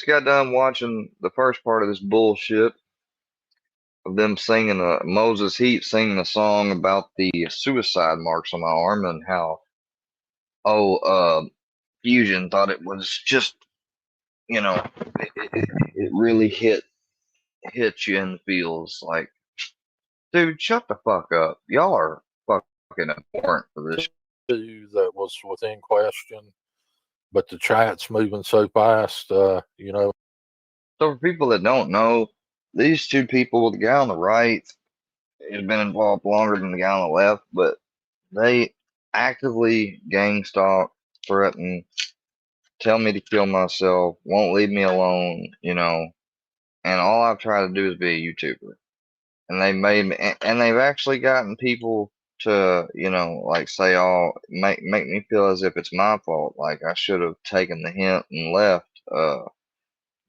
just got done watching the first part of this bullshit of them singing Moses Heat singing a song about the suicide marks on my arm and how Fusion thought it was just it really hit you in the feels like, dude, shut the fuck up. Y'all are fucking important for this. That was within question, but the chat's moving so fast, So for people that don't know, these two people, the guy on the right has been involved longer than the guy on the left, but they actively gang stalk, threaten, tell me to kill myself, won't leave me alone, and all I've tried to do is be a YouTuber. And they made me, and they've actually gotten people to, like say, oh, make me feel as if it's my fault, like I should have taken the hint and left.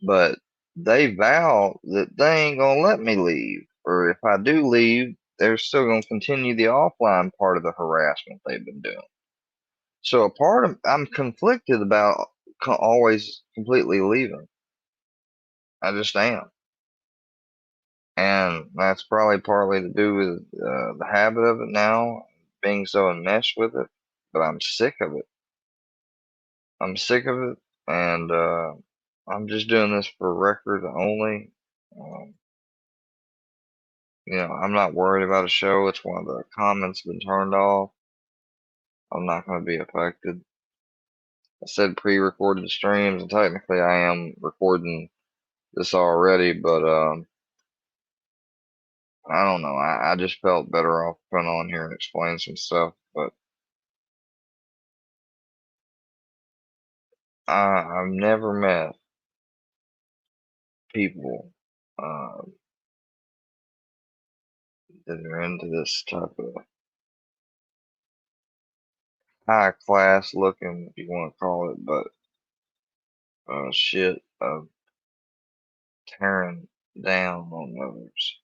But they vow that they ain't gonna let me leave, or if I do leave, they're still gonna continue the offline part of the harassment they've been doing. So a part of I'm conflicted about always completely leaving. I just am. And that's probably partly to do with the habit of it now, being so enmeshed with it. But I'm sick of it. I'm sick of it, and I'm just doing this for record only. Um, I'm not worried about a show. It's one of the comments been turned off. I'm not going to be affected. I said pre-recorded streams, and technically I am recording this already, but I don't know. I just felt better off coming on here and explain some stuff, but I've never met people that are into this type of high class looking, if you want to call it, but shit of tearing down on others.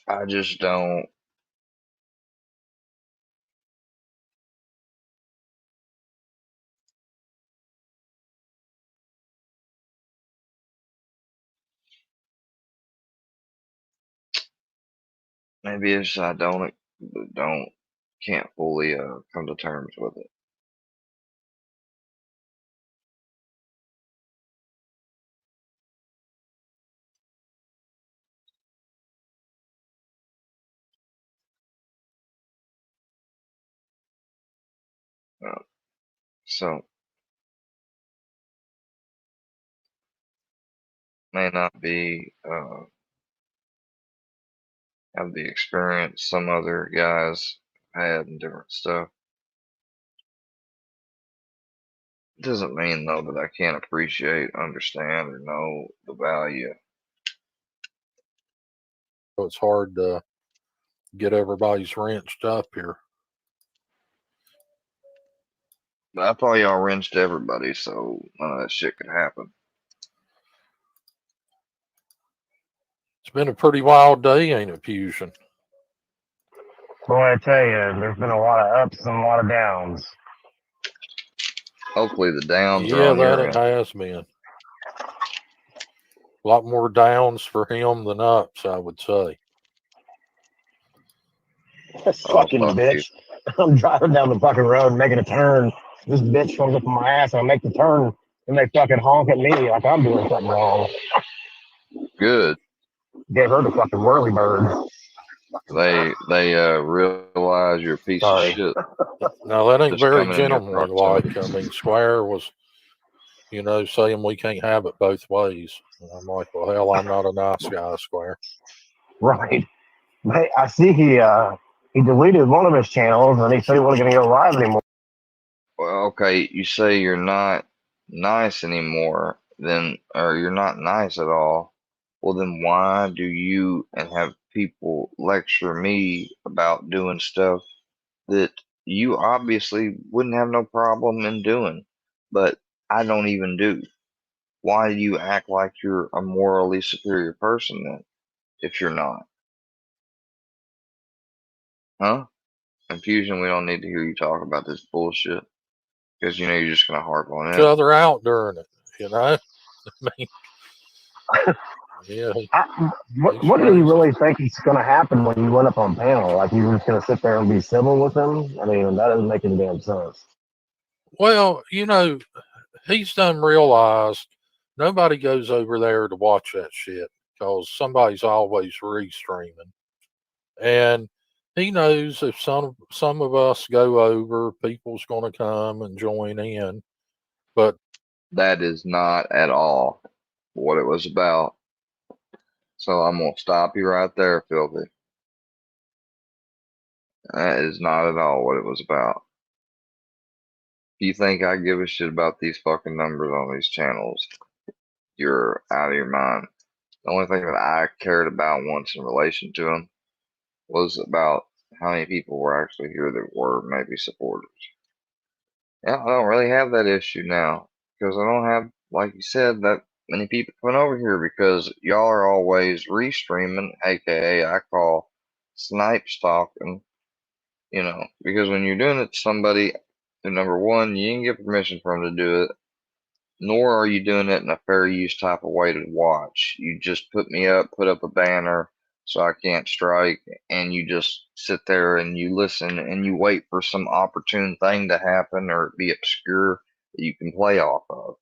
I just don't. Maybe it's I can't fully come to terms with it. So may not be have the experience some other guys had and different stuff. Doesn't mean though that I can't appreciate, understand, or know the value. so it's hard to get everybody's wrenched up here. But I thought y'all wrenched everybody, so none of that shit could happen. It's been a pretty wild day, ain't it, Fusion? Boy, I tell you, there's been a lot of ups and a lot of downs. Hopefully the downs are Yeah, on your that it end. has been. A lot more downs for him than ups, I would say. This Oh, fucking fuck bitch. I'm driving down the fucking road making a turn. This bitch comes up on my ass and I make the turn and they fucking honk at me like I'm doing something wrong. you. Good. Gave her the fucking whirly bird. They realize you're a piece Sorry. of shit. Now, that ain't Just very coming in your gentlemanly proximity. like. I mean, Square was, saying we can't have it both ways. And I'm like, well, hell, I'm not a nice guy, Square. Right. Hey, I see he he deleted one of his channels and he said he wasn't going to go live anymore. Well, okay, you say you're not nice anymore, then, or you're not nice at all. Well, then why do you and have people lecture me about doing stuff that you obviously wouldn't have no problem in doing, but I don't even do? Why do you act like you're a morally superior person then, if you're not? Huh? Confusion, we don't need to hear you talk about this bullshit because you know you're just gonna harp on each it. other out during it, you know? I mean, yeah, What do you really think is going to happen when you run up on panel? Like, you're just going to sit there and be civil with him? I mean, that doesn't make any damn sense. well, you know, he's done realized nobody goes over there to watch that shit because somebody's always restreaming. And he knows if some of us go over, people's going to come and join in. But That is not at all what it was about. So I'm gonna stop you right there, Filthy. That is not at all what it was about. If you think I give a shit about these fucking numbers on these channels, you're out of your mind. The only thing that I cared about once in relation to them was about how many people were actually here that were maybe supporters. Yeah, I don't really have that issue now because I don't have, like you said, that many people coming over here because y'all are always restreaming, aka I call snipe stalking, you know, because when you're doing it to somebody, number one, you didn't get permission from them to do it, nor are you doing it in a fair use type of way to watch. You just put up a banner so I can't strike, and you just sit there and you listen and you wait for some opportune thing to happen or be obscure that you can play off of.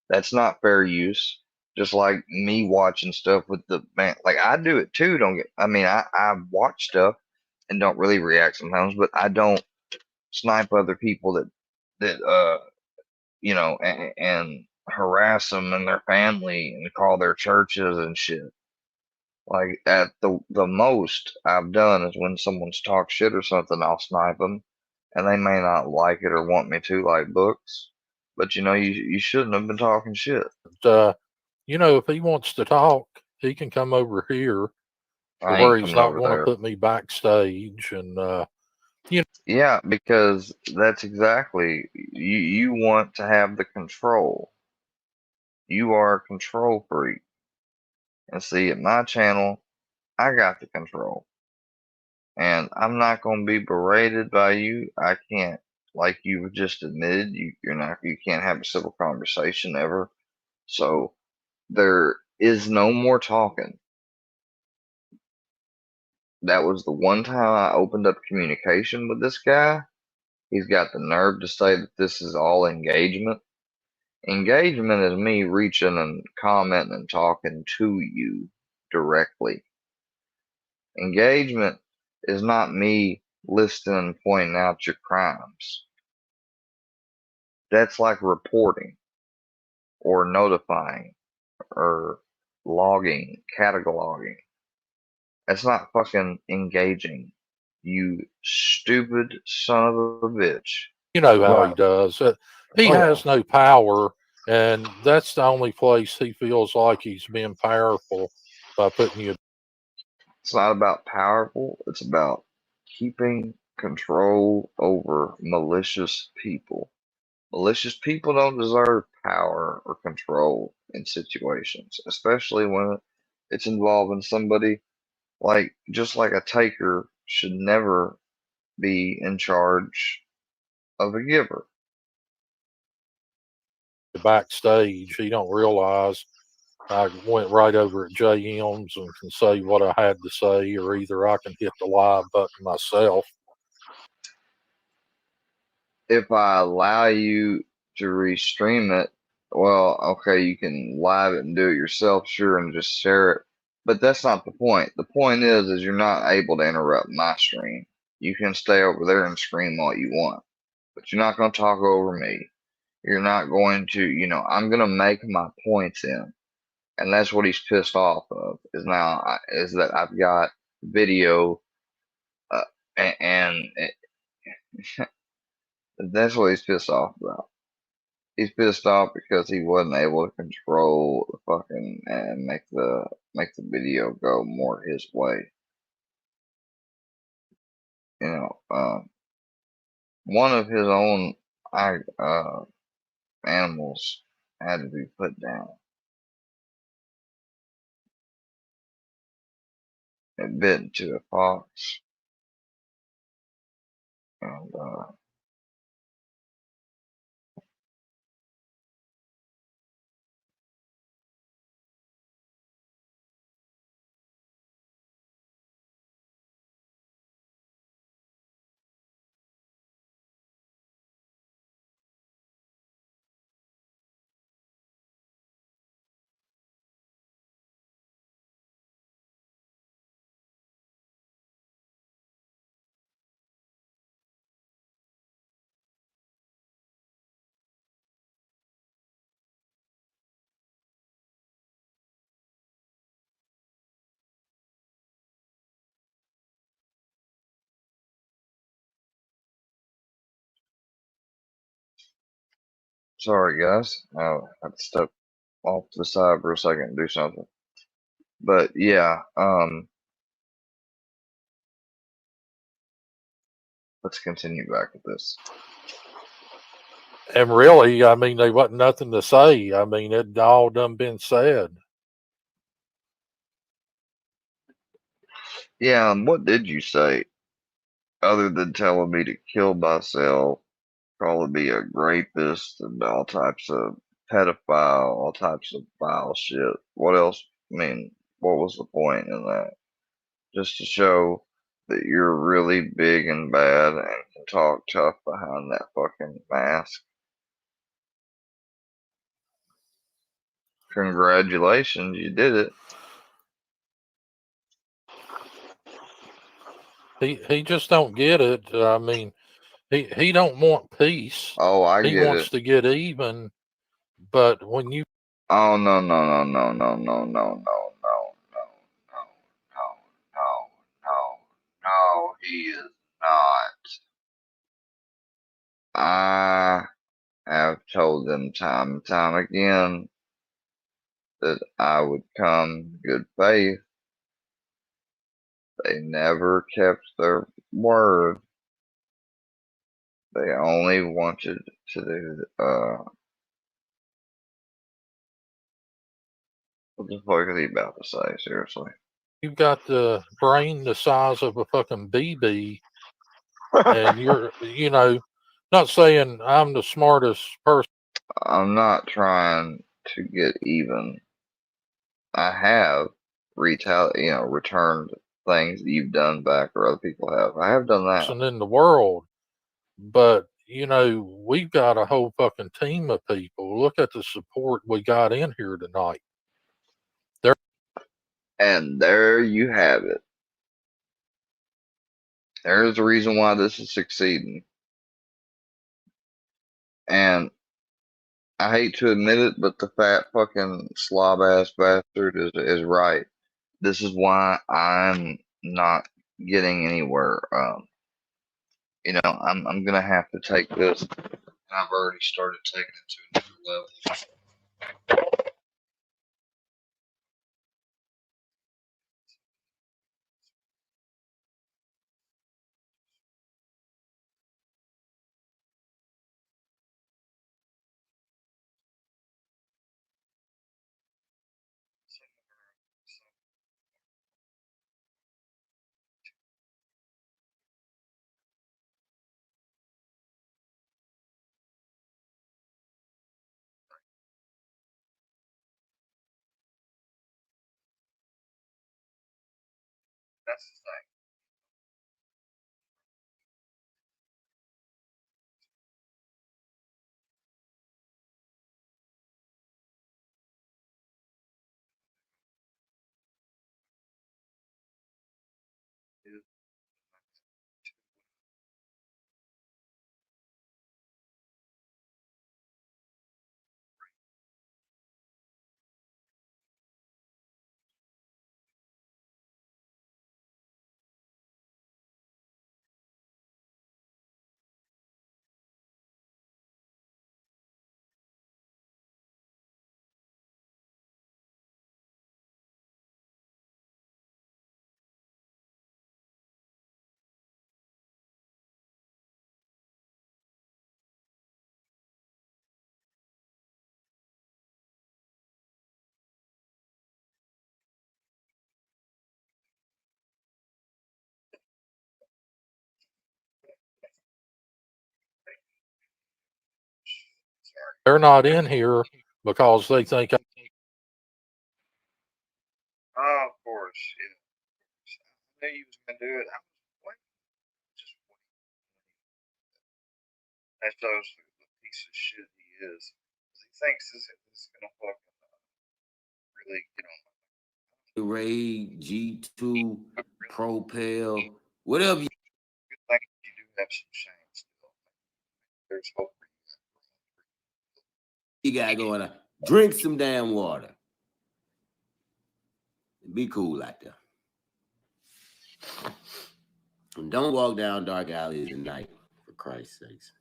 That's not fair use. Just like me watching stuff with the man, like I do it too. I watch stuff and don't really react sometimes, but I don't snipe other people that you know, and harass them and their family and call their churches and shit. Like at the most I've done is when someone's talk shit or something, I'll snipe them, and they may not like it or want me to, like books. But you know, you shouldn't have been talking shit. you know, if he wants to talk, he can come over here I where ain't he's coming not over going to there. put me backstage. And, Yeah, because that's exactly you want to have the control. You are a control freak. And see, at my channel, I got the control. And I'm not going to be berated by you. I can't, like you just admitted, you can't have a civil conversation ever. So there is no more talking. That was the one time I opened up communication with this guy. He's got the nerve to say that this is all engagement. Engagement is me reaching and commenting and talking to you directly. Engagement is not me listing and pointing out your crimes. That's like reporting or notifying or logging, cataloging. That's not fucking engaging. You stupid son of a bitch. you know how he Right. does. He Oh, yeah. has no power, and that's the only place he feels like he's being powerful by putting you. It's not about powerful, it's about keeping control over malicious people. Malicious people don't deserve power or control in situations, especially when it's involving somebody like just like a taker should never be in charge of a giver. Backstage. He don't realize I went right over at JM's and can say what I had to say, or either I can hit the live button myself. If I allow you to restream it, well, okay, you can live it and do it yourself, sure, and just share it. But that's not the point. The point is you're not able to interrupt my stream. You can stay over there and scream all you want, but you're not going to talk over me. You're not going to, I'm going to make my points in. And that's what he's pissed off of is that I've got video and that's what he's pissed off about. He's pissed off because he wasn't able to control the fucking and make the video go more his way. You know, one of his own animals had to be put down. It bit into a fox, and sorry guys, I had to step off to the side for a second and do something. But yeah, let's continue back with this. And really, I mean, there wasn't nothing to say. I mean, it all done been said. Yeah, what did you say other than telling me to kill myself, calling me a rapist and all types of pedophile, all types of vile shit? What else? I mean, what was the point in that? Just to show that you're really big and bad and can talk tough behind that fucking mask. Congratulations, you did it. He just don't get it. I mean, he don't want peace. Oh, I He get wants it. to get even. But when you Oh, no, no, no, no, no, no, no, no, no, no, no, no, no, no, no, he is not. I have told them time and time again that I would come in good faith. They never kept their word. They only wanted to do, what the fuck is he about to say? Seriously. you've got the brain the size of a fucking BB, and you're, not saying I'm the smartest person. I'm not trying to get even. I have returned things that you've done back or other people have. I have done that. In the world, but we've got a whole fucking team of people. Look at the support we got in here tonight. And there you have it. There's the reason why this is succeeding. And I hate to admit it, but the fat fucking slob ass bastard is right. This is why I'm not getting anywhere. I'm gonna have to take this, and I've already started taking it to a new level. That's the thing. They're not in here because they think Oh, of course, yeah. I knew you was gonna do it. I was waiting, just waiting. That shows the piece of shit he is. 'Cause he thinks this is gonna fucking really get on Raid, G2, my Propel, whatever good thing you do have some shame still. There's hope for you got going on. Drink some damn water. Be cool out there. And don't walk down dark alleys at night, for Christ's sakes.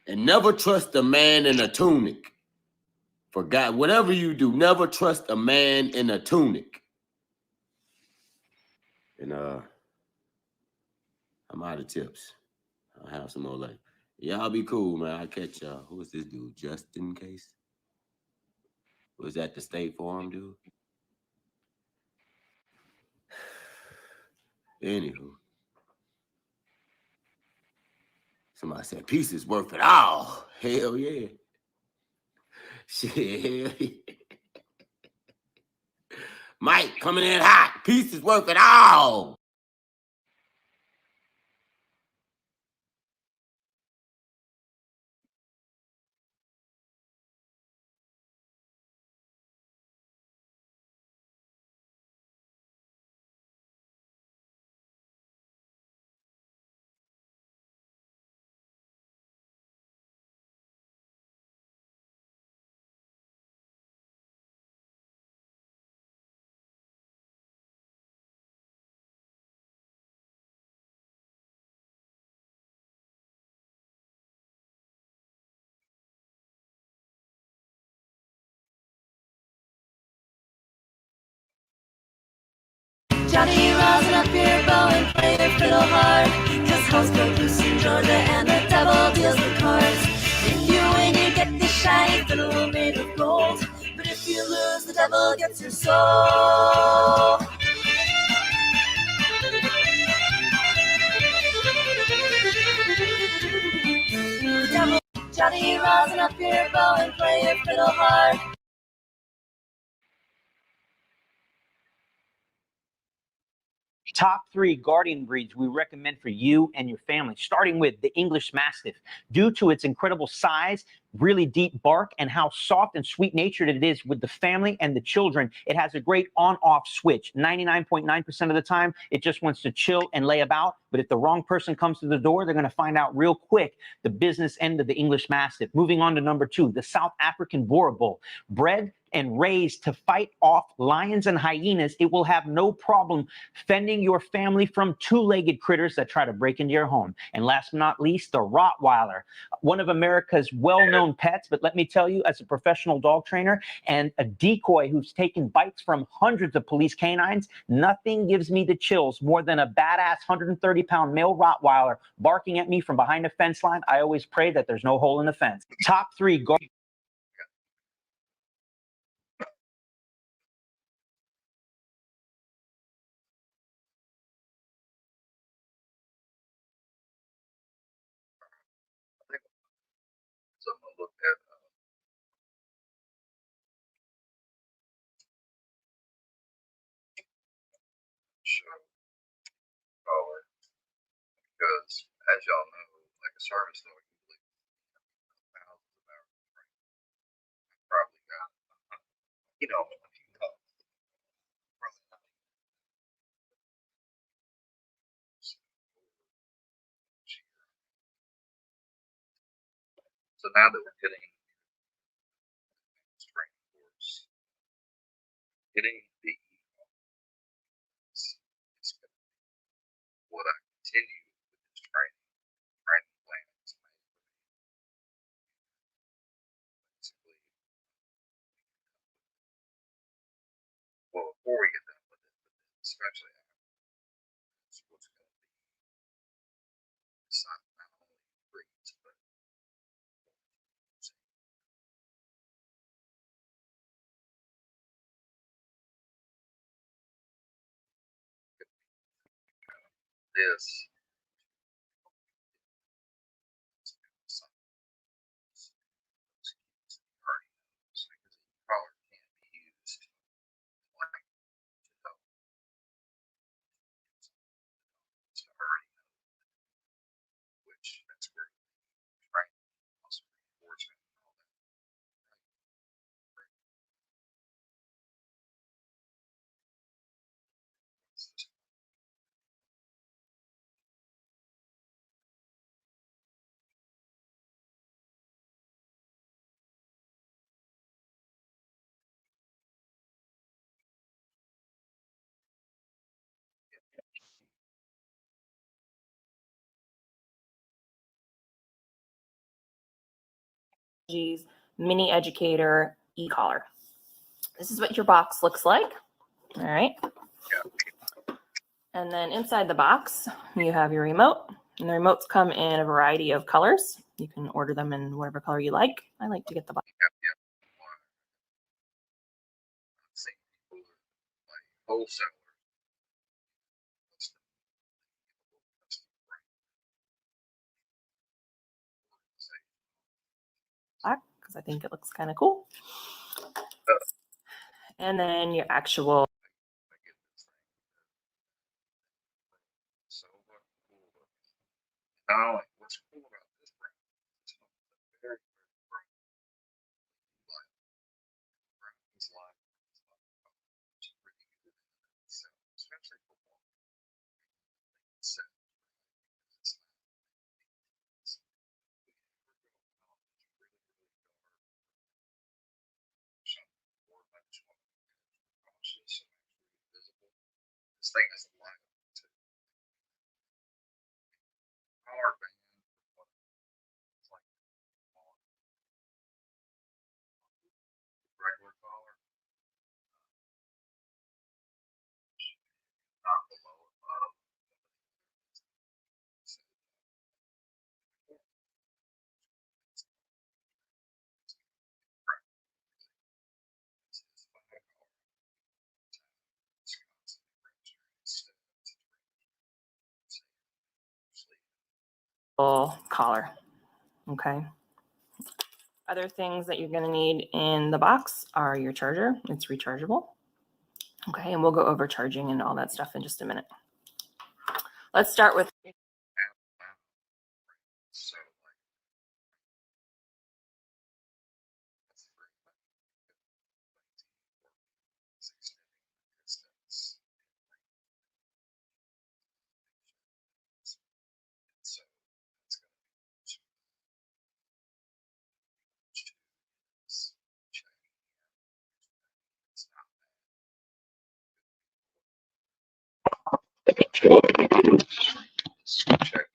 And never trust a man in a tunic. For God, whatever you do, never trust a man in a tunic. And I'm out of tips. I'll have some more later. Y'all be cool, man. I'll catch y'all. Who is this dude? Just in case? Was that the State Farm dude? Anywho. Somebody said, peace is worth it all. Hell yeah. Shit, hell yeah. Mike coming in hot. Peace is worth it all. Johnny, rosin up your bow and play your fiddle hard. Cause hoes go loose in Georgia and the devil deals the cards. If you win, you get the shiny fiddle made of gold. But if you lose, the devil gets your soul. The devil, Johnny, rosin up your bow and play your fiddle hard. Top 3 guardian breeds we recommend for you and your family, starting with the English Mastiff. Due to its incredible size, really deep bark, and how soft and sweet-natured it is with the family and the children, it has a great on-off switch. 99.9% of the time, it just wants to chill and lay about. But if the wrong person comes to the door, they're going to find out real quick the business end of the English Mastiff. Moving on to number 2, the South African Boer Bull. Bred and raised to fight off lions and hyenas, it will have no problem fending your family from two-legged critters that try to break into your home. And last but not least, the Rottweiler, one of America's well-known pets. But let me tell you, as a professional dog trainer and a decoy who's taken bites from hundreds of police canines, nothing gives me the chills more than a badass 130-pound male Rottweiler barking at me from behind a fence line. I always pray that there's no hole in the fence. Top 3 something to look at. Show color because, as y'all know, like a service dog, usually thousands of hours of training. I probably got, a few dogs. Probably not this year. So now that we're getting this training course, getting the is going to be what I continue with this training plan is made for me. Basically, well, before we get done with it, but especially after, it's what's going to be not only breeds, but this. Technologies Mini Educator e-collar. This is what your box looks like. All right. And then inside the box, you have your remote. And the remotes come in a variety of colors. You can order them in whatever color you like. I like to get the box. Wholesale. Because I think it looks kind of cool. And then your actual Not only what's cool about this brand, it's very, very bright. It's like it's pretty good. So, especially for one. So, it's this thing is a lot to power band. It's like regular collar, not below above. collar. Okay. Other things that you're going to need in the box are your charger. It's rechargeable. Okay, and we'll go over charging and all that stuff in just a minute. Let's start with So, like, that's very much extending the distance. So, it's going to be it's not checking.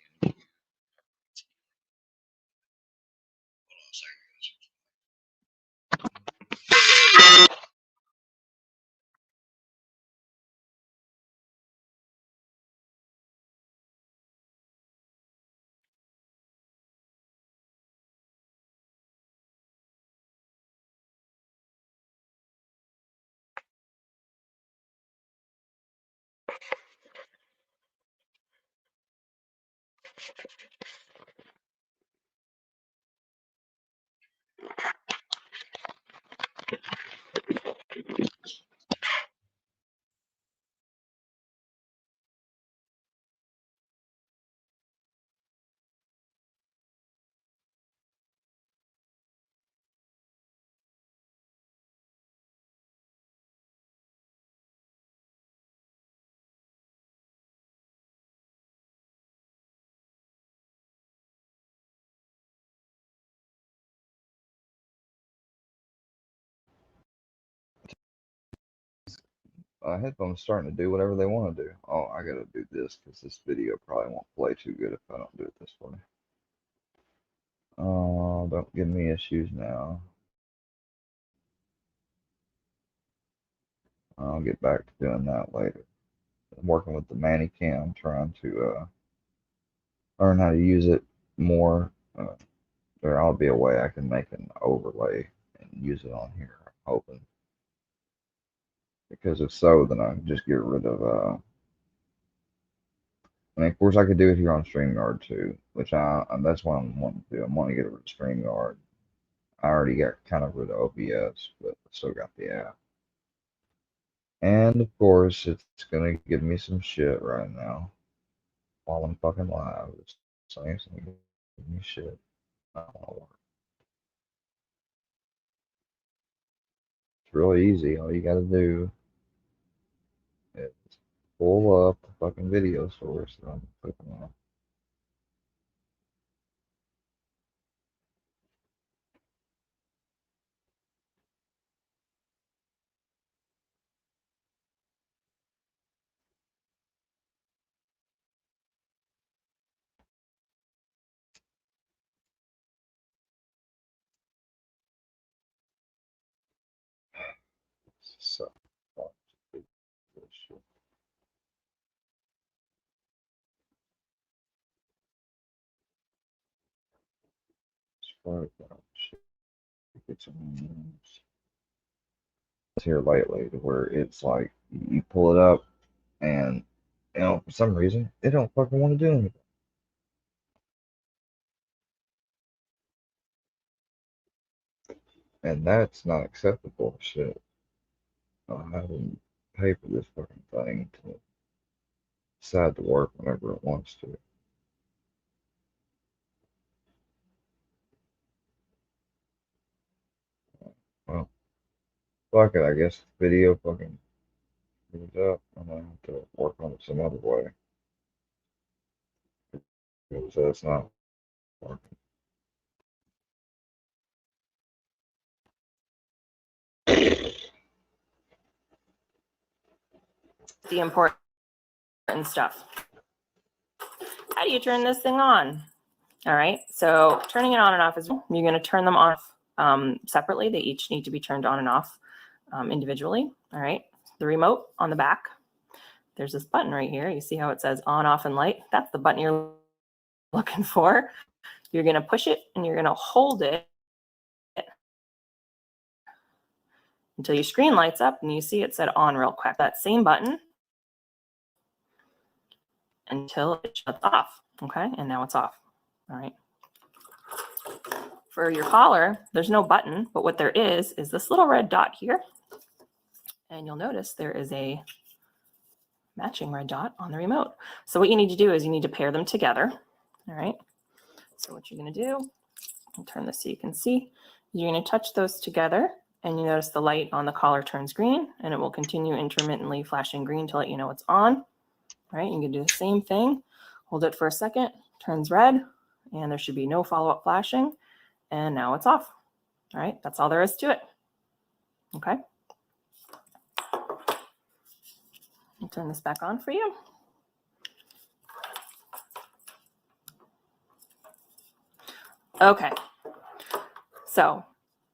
Headphones starting to do whatever they want to do. Oh, I gotta do this because this video probably won't play too good if I don't do it this way. Oh, don't give me issues now. I'll get back to doing that later. I'm working with the Manicam, trying to learn how to use it more. There'll be a way I can make an overlay and use it on here, I'm hoping. Because if so, then I can just get rid of I mean, of course, I could do it here on StreamYard too, which that's what I'm wanting to do. I'm wanting to get rid of StreamYard. I already got kind of rid of OBS, but I still got the app. And of course, it's gonna give me some shit right now while I'm fucking live. It's saying it's gonna give me shit. I don't wanna work. It's really easy. All you gotta do is pull up the fucking video source that I'm clicking on. So, it's here lately to where it's like you pull it up and for some reason it don't fucking want to do anything. And that's not acceptable shit. I haven't paid for this fucking thing to decide to work whenever it wants to. Well, fuck it, I guess the video fucking moves up. I'm gonna have to work on it some other way. Because that's not working. The important stuff. How do you turn this thing on? All right, so turning it on and off is, you're going to turn them off separately. They each need to be turned on and off individually. All right, the remote on the back, there's this button right here. You see how it says on, off, and light? That's the button you're looking for. You're going to push it and you're going to hold it until your screen lights up and you see it said on real quick. That same button until it shuts off. Okay, and now it's off. All right. For your collar, there's no button, but what there is this little red dot here. And you'll notice there is a matching red dot on the remote. So what you need to do is you need to pair them together. All right. So what you're going to do, I'll turn this so you can see, you're going to touch those together and you notice the light on the collar turns green and it will continue intermittently flashing green to let you know it's on. All right. You can do the same thing. Hold it for a second, turns red, and there should be no follow-up flashing. And now it's off. All right. That's all there is to it. Okay. I'll turn this back on for you. Okay, so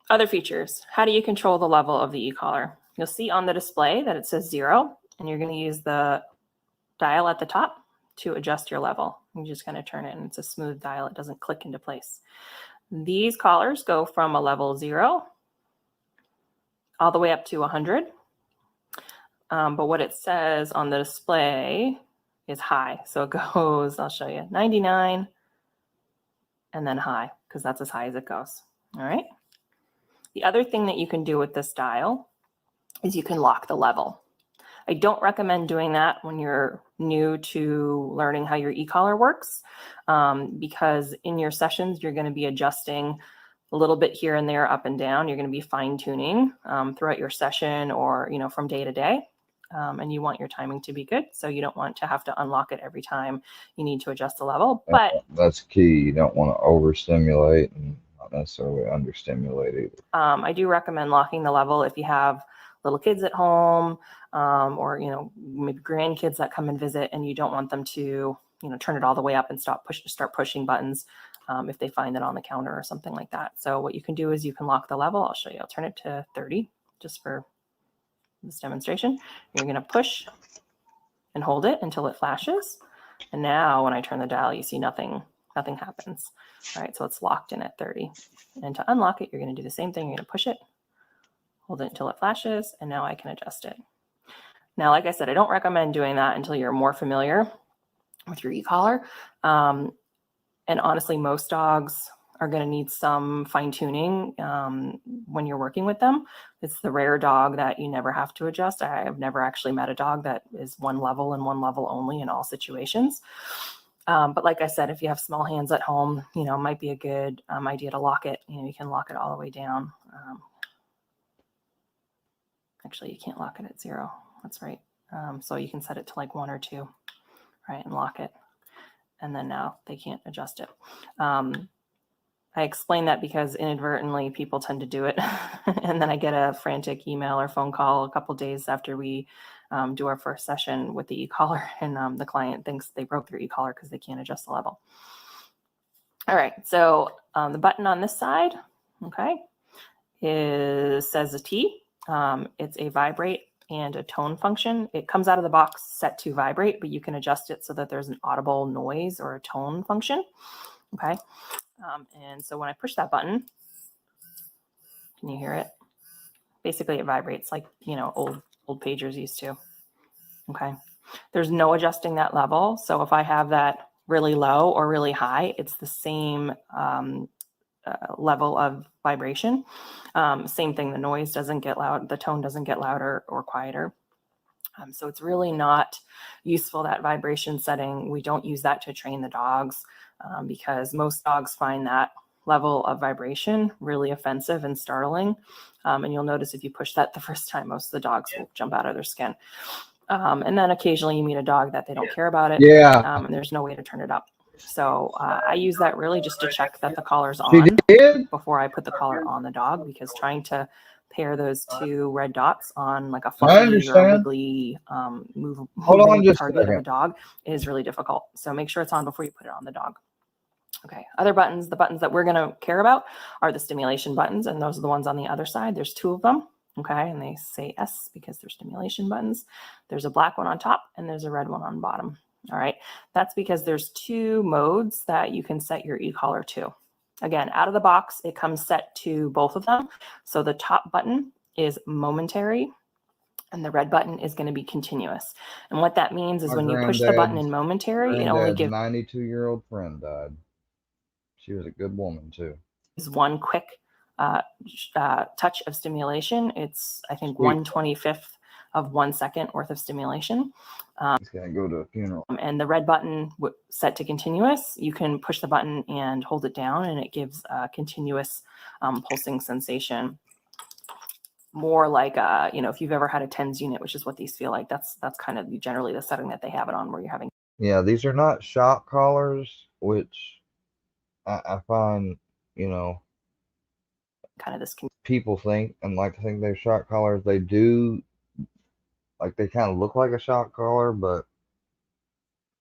other features. How do you control the level of the e-collar? You'll see on the display that it says 0, and you're going to use the dial at the top to adjust your level. You're just going to turn it, and it's a smooth dial. It doesn't click into place. These collars go from a level 0 all the way up to 100. But what it says on the display is high. So it goes, I'll show you, 99 and then high, because that's as high as it goes. All right. The other thing that you can do with this dial is you can lock the level. I don't recommend doing that when you're new to learning how your e-collar works, because in your sessions, you're going to be adjusting a little bit here and there, up and down. You're going to be fine tuning throughout your session or, from day to day. And you want your timing to be good. So you don't want to have to unlock it every time you need to adjust the level. But that's key. You don't want to overstimulate and not necessarily understimulate either. I do recommend locking the level if you have little kids at home, or maybe grandkids that come and visit, and you don't want them to turn it all the way up and start pushing buttons if they find it on the counter or something like that. So what you can do is you can lock the level. I'll show you. I'll turn it to 30 just for this demonstration. You're going to push and hold it until it flashes. And now when I turn the dial, you see nothing happens. All right, so it's locked in at 30. And to unlock it, you're going to do the same thing. You're going to push it, hold it until it flashes, and now I can adjust it. Now, like I said, I don't recommend doing that until you're more familiar with your e-collar. And honestly, most dogs are going to need some fine tuning when you're working with them. It's the rare dog that you never have to adjust. I have never actually met a dog that is one level and one level only in all situations. But like I said, if you have small hands at home, it might be a good idea to lock it. You can lock it all the way down. Actually, you can't lock it at 0. That's right. So you can set it to like 1 or 2, right, and lock it. And then now they can't adjust it. I explain that because inadvertently people tend to do it. And then I get a frantic email or phone call a couple days after we do our first session with the e-collar, and the client thinks they broke their e-collar because they can't adjust the level. All right, so the button on this side, okay, says a T. It's a vibrate and a tone function. It comes out of the box set to vibrate, but you can adjust it so that there's an audible noise or a tone function. Okay. And so when I push that button, can you hear it? Basically, it vibrates like, old pagers used to. Okay. There's no adjusting that level. So if I have that really low or really high, it's the same level of vibration. Same thing, the noise doesn't get loud, the tone doesn't get louder or quieter. So it's really not useful, that vibration setting. We don't use that to train the dogs because most dogs find that level of vibration really offensive and startling. And you'll notice if you push that the first time, most of the dogs will jump out of their skin. And then occasionally you meet a dog that they don't care about it. Yeah. And there's no way to turn it up. So I use that really just to check that the collar's She on did? before I put the collar on the dog, because trying to pair those two red dots on like a I fluffy or a understand. wiggly Hold moving on just a target of a second. dog is really difficult. So make sure it's on before you put it on the dog. Okay, other buttons, the buttons that we're going to care about are the stimulation buttons, and those are the ones on the other side. There's two of them. Okay, and they say S because they're stimulation buttons. There's a black one on top and there's a red one on bottom. All right, that's because there's two modes that you can set your e-collar to. Again, out of the box, it comes set to both of them. So the top button is momentary and the red button is going to be continuous. And what that means is My when you push the button in granddad's- momentary, it only Granddad's gives 92-year-old friend died. She was a good woman too. one quick touch of stimulation. It's, I think, Sweet. 1/25th of 1 second worth of stimulation. He's gonna go to a funeral. And the red button set to continuous, you can push the button and hold it down and it gives a continuous pulsing sensation. More like, if you've ever had a TENS unit, which is what these feel like, that's kind of generally the setting that they have it on, where you're having. Yeah, these are not shock collars, which I find, kind of this. people think and like to think they're shock collars. They do, like, they kind of look like a shock collar, but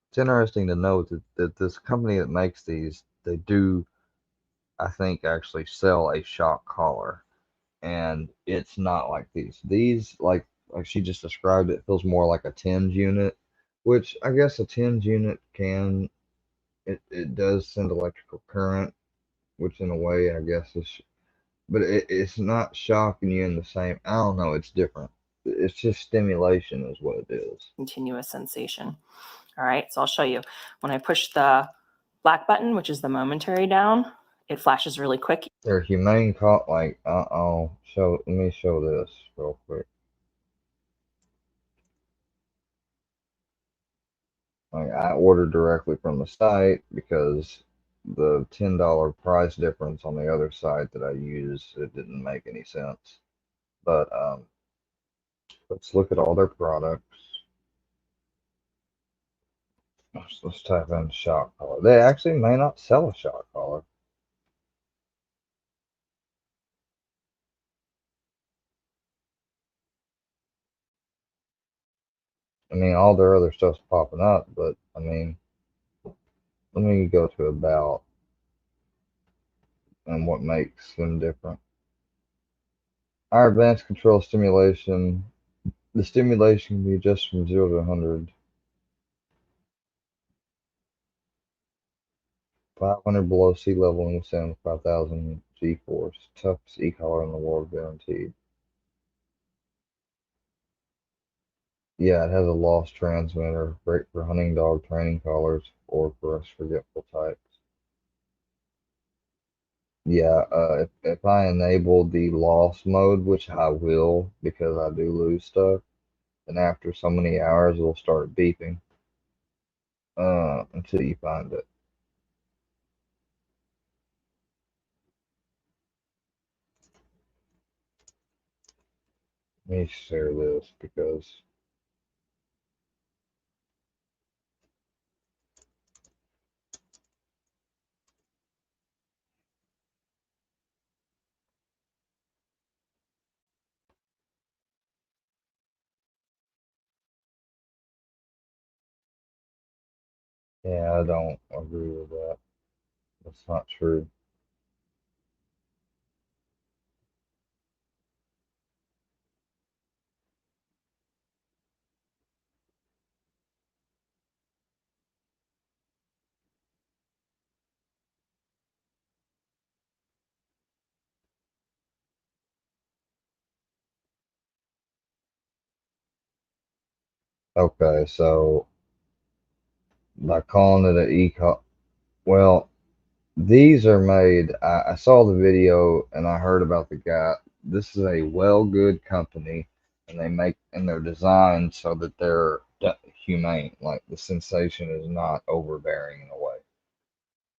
it's interesting to note that this company that makes these, they do, I think, actually sell a shock collar, and it's not like these. These, like she just described, it feels more like a TENS unit, which I guess a TENS unit can, it does send electrical current, which in a way I guess is, but it's not shocking you in the same, I don't know, it's different. It's just stimulation is what it is. Continuous sensation. All right, so I'll show you. When I push the black button, which is the momentary down, it flashes really quick. They're humane let me show this real quick. Like, I ordered directly from the site because the $10 price difference on the other site that I use, it didn't make any sense. But let's look at all their products. Let's type in shock collar. They actually may not sell a shock collar. I mean, all their other stuff's popping up, but I mean, let me go to about and what makes them different. Our advanced control stimulation. The stimulation can be adjusted from 0 to 100. 500 below sea level and withstand 5,000 G-force. Toughest e-collar in the world, guaranteed. Yeah, it has a lost transmitter. Great for hunting dog training collars or for us forgetful types. Yeah, if I enable the loss mode, which I will because I do lose stuff, and after so many hours it'll start beeping until you find it. Let me share this because yeah, I don't agree with that. That's not true. Okay, so by calling it an e-call, well, these are made. I saw the video and I heard about the guy. This is a Well-Good company, and they're designed so that they're humane. Like the sensation is not overbearing in a way,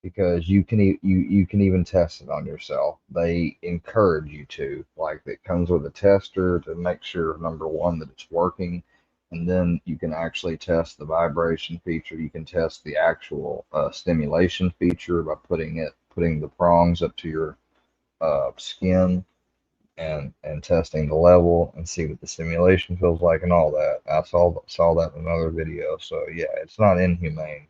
because you can even test it on yourself. They encourage you to, like, it comes with a tester to make sure, number one, that it's working, and then you can actually test the vibration feature. You can test the actual stimulation feature by putting the prongs up to your skin and testing the level and see what the stimulation feels like and all that. I saw that in another video. So yeah, it's not inhumane.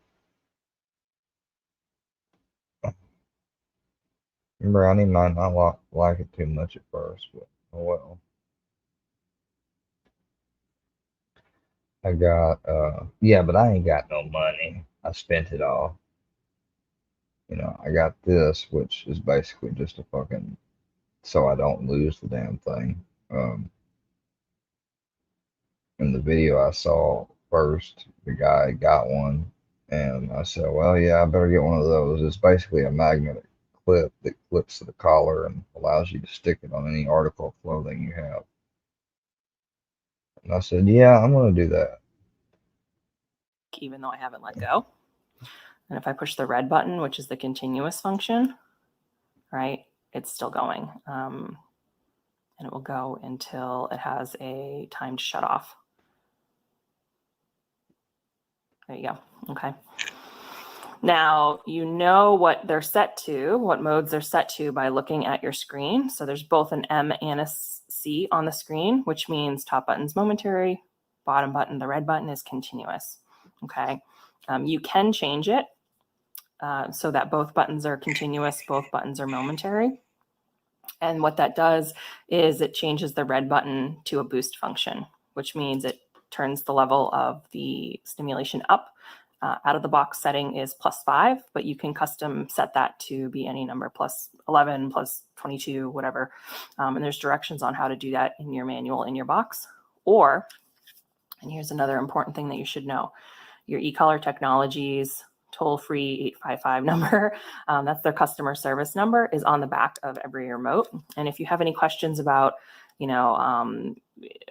Brownie might not like it too much at first, but oh well. I got yeah, but I ain't got no money. I spent it all. I got this, which is basically just a fucking so I don't lose the damn thing. In the video I saw first, the guy got one, and I said, well, yeah, I better get one of those. It's basically a magnetic clip that clips to the collar and allows you to stick it on any article of clothing you have. And I said, yeah, I'm going to do that. Even though I haven't let go. And if I push the red button, which is the continuous function, right, it's still going. And it will go until it has a time to shut off. There you go. Okay. Now, you know what they're set to, what modes they're set to by looking at your screen. So there's both an M and a C on the screen, which means top button's momentary, bottom button, the red button, is continuous. Okay. You can change it so that both buttons are continuous, both buttons are momentary. And what that does is it changes the red button to a boost function, which means it turns the level of the stimulation up. Out of the box setting is +5, but you can custom set that to be any number, +11, +22, whatever. And there's directions on how to do that in your manual in your box. Or, and here's another important thing that you should know, your eCollar Technologies toll-free 855 number, that's their customer service number, is on the back of every remote. And if you have any questions about,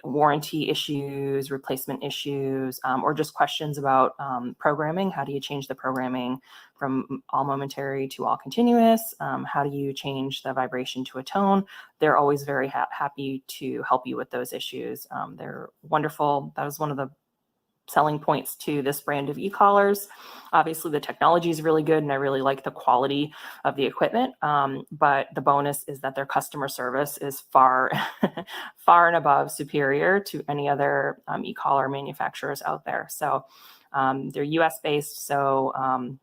warranty issues, replacement issues, or just questions about programming, how do you change the programming from all momentary to all continuous? How do you change the vibration to a tone? They're always very happy to help you with those issues. They're wonderful. That was one of the selling points to this brand of e-collars. Obviously, the technology is really good, and I really like the quality of the equipment. But the bonus is that their customer service is far, far and above superior to any other e-collar manufacturers out there. So they're US based, so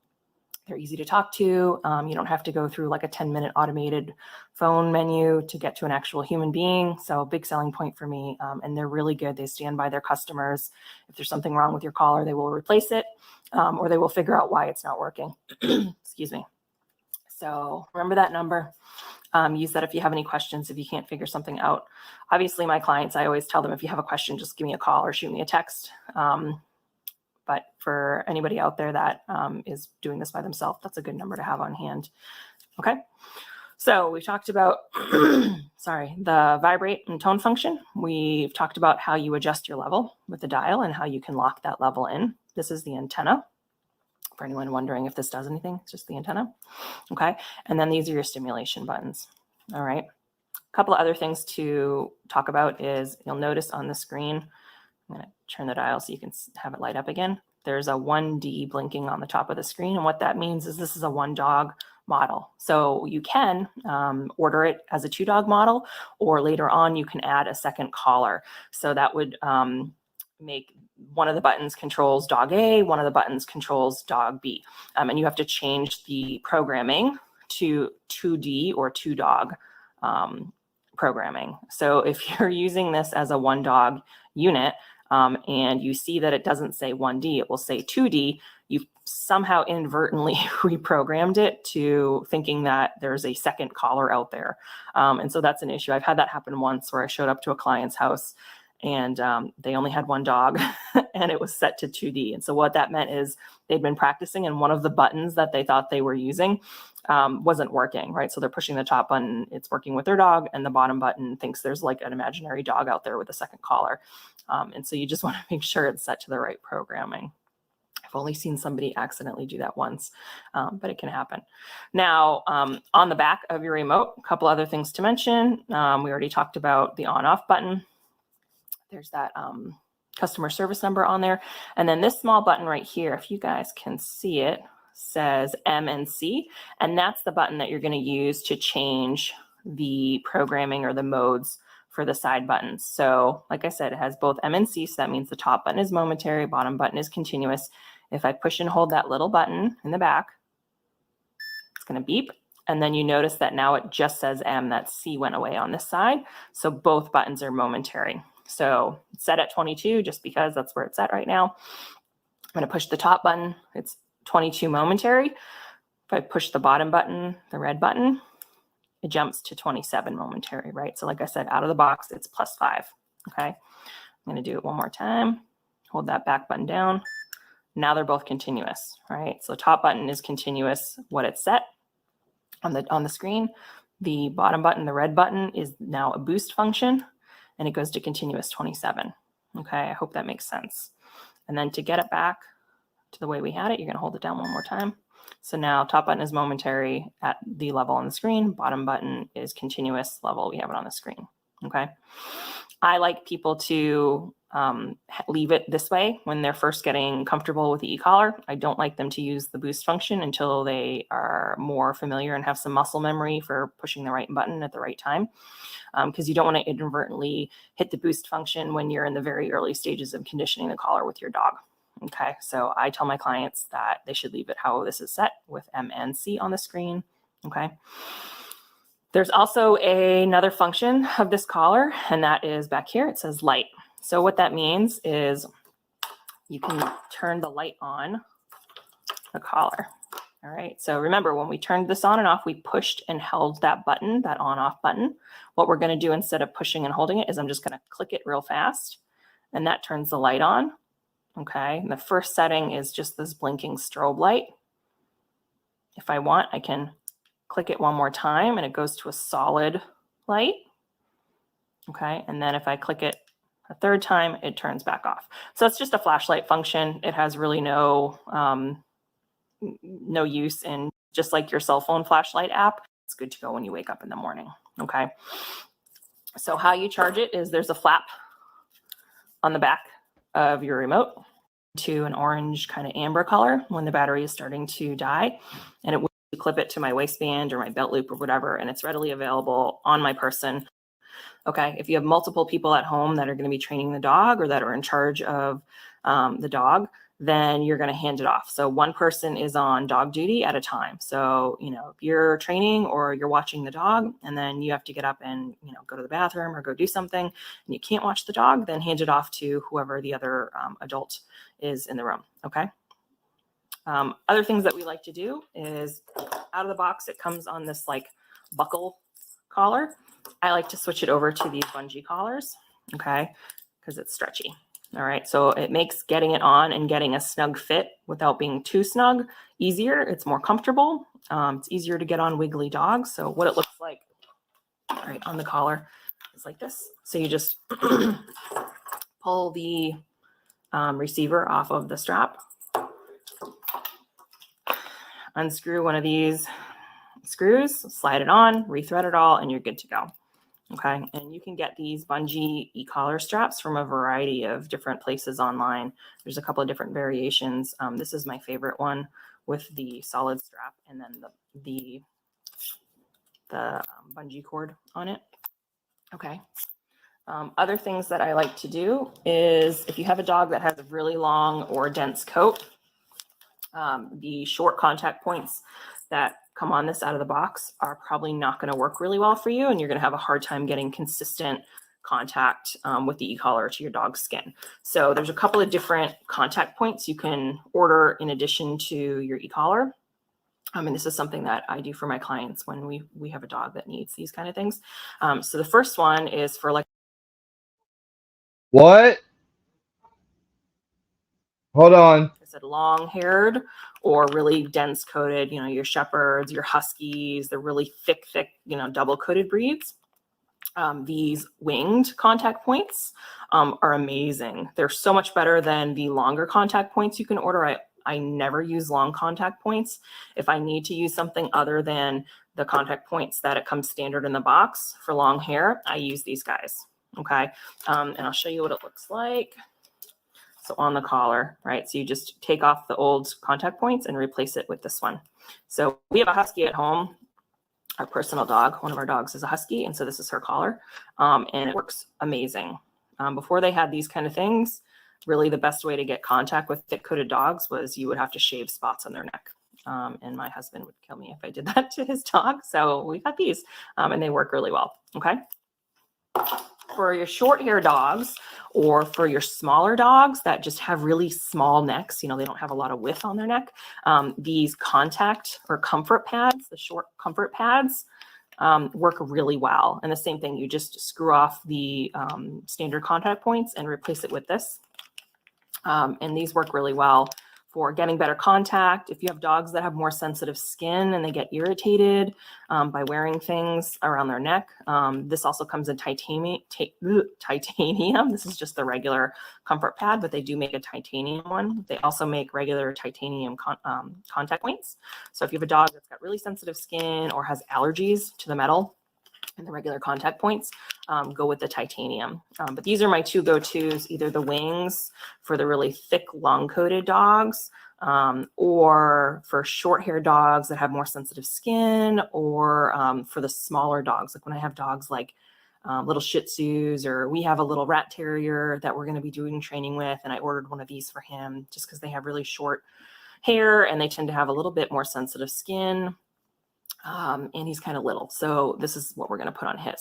they're easy to talk to. You don't have to go through like a 10-minute automated phone menu to get to an actual human being. So big selling point for me. And they're really good. They stand by their customers. If there's something wrong with your collar, they will replace it, or they will figure out why it's not working. Excuse me. So remember that number. Use that if you have any questions, if you can't figure something out. Obviously, my clients, I always tell them, if you have a question, just give me a call or shoot me a text. But for anybody out there that is doing this by themselves, that's a good number to have on hand. Okay. So we've talked about, the vibrate and tone function. We've talked about how you adjust your level with the dial and how you can lock that level in. This is the antenna. For anyone wondering if this does anything, it's just the antenna. Okay. And then these are your stimulation buttons. All right. A couple of other things to talk about is you'll notice on the screen, I'm going to turn the dial so you can have it light up again. There's a 1D blinking on the top of the screen. And what that means is this is a 1-dog model. So you can order it as a 2-dog model, or later on you can add a second collar. So that would make one of the buttons controls dog A, one of the buttons controls dog B. And you have to change the programming to 2D or 2-dog programming. So if you're using this as a 1-dog unit, and you see that it doesn't say 1D, it will say 2D, you've somehow inadvertently reprogrammed it to thinking that there's a second collar out there. And so that's an issue. I've had that happen once where I showed up to a client's house and they only had one dog and it was set to 2D. And so what that meant is they'd been practicing and one of the buttons that they thought they were using wasn't working, right? So they're pushing the top button, it's working with their dog, and the bottom button thinks there's like an imaginary dog out there with a second collar. And so you just want to make sure it's set to the right programming. I've only seen somebody accidentally do that once, but it can happen. Now, on the back of your remote, a couple other things to mention. We already talked about the on-off button. There's that customer service number on there. And then this small button right here, if you guys can see it, says M&C, and that's the button that you're going to use to change the programming or the modes for the side buttons. So like I said, it has both M&C, so that means the top button is momentary, bottom button is continuous. If I push and hold that little button in the back, it's going to beep. And then you notice that now it just says M, that C went away on this side. So both buttons are momentary. So it's set at 22 just because that's where it's at right now. I'm going to push the top button. It's 22 momentary. If I push the bottom button, the red button, it jumps to 27 momentary, right? So like I said, out of the box, it's +5, okay? I'm going to do it one more time. Hold that back button down. Now they're both continuous, right? So top button is continuous, what it's set on the screen. The bottom button, the red button, is now a boost function, and it goes to continuous 27, okay? I hope that makes sense. And then to get it back to the way we had it, you're going to hold it down one more time. So now top button is momentary at the level on the screen. Bottom button is continuous level. We have it on the screen. Okay. I like people to leave it this way when they're first getting comfortable with the e-collar. I don't like them to use the boost function until they are more familiar and have some muscle memory for pushing the right button at the right time. Because you don't want to inadvertently hit the boost function when you're in the very early stages of conditioning the collar with your dog. Okay, so I tell my clients that they should leave it how this is set with M and C on the screen. Okay. There's also another function of this collar, and that is back here. It says light. So what that means is you can turn the light on the collar. All right. So remember, when we turned this on and off, we pushed and held that button, that on-off button. What we're going to do instead of pushing and holding it is I'm just going to click it real fast, and that turns the light on. Okay, and the first setting is just this blinking strobe light. If I want, I can click it one more time and it goes to a solid light. Okay, and then if I click it a third time, it turns back off. So it's just a flashlight function. It has really no use in, just like your cell phone flashlight app. It's good to go when you wake up in the morning. Okay, so how you charge it is there's a flap on the back of your remote to an orange kind of amber color when the battery is starting to die, and it will clip it to my waistband or my belt loop or whatever, and it's readily available on my person. Okay, if you have multiple people at home that are going to be training the dog or that are in charge of the dog, then you're going to hand it off. So one person is on dog duty at a time. So, you know, if you're training or you're watching the dog and then you have to get up and, you know, go to the bathroom or go do something and you can't watch the dog, then hand it off to whoever the other adult is in the room. Okay. Other things that we like to do is out of the box, it comes on this like buckle collar. I like to switch it over to these bungee collars. Okay. Because it's stretchy. All right, so it makes getting it on and getting a snug fit without being too snug easier. It's more comfortable. It's easier to get on wiggly dogs. So what it looks like right on the collar is like this. So you just pull the receiver off of the strap, unscrew one of these screws, slide it on, rethread it all, and you're good to go. Okay, and you can get these bungee e-collar straps from a variety of different places online. There's a couple of different variations. This is my favorite one with the solid strap and then the bungee cord on it. Okay. Other things that I like to do is if you have a dog that has a really long or dense coat, the short contact points that come on this out of the box are probably not going to work really well for you, and you're going to have a hard time getting consistent contact with the e-collar to your dog's skin. So there's a couple of different contact points you can order in addition to your e-collar. And this is something that I do for my clients when we have a dog that needs these kind of things. So the first one is for like What? Hold on. I said long-haired or really dense coated, you know, your shepherds, your huskies, the really thick, you know, double coated breeds. These winged contact points are amazing. They're so much better than the longer contact points you can order. I never use long contact points. If I need to use something other than the contact points that it comes standard in the box for long hair, I use these guys. Okay. And I'll show you what it looks like. So on the collar, right? So you just take off the old contact points and replace it with this one. So we have a husky at home, our personal dog. One of our dogs is a husky, and so this is her collar, and it works amazing. Before they had these kind of things, really the best way to get contact with thick-coated dogs was you would have to shave spots on their neck. And my husband would kill me if I did that to his dog. So we got these, and they work really well. Okay. For your short hair dogs or for your smaller dogs that just have really small necks, you know, they don't have a lot of width on their neck, these contact or comfort pads, the short comfort pads, work really well. And the same thing, you just screw off the standard contact points and replace it with this. And these work really well for getting better contact. If you have dogs that have more sensitive skin and they get irritated by wearing things around their neck, this also comes in titanium. This is just the regular comfort pad, but they do make a titanium one. They also make regular titanium contact points. So if you have a dog that's got really sensitive skin or has allergies to the metal and the regular contact points, go with the titanium. But these are my two go-tos, either the wings for the really thick, long-coated dogs, or for short-haired dogs that have more sensitive skin, or for the smaller dogs. Like when I have dogs like little Shih Tzus, or we have a little rat terrier that we're going to be doing training with, and I ordered one of these for him just because they have really short hair and they tend to have a little bit more sensitive skin. And he's kind of little. So this is what we're going to put on his.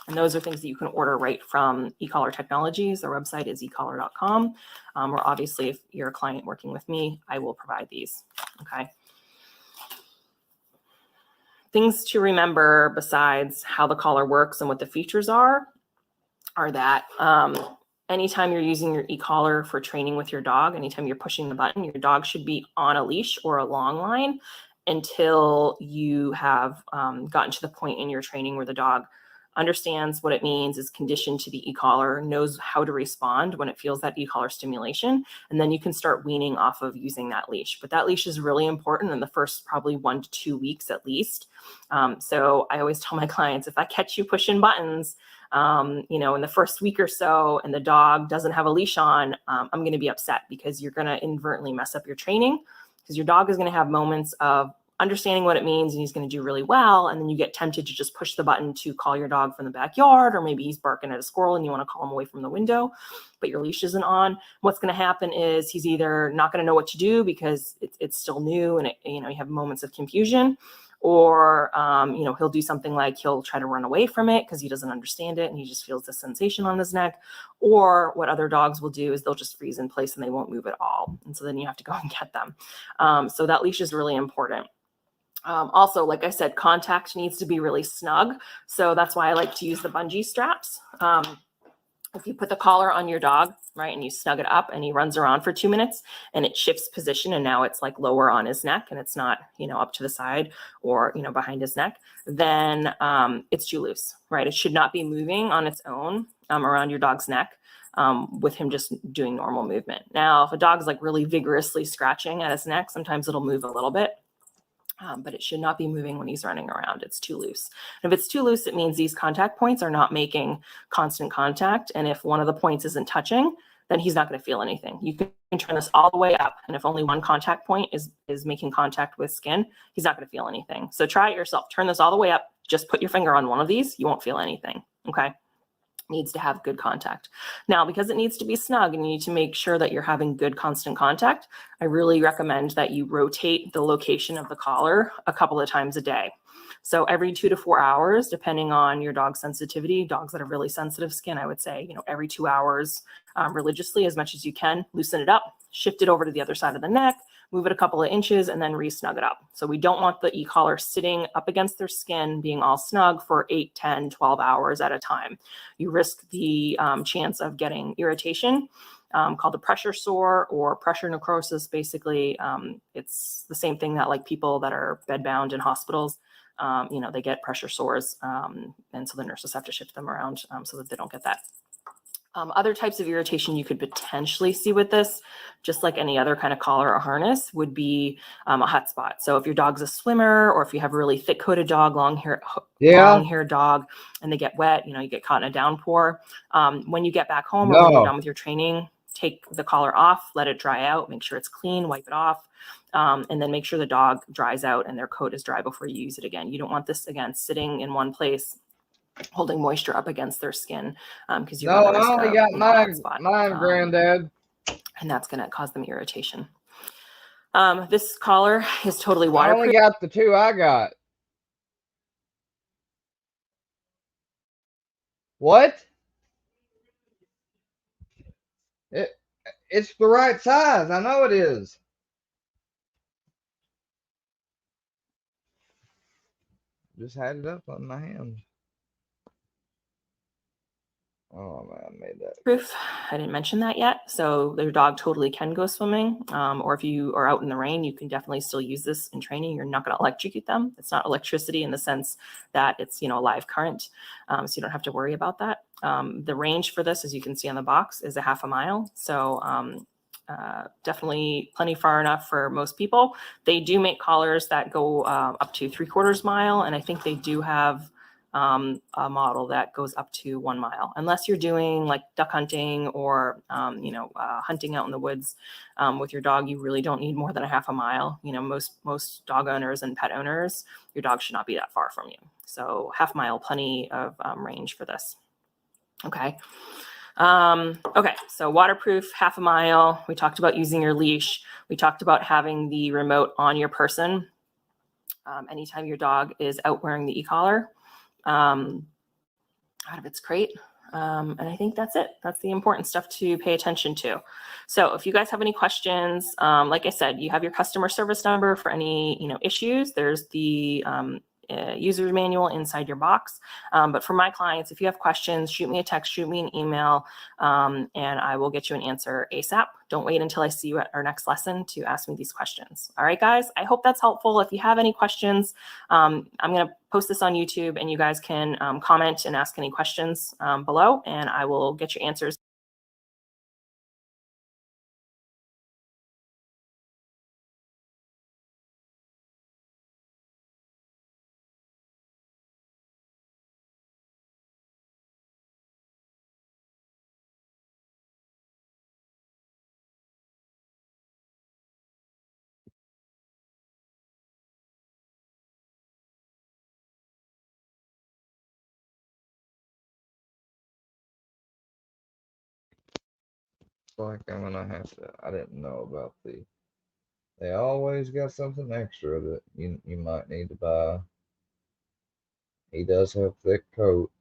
And those are things that you can order right from eCollar Technologies. Our website is ecollar.com. Or obviously, if you're a client working with me, I will provide these. Okay. Things to remember besides how the collar works and what the features are that anytime you're using your eCollar for training with your dog, anytime you're pushing the button, your dog should be on a leash or a long line until you have gotten to the point in your training where the dog understands what it means, is conditioned to the e-collar, knows how to respond when it feels that e-collar stimulation, and then you can start weaning off of using that leash. But that leash is really important in the first probably 1 to 2 weeks at least. So I always tell my clients, if I catch you pushing buttons, you know, in the first week or so, and the dog doesn't have a leash on, I'm going to be upset because you're going to inadvertently mess up your training, because your dog is going to have moments of understanding what it means and he's going to do really well. And then you get tempted to just push the button to call your dog from the backyard, or maybe he's barking at a squirrel and you want to call him away from the window, but your leash isn't on. What's going to happen is he's either not going to know what to do because it's still new and you know, you have moments of confusion, or you know, he'll do something like he'll try to run away from it because he doesn't understand it and he just feels the sensation on his neck. Or what other dogs will do is they'll just freeze in place and they won't move at all. And so then you have to go and get them. So that leash is really important. Also, like I said, contact needs to be really snug. So that's why I like to use the bungee straps. If you put the collar on your dog, right, and you snug it up and he runs around for 2 minutes and it shifts position and now it's like lower on his neck and it's not, you know, up to the side or, you know, behind his neck, then it's too loose, right? It should not be moving on its own around your dog's neck. With him just doing normal movement. Now, if a dog's like really vigorously scratching at his neck, sometimes it'll move a little bit. But it should not be moving when he's running around. It's too loose. And if it's too loose, it means these contact points are not making constant contact. And if one of the points isn't touching, then he's not going to feel anything. You can turn this all the way up. And if only one contact point is making contact with skin, he's not going to feel anything. So try it yourself. Turn this all the way up. Just put your finger on one of these. You won't feel anything. Okay. Needs to have good contact. Now, because it needs to be snug and you need to make sure that you're having good constant contact, I really recommend that you rotate the location of the collar a couple of times a day. So every 2 to 4 hours, depending on your dog's sensitivity. Dogs that have really sensitive skin, I would say, you know, every 2 hours religiously as much as you can, loosen it up, shift it over to the other side of the neck, move it a couple of inches, and then re-snug it up. So we don't want the e-collar sitting up against their skin, being all snug for 8, 10, 12 hours at a time. You risk the chance of getting irritation, called a pressure sore or pressure necrosis. Basically, it's the same thing that like people that are bedbound in hospitals, they get pressure sores, and so the nurses have to shift them around so that they don't get that. Other types of irritation you could potentially see with this, just like any other kind of collar or harness, would be a hot spot. So if your dog's a swimmer, or if you have a really thick coated dog, long hair dog, and they get wet, you get caught in a downpour. When you get back home or when you're done with your training, take the collar off, let it dry out, make sure it's clean, wipe it off, and then make sure the dog dries out and their coat is dry before you use it again. You don't want this, again, sitting in one place, holding moisture up against their skin, because you're No, I only got mine, Granddad. and that's going to cause them irritation. This collar is totally I waterproof. only got the 2 I got. What? It's the right size. I know it is. Just had it up on my hand. Oh man, I made that. Proof. I didn't mention that yet. So their dog totally can go swimming, or if you are out in the rain, you can definitely still use this in training. You're not going to electrocute them. It's not electricity in the sense that it's a live current, so you don't have to worry about that. The range for this, as you can see on the box, is a half a mile. So definitely plenty far enough for most people. They do make collars that go up to 3/4 mile, and I think they do have a model that goes up to 1 mile, unless you're doing like duck hunting or hunting out in the woods with your dog. You really don't need more than a half a mile. Most dog owners and pet owners, your dog should not be that far from you. So half mile, plenty of range for this. Okay. Okay, so waterproof, half a mile. We talked about using your leash. We talked about having the remote on your person anytime your dog is out wearing the e-collar out of its crate. And I think that's it. That's the important stuff to pay attention to. So if you guys have any questions, like I said, you have your customer service number for any issues. There's the user's manual inside your box. But for my clients, if you have questions, shoot me a text, shoot me an email, and I will get you an answer ASAP. Don't wait until I see you at our next lesson to ask me these questions. All right, guys, I hope that's helpful. If you have any questions, I'm going to post this on YouTube, and you guys can comment and ask any questions below, and I will get your answers. Like I'm gonna have to. I didn't know about the. They always got something extra that you might need to buy. He does have thick coat.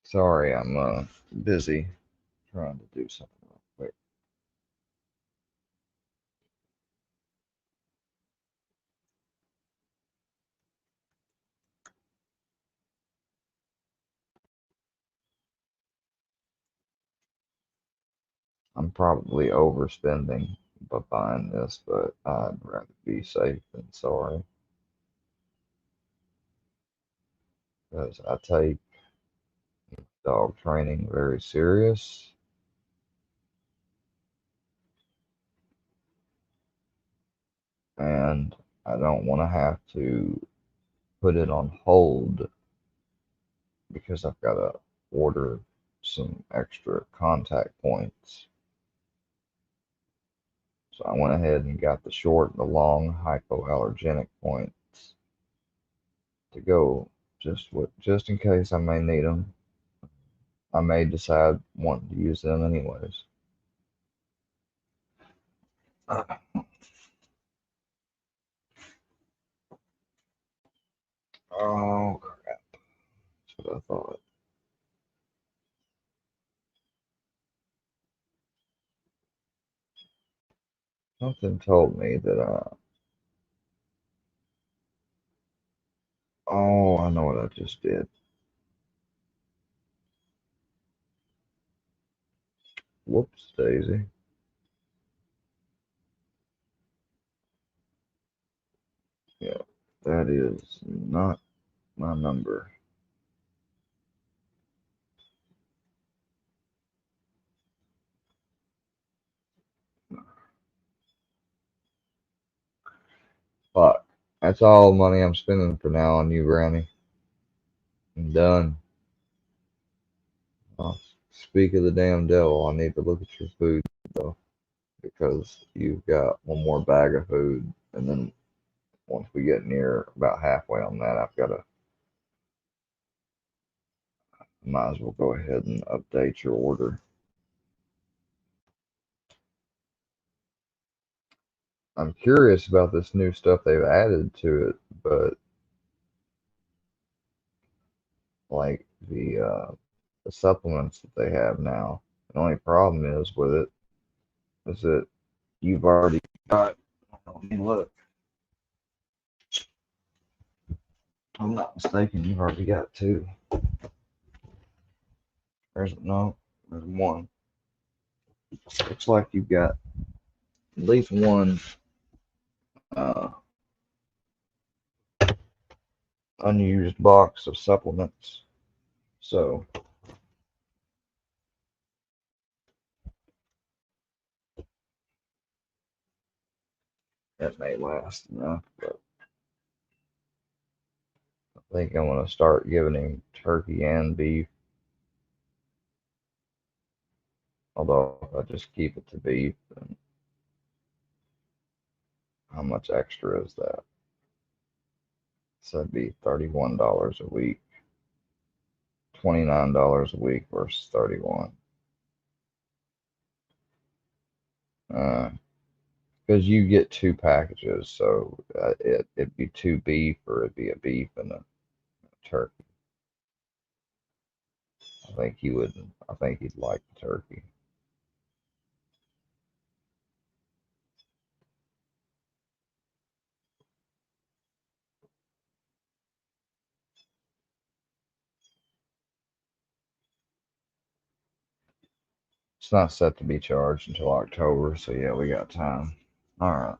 Sorry, I'm busy trying to do something real quick. I'm probably overspending by buying this, but I'd rather be safe than sorry. Because I take dog training very serious. And I don't want to have to put it on hold because I've got to order some extra contact points. So I went ahead and got the short and the long hypoallergenic points to go just in case I may need them. I may decide wanting to use them anyways. Oh crap. That's what I thought. Something told me that oh, I know what I just did. Whoops, Daisy. Yeah, that is not my number. Fuck. That's all the money I'm spending for now on you, Granny. I'm done. Oh, speak of the damn devil, I need to look at your food though, because you've got one more bag of food, and then once we get near about halfway on that, might as well go ahead and update your order. I'm curious about this new stuff they've added to it, but like the supplements that they have now, the only problem is with it is that you've already got. Let me look. If I'm not mistaken, you've already got two. There's one. Looks like you've got at least one unused box of supplements. So that may last enough, but I think I'm gonna start giving him turkey and beef. Although if I just keep it to beef, then how much extra is that? So that'd be $31 a week. $29 a week versus 31. Because you get two packages, so it'd be two beef, or it'd be a beef and a turkey. I think he would. I think he'd like the turkey. It's not set to be charged until October, so yeah, we got time. All right,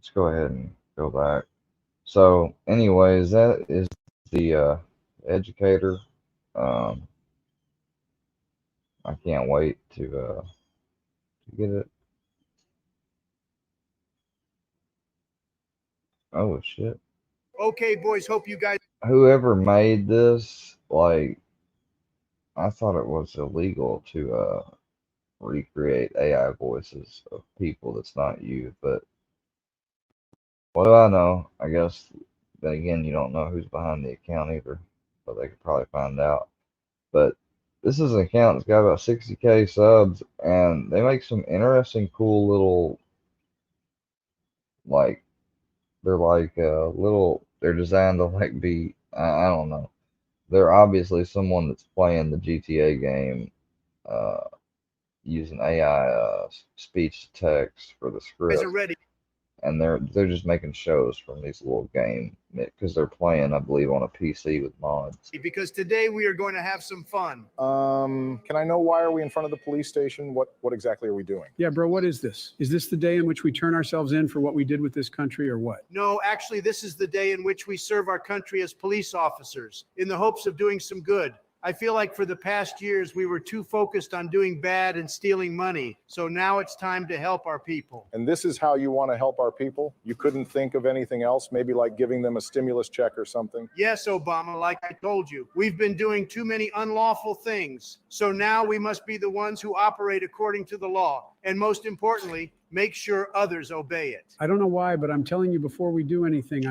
let's go ahead and go back. So, anyways, that is the educator. Um, I can't wait to get it. Oh shit! Okay, boys, hope you guys. Whoever made this, like, I thought it was illegal to recreate AI voices of people that's not you, but what do I know? I guess then again, you don't know who's behind the account either, but they could probably find out. But this is an account that's got about 60K subs, and they make some interesting, cool little, like, they're like little, they're designed to like be, I don't know. they're obviously someone that's playing the GTA game, using AI speech to text for the Guys script, are ready. and they're just making shows from these little game because they're playing, I believe, on a PC with mods. Because today we are going to have some fun. Can I know why are we in front of the police station? What exactly are we doing? Yeah, bro, what is this? Is this the day in which we turn ourselves in for what we did with this country or what? No, actually, this is the day in which we serve our country as police officers in the hopes of doing some good. I feel like for the past years, we were too focused on doing bad and stealing money. So now it's time to help our people. And this is how you want to help our people? You couldn't think of anything else? Maybe like giving them a stimulus check or something? Yes, Obama, like I told you, we've been doing too many unlawful things. So now we must be the ones who operate according to the law. And most importantly, make sure others obey it. I don't know why, but I'm telling you before we do anything,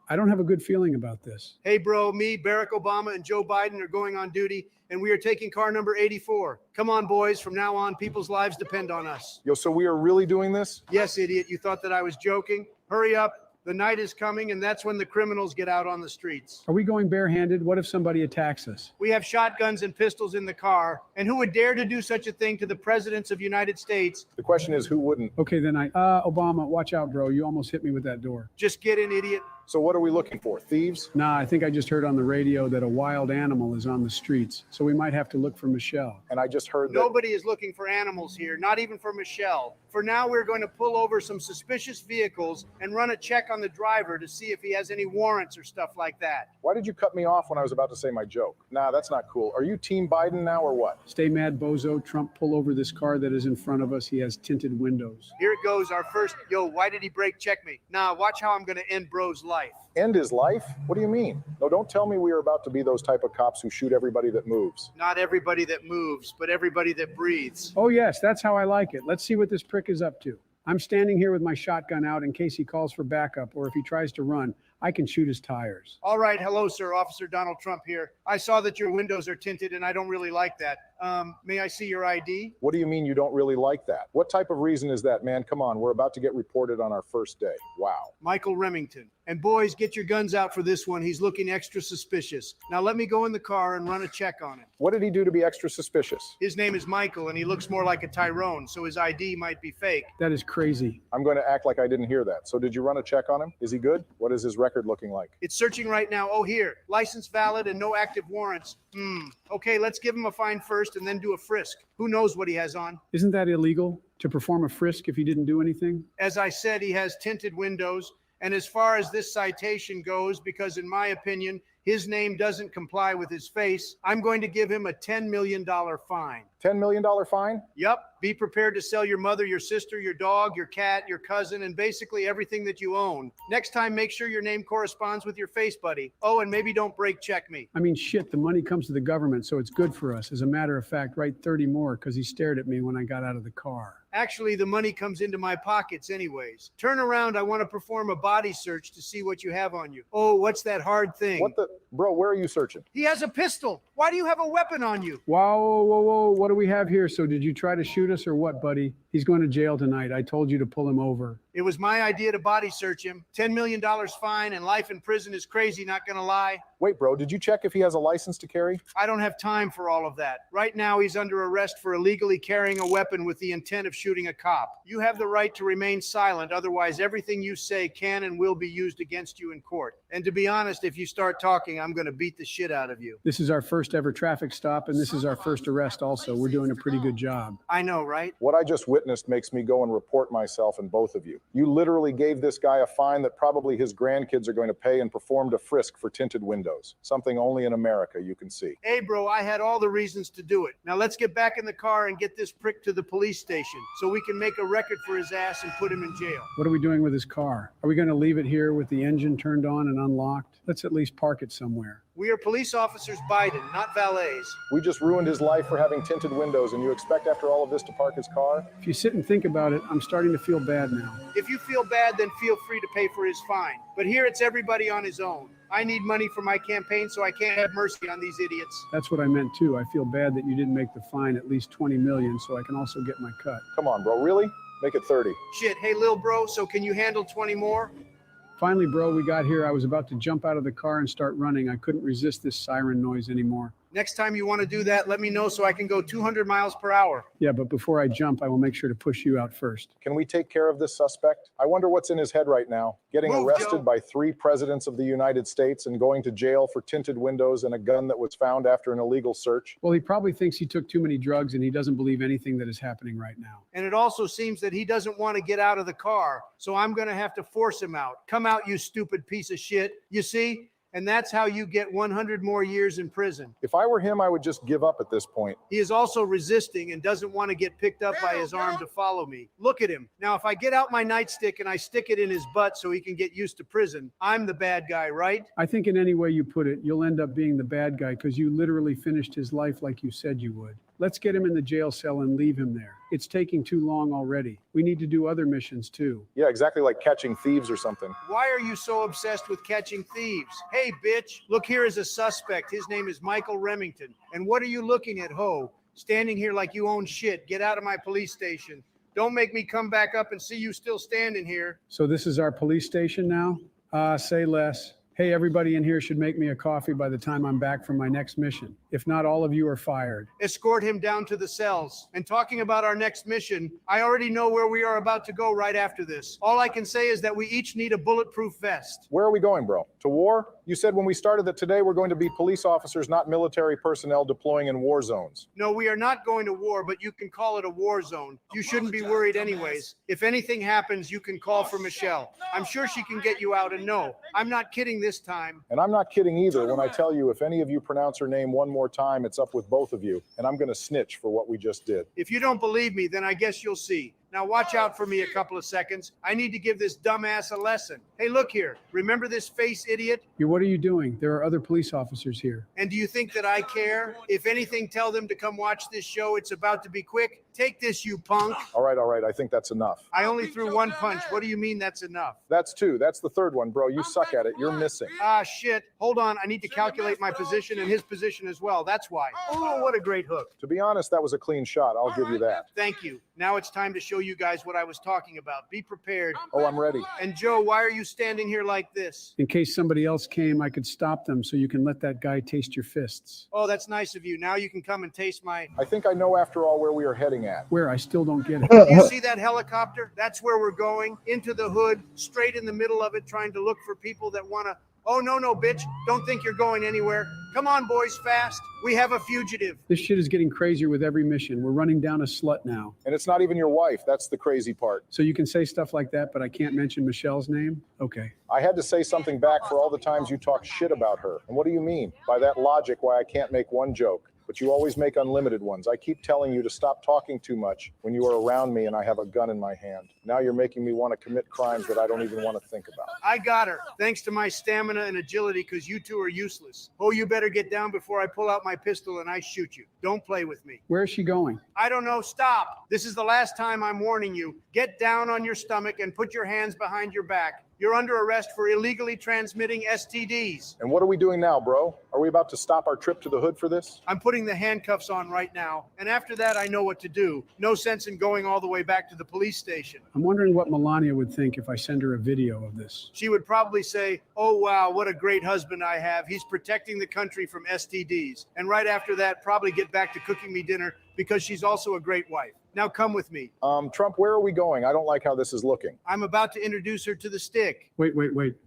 I don't have a good feeling about this. Hey, bro, me, Barack Obama, and Joe Biden are going on duty, and we are taking car number 84. Come on, boys. From now on, people's lives depend on us. Yo, so we are really doing this? Yes, idiot. You thought that I was joking? Hurry up. The night is coming, and that's when the criminals get out on the streets. Are we going barehanded? What if somebody attacks us? We have shotguns and pistols in the car, and who would dare to do such a thing to the presidents of the United States? The question is, who wouldn't? Okay, then Obama, watch out, bro. You almost hit me with that door. Just get in, idiot. So what are we looking for? Thieves? Nah, I think I just heard on the radio that a wild animal is on the streets. So we might have to look for Michelle. And I just heard that... Nobody is looking for animals here, not even for Michelle. For now, we're going to pull over some suspicious vehicles and run a check on the driver to see if he has any warrants or stuff like that. Why did you cut me off when I was about to say my joke? Nah, that's not cool. Are you Team Biden now or what? Stay mad, bozo. Trump, pull over this car that is in front of us. He has tinted windows. Here it goes, our first. Yo, why did he brake check me? Nah, watch how I'm going to end bro's life. End his life? What do you mean? No, don't tell me we are about to be those type of cops who shoot everybody that moves. Not everybody that moves, but everybody that breathes. Oh, yes, that's how I like it. Let's see what this prick is up to. I'm standing here with my shotgun out in case he calls for backup, or if he tries to run, I can shoot his tires. All right. Hello, sir. Officer Donald Trump here. I saw that your windows are tinted, and I don't really like that. May I see your ID? What do you mean you don't really like that? What type of reason is that, man? Come on, we're about to get reported on our first day. Wow. Michael Remington. And boys, get your guns out for this one. He's looking extra suspicious. Now let me go in the car and run a check on him. What did he do to be extra suspicious? His name is Michael, and he looks more like a Tyrone, so his ID might be fake. That is crazy. I'm going to act like I didn't hear that. So did you run a check on him? Is he good? What is his record looking like? It's searching right now. Oh, here. License valid and no active warrants. Okay, let's give him a fine first and then do a frisk. Who knows what he has on? Isn't that illegal to perform a frisk if he didn't do anything? As I said, he has tinted windows. And as far as this citation goes, because in my opinion, his name doesn't comply with his face, I'm going to give him a $10 million fine. $10 million fine? Yep. Be prepared to sell your mother, your sister, your dog, your cat, your cousin, and basically everything that you own. Next time, make sure your name corresponds with your face, buddy. Oh, and maybe don't brake check me. I mean, shit, the money comes to the government, so it's good for us. As a matter of fact, write 30 more because he stared at me when I got out of the car. Actually, the money comes into my pockets anyways. Turn around. I want to perform a body search to see what you have on you. Oh, what's that hard thing? What the? Bro, where are you searching? He has a pistol. Why do you have a weapon on you? Whoa, whoa, whoa. What do we have here? So did you try to shoot us or what, buddy? He's going to jail tonight. I told you to pull him over. It was my idea to body search him. $10 million fine and life in prison is crazy, not gonna lie. Wait, bro, did you check if he has a license to carry? I don't have time for all of that. Right now, he's under arrest for illegally carrying a weapon with the intent of shooting a cop. You have the right to remain silent. Otherwise, everything you say can and will be used against you in court. And to be honest, if you start talking, I'm going to beat the shit out of you. This is our first ever traffic stop, and this is our first arrest also. We're doing a pretty good job. I know, right? What I just witnessed makes me go and report myself and both of you. You literally gave this guy a fine that probably his grandkids are going to pay and performed a frisk for tinted windows. Something only in America you can see. Hey, bro, I had all the reasons to do it. Now let's get back in the car and get this prick to the police station so we can make a record for his ass and put him in jail. What are we doing with his car? Are we going to leave it here with the engine turned on and unlocked? Let's at least park it somewhere. We are police officers Biden, not valets. We just ruined his life for having tinted windows, and you expect after all of this to park his car? If you sit and think about it, I'm starting to feel bad now. If you feel bad, then feel free to pay for his fine. But here it's everybody on his own. I need money for my campaign, so I can't have mercy on these idiots. That's what I meant too. I feel bad that you didn't make the fine at least 20 million so I can also get my cut. Come on, bro, really? Make it 30. Shit, hey, lil bro, so can you handle 20 more? Finally, bro, we got here. I was about to jump out of the car and start running. I couldn't resist this siren noise anymore. Next time you want to do that, let me know so I can go 200 miles per hour. Yeah, but before I jump, I will make sure to push you out first. Can we take care of this suspect? I wonder what's in his head right now. Getting Move, arrested Joe. by 3 presidents of the United States and going to jail for tinted windows and a gun that was found after an illegal search. Well, he probably thinks he took too many drugs and he doesn't believe anything that is happening right now. And it also seems that he doesn't want to get out of the car. So I'm going to have to force him out. Come out, you stupid piece of shit. You see? And that's how you get 100 more years in prison. If I were him, I would just give up at this point. He is also resisting and doesn't want to get picked up by his arm to follow me. Look at him. Now, if I get out my nightstick and I stick it in his butt so he can get used to prison, I'm the bad guy, right? I think in any way you put it, you'll end up being the bad guy because you literally finished his life like you said you would. Let's get him in the jail cell and leave him there. It's taking too long already. We need to do other missions too. Yeah, exactly like catching thieves or something. Why are you so obsessed with catching thieves? Hey, bitch, look, here is a suspect. His name is Michael Remington. And what are you looking at, ho? Standing here like you own shit. Get out of my police station. Don't make me come back up and see you still standing here. So this is our police station now? Say less. Hey, everybody in here should make me a coffee by the time I'm back from my next mission. If not, all of you are fired. Escort him down to the cells. And talking about our next mission, I already know where we are about to go right after this. All I can say is that we each need a bulletproof vest. Where are we going, bro? To war? You said when we started that today we're going to be police officers, not military personnel deploying in war zones. No, we are not going to war, but you can call it a war zone. You shouldn't be worried anyways. If anything happens, you can call for Michelle. I'm sure she can get you out, and no, I'm not kidding this time. And I'm not kidding either when I tell you if any of you pronounce her name one more time, it's up with both of you. And I'm going to snitch for what we just did. If you don't believe me, then I guess you'll see. Now watch out for me a couple of seconds. I need to give this dumbass a lesson. Hey, look here. Remember this face, idiot? What are you doing? There are other police officers here. And do you think that I care? If anything, tell them to come watch this show. It's about to be quick. Take this, you punk. All right. I think that's enough. I only threw one punch. What do you mean that's enough? That's 2. That's the third one, bro. You suck at it. You're missing. Ah, shit. Hold on. I need to calculate my position and his position as well. That's why. Oh, what a great hook. To be honest, that was a clean shot. I'll give you that. Thank you. Now it's time to show you guys what I was talking about. Be prepared. Oh, I'm ready. And Joe, why are you standing here like this? In case somebody else came, I could stop them so you can let that guy taste your fists. Oh, that's nice of you. Now you can come and taste my... I think I know after all where we are heading at. Where? I still don't get it. You see that helicopter? That's where we're going. Into the hood, straight in the middle of it, trying to look for people that want to... Oh, no, bitch. Don't think you're going anywhere. Come on, boys, fast. We have a fugitive. This shit is getting crazier with every mission. We're running down a slut now. And it's not even your wife. That's the crazy part. So you can say stuff like that, but I can't mention Michelle's name? Okay. I had to say something back for all the times you talk shit about her. And what do you mean? By that logic, why I can't make one joke. But you always make unlimited ones. I keep telling you to stop talking too much when you are around me and I have a gun in my hand. Now you're making me want to commit crimes that I don't even want to think about. I got her, thanks to my stamina and agility, because you two are useless. Oh, you better get down before I pull out my pistol and I shoot you. Don't play with me. Where is she going? I don't know. Stop. This is the last time I'm warning you. Get down on your stomach and put your hands behind your back. You're under arrest for illegally transmitting STDs. And what are we doing now, bro? Are we about to stop our trip to the hood for this? I'm putting the handcuffs on right now. And after that, I know what to do. No sense in going all the way back to the police station. I'm wondering what Melania would think if I send her a video of this. She would probably say, oh, wow, what a great husband I have. He's protecting the country from STDs. And right after that, probably get back to cooking me dinner because she's also a great wife. Now come with me. Trump, where are we going? I don't like how this is looking. I'm about to introduce her to the stick. Wait.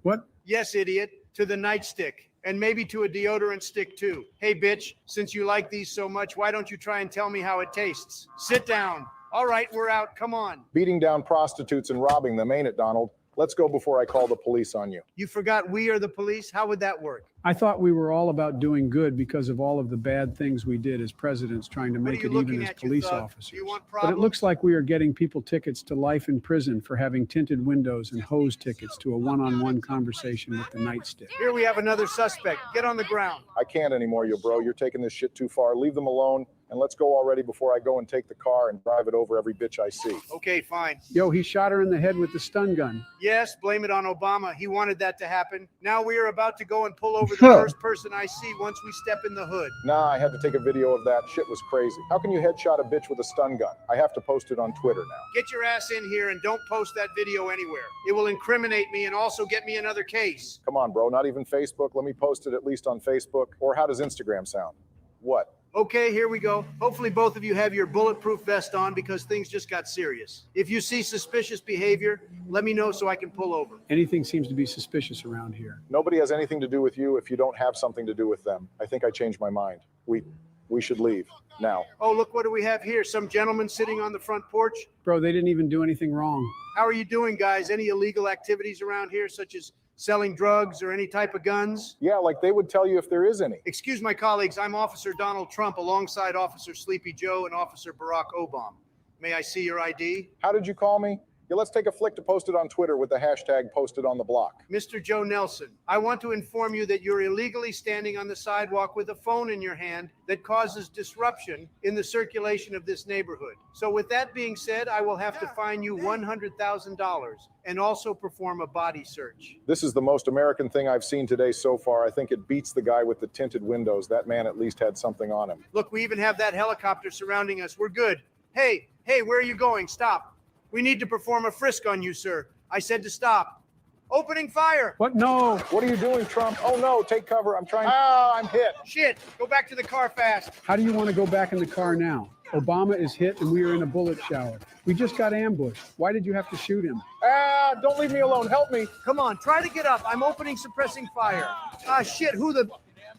What? Yes, idiot. To the nightstick. And maybe to a deodorant stick too. Hey, bitch, since you like these so much, why don't you try and tell me how it tastes? Sit down. All right, we're out. Come on. Beating down prostitutes and robbing them, ain't it, Donald? Let's go before I call the police on you. You forgot we are the police? How would that work? I thought we were all about doing good because of all of the bad things we did as presidents trying to make it even as police officers. But it looks like we are getting people tickets to life in prison for having tinted windows and hose tickets to a one-on-one conversation with the nightstick. Here we have another suspect. Get on the ground. I can't anymore, you bro. You're taking this shit too far. Leave them alone. And let's go already before I go and take the car and drive it over every bitch I see. Okay, fine. Yo, he shot her in the head with the stun gun. Yes, blame it on Obama. He wanted that to happen. Now we are about to go and pull over the first person I see once we step in the hood. Nah, I had to take a video of that. Shit was crazy. How can you headshot a bitch with a stun gun? I have to post it on Twitter now. Get your ass in here and don't post that video anywhere. It will incriminate me and also get me another case. Come on, bro. Not even Facebook. Let me post it at least on Facebook. Or how does Instagram sound? What? Okay, here we go. Hopefully both of you have your bulletproof vest on because things just got serious. If you see suspicious behavior, let me know so I can pull over. Anything seems to be suspicious around here. Nobody has anything to do with you if you don't have something to do with them. I think I changed my mind. We should leave now. Oh, look, what do we have here? Some gentleman sitting on the front porch? Bro, they didn't even do anything wrong. How are you doing, guys? Any illegal activities around here, such as selling drugs or any type of guns? Yeah, like they would tell you if there is any. Excuse my colleagues, I'm Officer Donald Trump alongside Officer Sleepy Joe and Officer Barack Obama. May I see your ID? How did you call me? Yeah, let's take a flick to post it on Twitter with the hashtag posted on the block. Mr. Joe Nelson, I want to inform you that you're illegally standing on the sidewalk with a phone in your hand that causes disruption in the circulation of this neighborhood. So with that being said, I will have to fine you $100,000 and also perform a body search. This is the most American thing I've seen today so far. I think it beats the guy with the tinted windows. That man at least had something on him. Look, we even have that helicopter surrounding us. We're good. Hey, where are you going? Stop. We need to perform a frisk on you, sir. I said to stop. Opening fire. What? No. What are you doing, Trump? Oh, no, take cover. I'm trying. Ah, I'm hit. Shit. Go back to the car fast. How do you want to go back in the car now? Obama is hit and we are in a bullet shower. We just got ambushed. Why did you have to shoot him? Ah, don't leave me alone. Help me. Come on, try to get up. I'm opening suppressing fire. Ah, shit.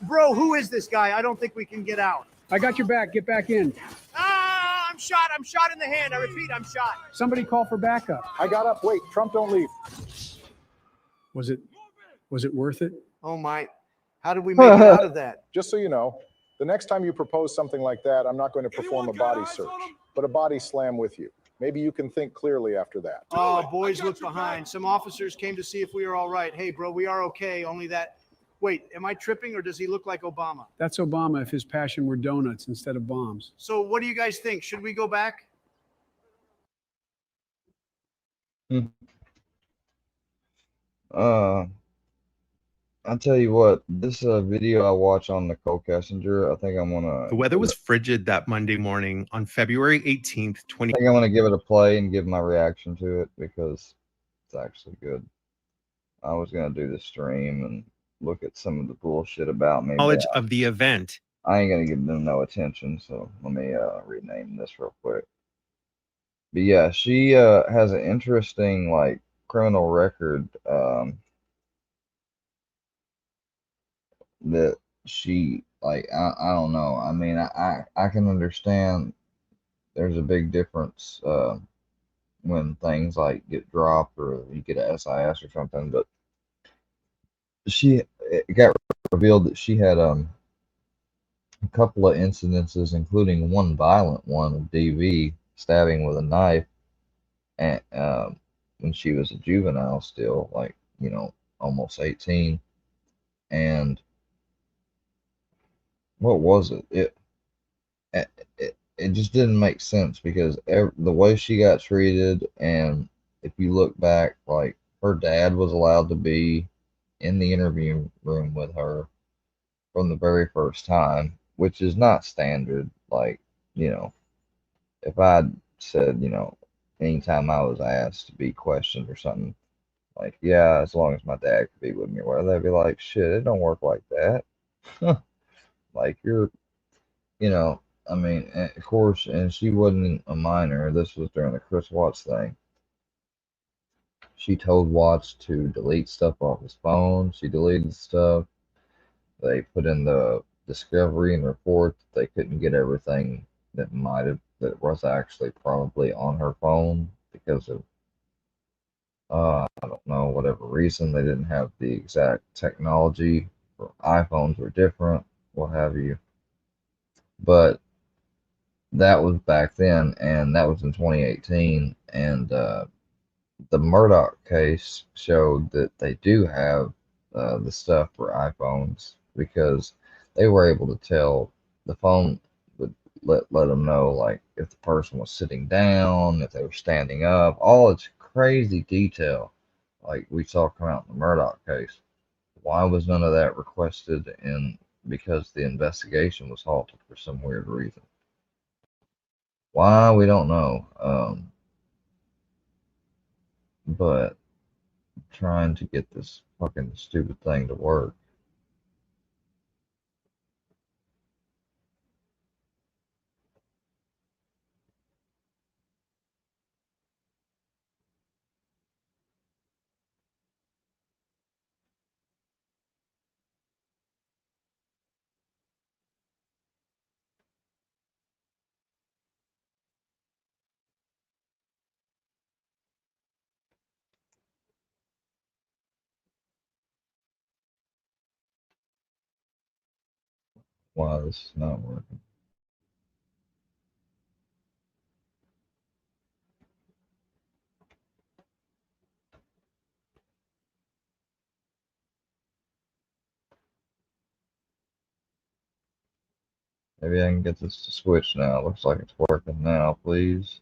Bro, who is this guy? I don't think we can get out. I got your back. Get back in. Ah, I'm shot. I'm shot in the hand. I repeat, I'm shot. Somebody call for backup. I got up. Wait, Trump, don't leave. Was it worth it? Oh my. How did we make it out of that? Just so you know, the next time you propose something like that, I'm not going to perform a body search, but a body slam with you. Maybe you can think clearly after that. Oh, boys, look behind. Some officers came to see if we are all right. Hey, bro, we are okay. Only that. Wait, am I tripping or does he look like Obama? That's Obama if his passion were donuts instead of bombs. So what do you guys think? Should we go back? I'll tell you what, this video I watched on Nicole Kessinger, I think I'm gonna. The weather was frigid that Monday morning on February 18th, I think I'm gonna give it a play and give my reaction to it because it's actually good. I was gonna do the stream and look at some of the bullshit about me. knowledge of the event. I ain't gonna give them no attention, so let me rename this real quick. But yeah, she has an interesting like criminal record that she like I don't know. I mean I can understand there's a big difference when things like get dropped or you get a SIS or something, but it got revealed that she had a couple of incidences, including one violent one of DV stabbing with a knife, and when she was a juvenile still, like almost 18. And what was it? It just didn't make sense because the way she got treated, and if you look back, like her dad was allowed to be in the interview room with her from the very first time, which is not standard. Like, if I'd said, anytime I was asked to be questioned or something, like, yeah, as long as my dad could be with me, or whatever, they'd be like, shit, it don't work like that. Like, you're, I mean, of course, and she wasn't a minor. This was during the Chris Watts thing. She told Watts to delete stuff off his phone. She deleted stuff. They put in the discovery and report that they couldn't get everything that was actually probably on her phone because of, I don't know, whatever reason. They didn't have the exact technology. iPhones were different, what have you. But that was back then, and that was in 2018. And the Murdoch case showed that they do have the stuff for iPhones because they were able to tell the phone would let them know, like, if the person was sitting down, if they were standing up, all its crazy detail, like we saw come out in the Murdoch case. Why was none of that requested? And because the investigation was halted for some weird reason. Why, we don't know. But trying to get this fucking stupid thing to work. Why this is not working. Maybe I can get this to switch now. Looks like it's working now, please.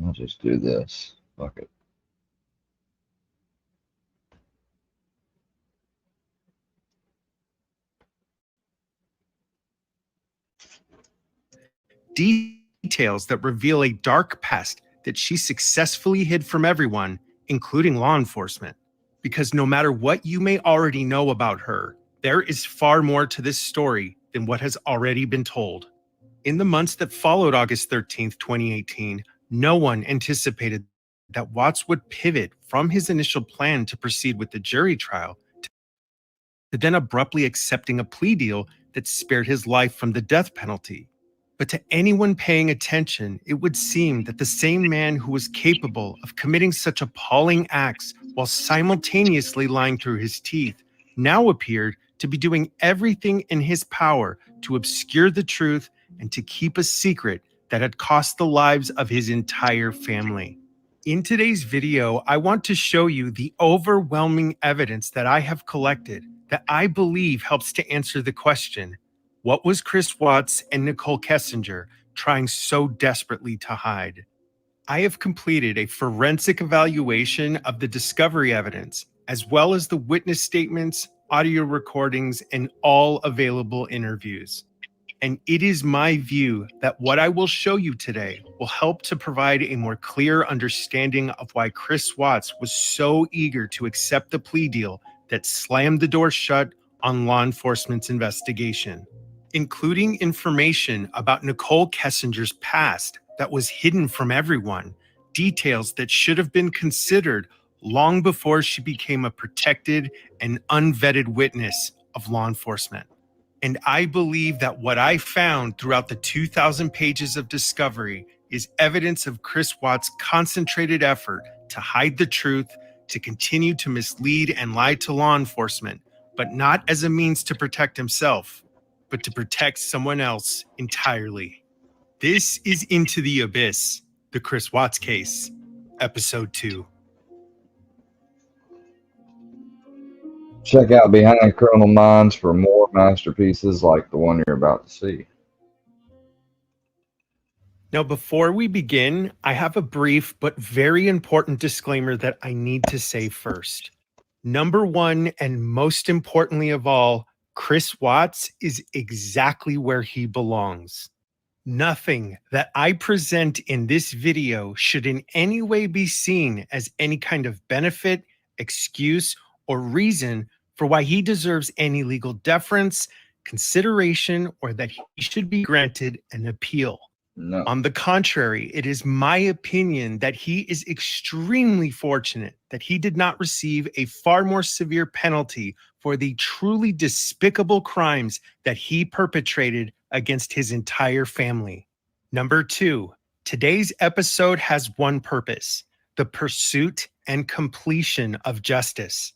I'll just do this. Fuck it. Details that reveal a dark past that she successfully hid from everyone, including law enforcement. Because no matter what you may already know about her, there is far more to this story than what has already been told. In the months that followed August 13th, 2018, no one anticipated that Watts would pivot from his initial plan to proceed with the jury trial to then abruptly accepting a plea deal that spared his life from the death penalty. But to anyone paying attention, it would seem that the same man who was capable of committing such appalling acts while simultaneously lying through his teeth now appeared to be doing everything in his power to obscure the truth and to keep a secret that had cost the lives of his entire family. In today's video, I want to show you the overwhelming evidence that I have collected that I believe helps to answer the question, what was Chris Watts and Nicole Kessinger trying so desperately to hide? I have completed a forensic evaluation of the discovery evidence, as well as the witness statements, audio recordings, and all available interviews. And it is my view that what I will show you today will help to provide a more clear understanding of why Chris Watts was so eager to accept the plea deal that slammed the door shut on law enforcement's investigation, including information about Nicole Kessinger's past that was hidden from everyone, details that should have been considered long before she became a protected and unvetted witness of law enforcement. And I believe that what I found throughout the 2,000 pages of discovery is evidence of Chris Watts' concentrated effort to hide the truth, to continue to mislead and lie to law enforcement, but not as a means to protect himself, but to protect someone else entirely. This is Into the Abyss, the Chris Watts case, episode 2. Check out Behind Criminal Minds for more masterpieces like the one you're about to see. Now, before we begin, I have a brief but very important disclaimer that I need to say first. Number one, and most importantly of all, Chris Watts is exactly where he belongs. Nothing that I present in this video should in any way be seen as any kind of benefit, excuse, or reason for why he deserves any legal deference, consideration, or that he should be granted an appeal. No. On the contrary, it is my opinion that he is extremely fortunate that he did not receive a far more severe penalty for the truly despicable crimes that he perpetrated against his entire family. Number 2, today's episode has one purpose: the pursuit and completion of justice.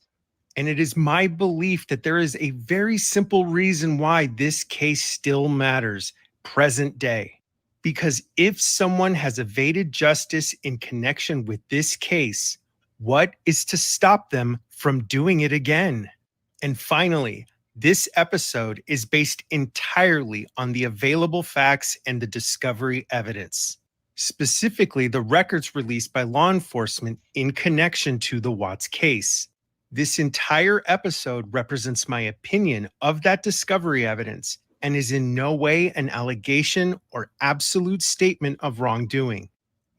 And it is my belief that there is a very simple reason why this case still matters, present day. Because if someone has evaded justice in connection with this case, what is to stop them from doing it again? And finally, this episode is based entirely on the available facts and the discovery evidence, specifically the records released by law enforcement in connection to the Watts case. This entire episode represents my opinion of that discovery evidence and is in no way an allegation or absolute statement of wrongdoing.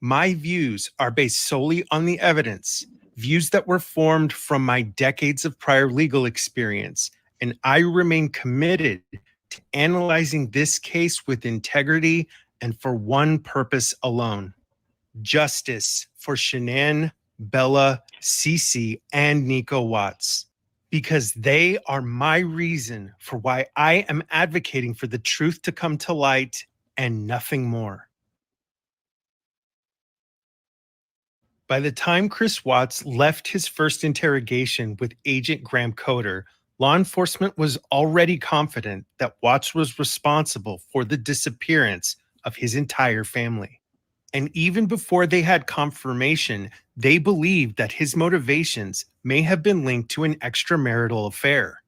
My views are based solely on the evidence, views that were formed from my decades of prior legal experience, and I remain committed to analyzing this case with integrity and for one purpose alone: justice for Shanann, Bella, Cece, and Nico Watts, because they are my reason for why I am advocating for the truth to come to light and nothing more. By the time Chris Watts left his first interrogation with Agent Graham Coder, law enforcement was already confident that Watts was responsible for the disappearance of his entire family. And even before they had confirmation, they believed that his motivations may have been linked to an extramarital affair.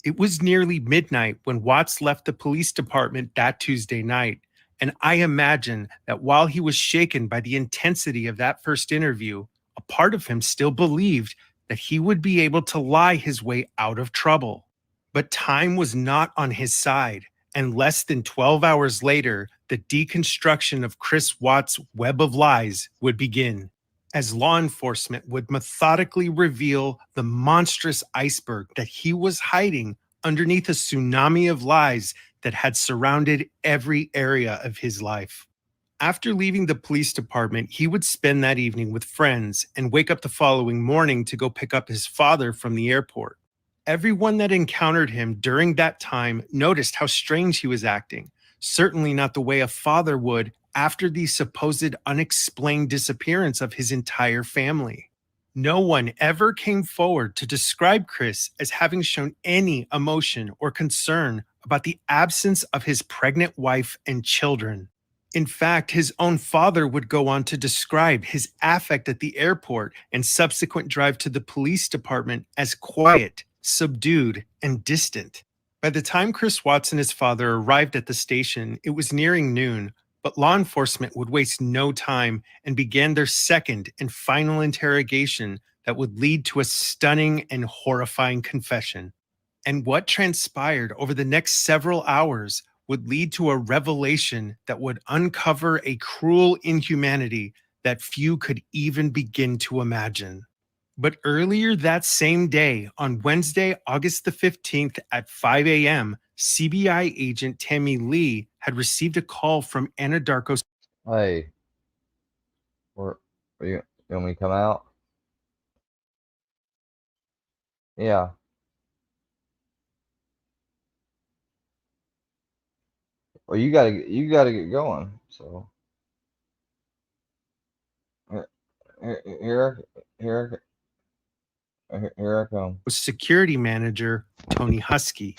It was nearly midnight when Watts left the police department that Tuesday night, and I imagine that while he was shaken by the intensity of that first interview, a part of him still believed that he would be able to lie his way out of trouble. But time was not on his side, and less than 12 hours later, the deconstruction of Chris Watts' web of lies would begin, as law enforcement would methodically reveal the monstrous iceberg that he was hiding underneath a tsunami of lies that had surrounded every area of his life. After leaving the police department, he would spend that evening with friends and wake up the following morning to go pick up his father from the airport. Everyone that encountered him during that time noticed how strange he was acting, certainly not the way a father would after the supposed unexplained disappearance of his entire family. No one ever came forward to describe Chris as having shown any emotion or concern about the absence of his pregnant wife and children. In fact, his own father would go on to describe his affect at the airport and subsequent drive to the police department as quiet, subdued, and distant. By the time Chris Watts and his father arrived at the station, it was nearing noon, but law enforcement would waste no time and began their second and final interrogation that would lead to a stunning and horrifying confession. And what transpired over the next several hours would lead to a revelation that would uncover a cruel inhumanity that few could even begin to imagine. But earlier that same day, on Wednesday, August the 15th at 5 a.m., CBI agent Tammy Lee had received a call from Anadarko. Hey, you want me to come out? Yeah. Well, you gotta get going. So here I come. Security manager Tony Husky.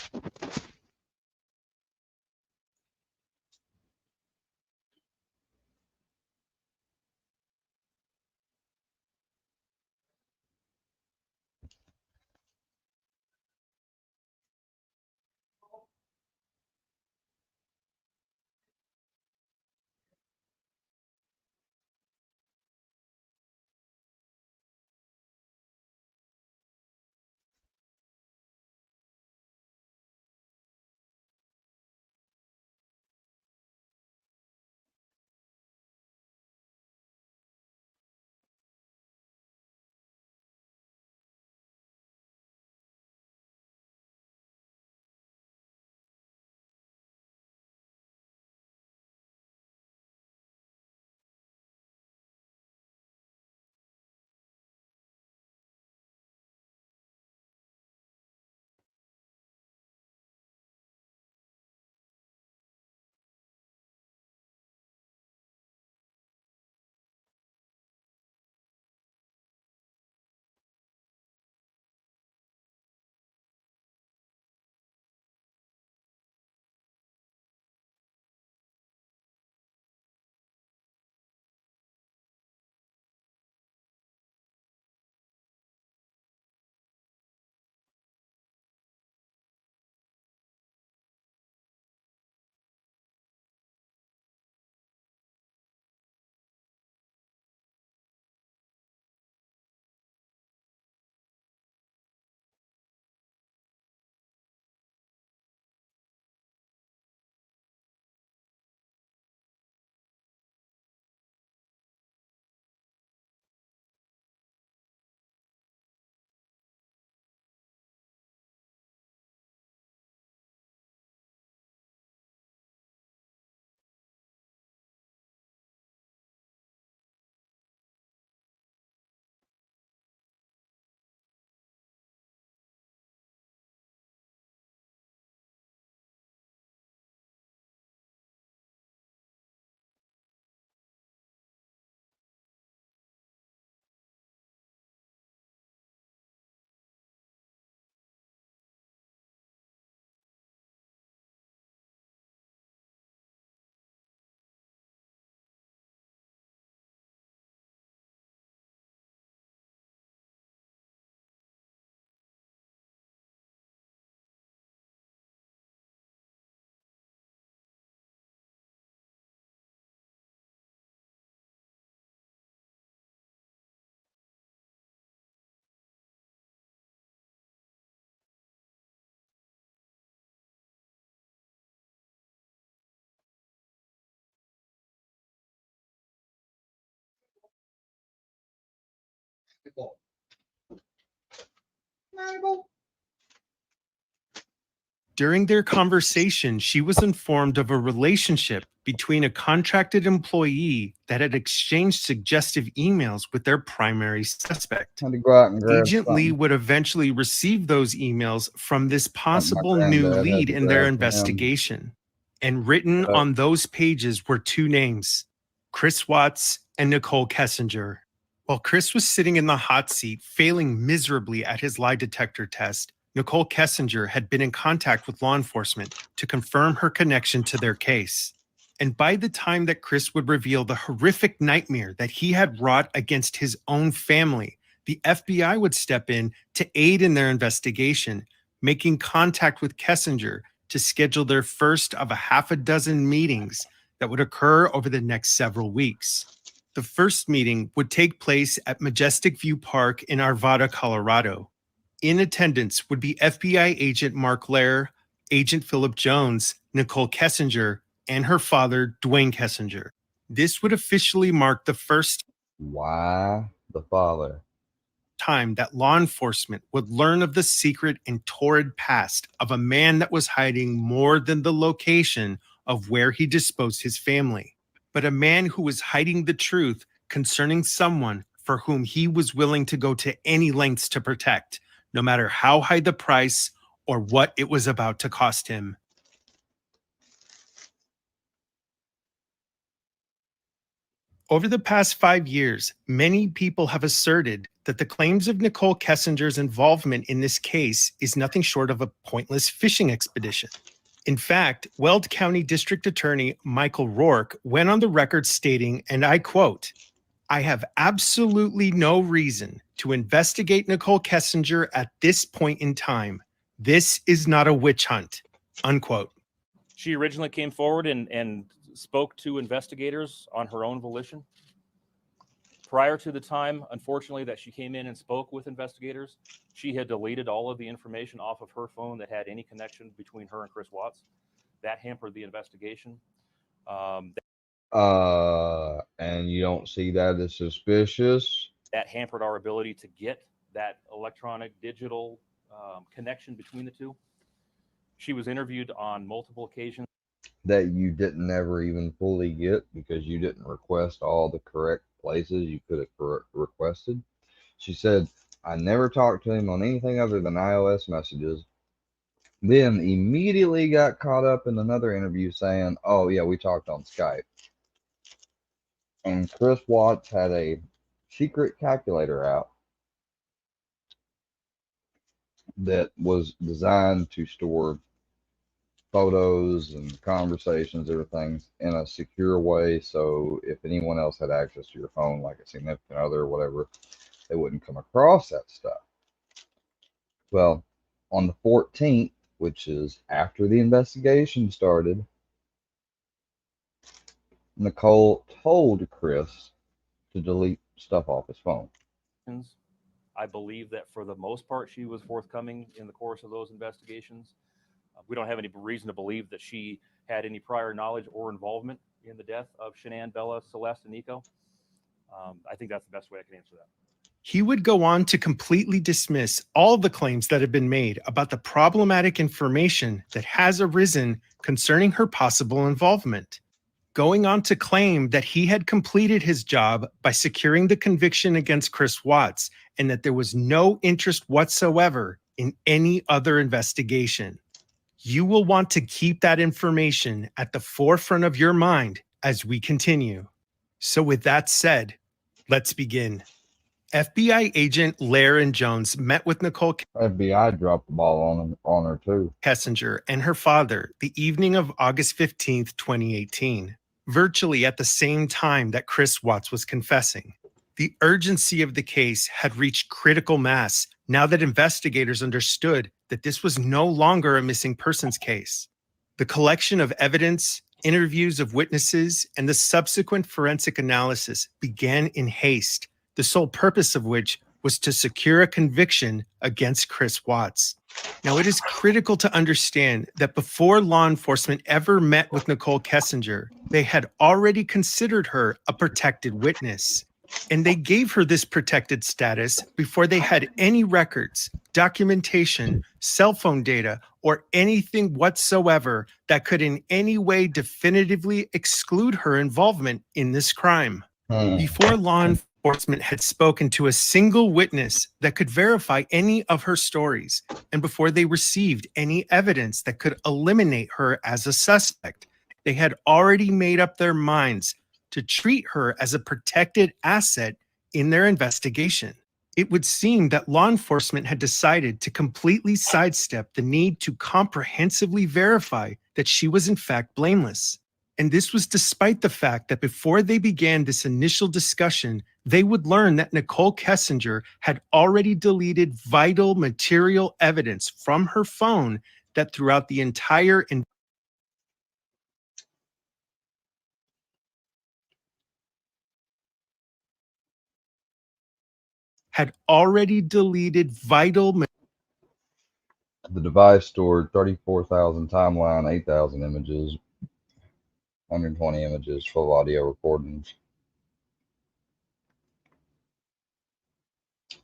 During their conversation, she was informed of a relationship between a contracted employee that had exchanged suggestive emails with their primary suspect. Had to go out and grab Agent Lee something. would eventually receive those emails from this possible new granddad had lead to in their grab for him. investigation. And written But- on those pages were two names, Chris Watts and Nicole Kessinger. While Chris was sitting in the hot seat, failing miserably at his lie detector test, Nicole Kessinger had been in contact with law enforcement to confirm her connection to their case. And by the time that Chris would reveal the horrific nightmare that he had wrought against his own family, the FBI would step in to aid in their investigation, making contact with Kessinger to schedule their first of a half a dozen meetings that would occur over the next several weeks. The first meeting would take place at Majestic View Park in Arvada, Colorado. In attendance would be FBI agent Mark Lair, Agent Philip Jones, Nicole Kessinger, and her father, Dwayne Kessinger. This would officially mark the first Why the father? time that law enforcement would learn of the secret and torrid past of a man that was hiding more than the location of where he disposed his family, but a man who was hiding the truth concerning someone for whom he was willing to go to any lengths to protect, no matter how high the price or what it was about to cost him. Over the past 5 years, many people have asserted that the claims of Nicole Kessinger's involvement in this case is nothing short of a pointless fishing expedition. In fact, Weld County District Attorney Michael Rourke went on the record stating, and I quote, "I have absolutely no reason to investigate Nicole Kessinger at this point in time. This is not a witch hunt," unquote. She originally came forward and spoke to investigators on her own volition. Prior to the time, unfortunately, that she came in and spoke with investigators, she had deleted all of the information off of her phone that had any connection between her and Chris Watts. That hampered the investigation. And you don't see that as suspicious? That hampered our ability to get that electronic digital connection between the two. She was interviewed on multiple occasions. That you didn't ever even fully get because you didn't request all the correct places you could have requested. She said, "I never talked to him on anything other than iOS messages." Then immediately got caught up in another interview saying, "Oh yeah, we talked on Skype." And Chris Watts had a secret calculator out that was designed to store photos and conversations, everything in a secure way. So if anyone else had access to your phone, like a significant other or whatever, they wouldn't come across that stuff. Well, on the 14th, which is after the investigation started, Nicole told Chris to delete stuff off his phone. I believe that for the most part, she was forthcoming in the course of those investigations. We don't have any reason to believe that she had any prior knowledge or involvement in the death of Shanann, Bella, Celeste, and Nico. I think that's the best way I can answer that. He would go on to completely dismiss all the claims that have been made about the problematic information that has arisen concerning her possible involvement, going on to claim that he had completed his job by securing the conviction against Chris Watts and that there was no interest whatsoever in any other investigation. You will want to keep that information at the forefront of your mind as we continue. So with that said, let's begin. FBI agent Lair Jones met with Nicole FBI dropped the ball on her too. Kessinger and her father the evening of August 15th, 2018, virtually at the same time that Chris Watts was confessing. The urgency of the case had reached critical mass now that investigators understood that this was no longer a missing persons case. The collection of evidence, interviews of witnesses, and the subsequent forensic analysis began in haste, the sole purpose of which was to secure a conviction against Chris Watts. Now, it is critical to understand that before law enforcement ever met with Nicole Kessinger, they had already considered her a protected witness. And they gave her this protected status before they had any records, documentation, cell phone data, or anything whatsoever that could in any way definitively exclude her involvement in this crime. Before law enforcement had spoken to a single witness that could verify any of her stories, and before they received any evidence that could eliminate her as a suspect, they had already made up their minds to treat her as a protected asset in their investigation. It would seem that law enforcement had decided to completely sidestep the need to comprehensively verify that she was in fact blameless. And this was despite the fact that before they began this initial discussion, they would learn that Nicole Kessinger had already deleted vital material evidence from her phone that throughout the entire The device stored 34,000 timeline, 8,000 images, 120 images, full audio recordings.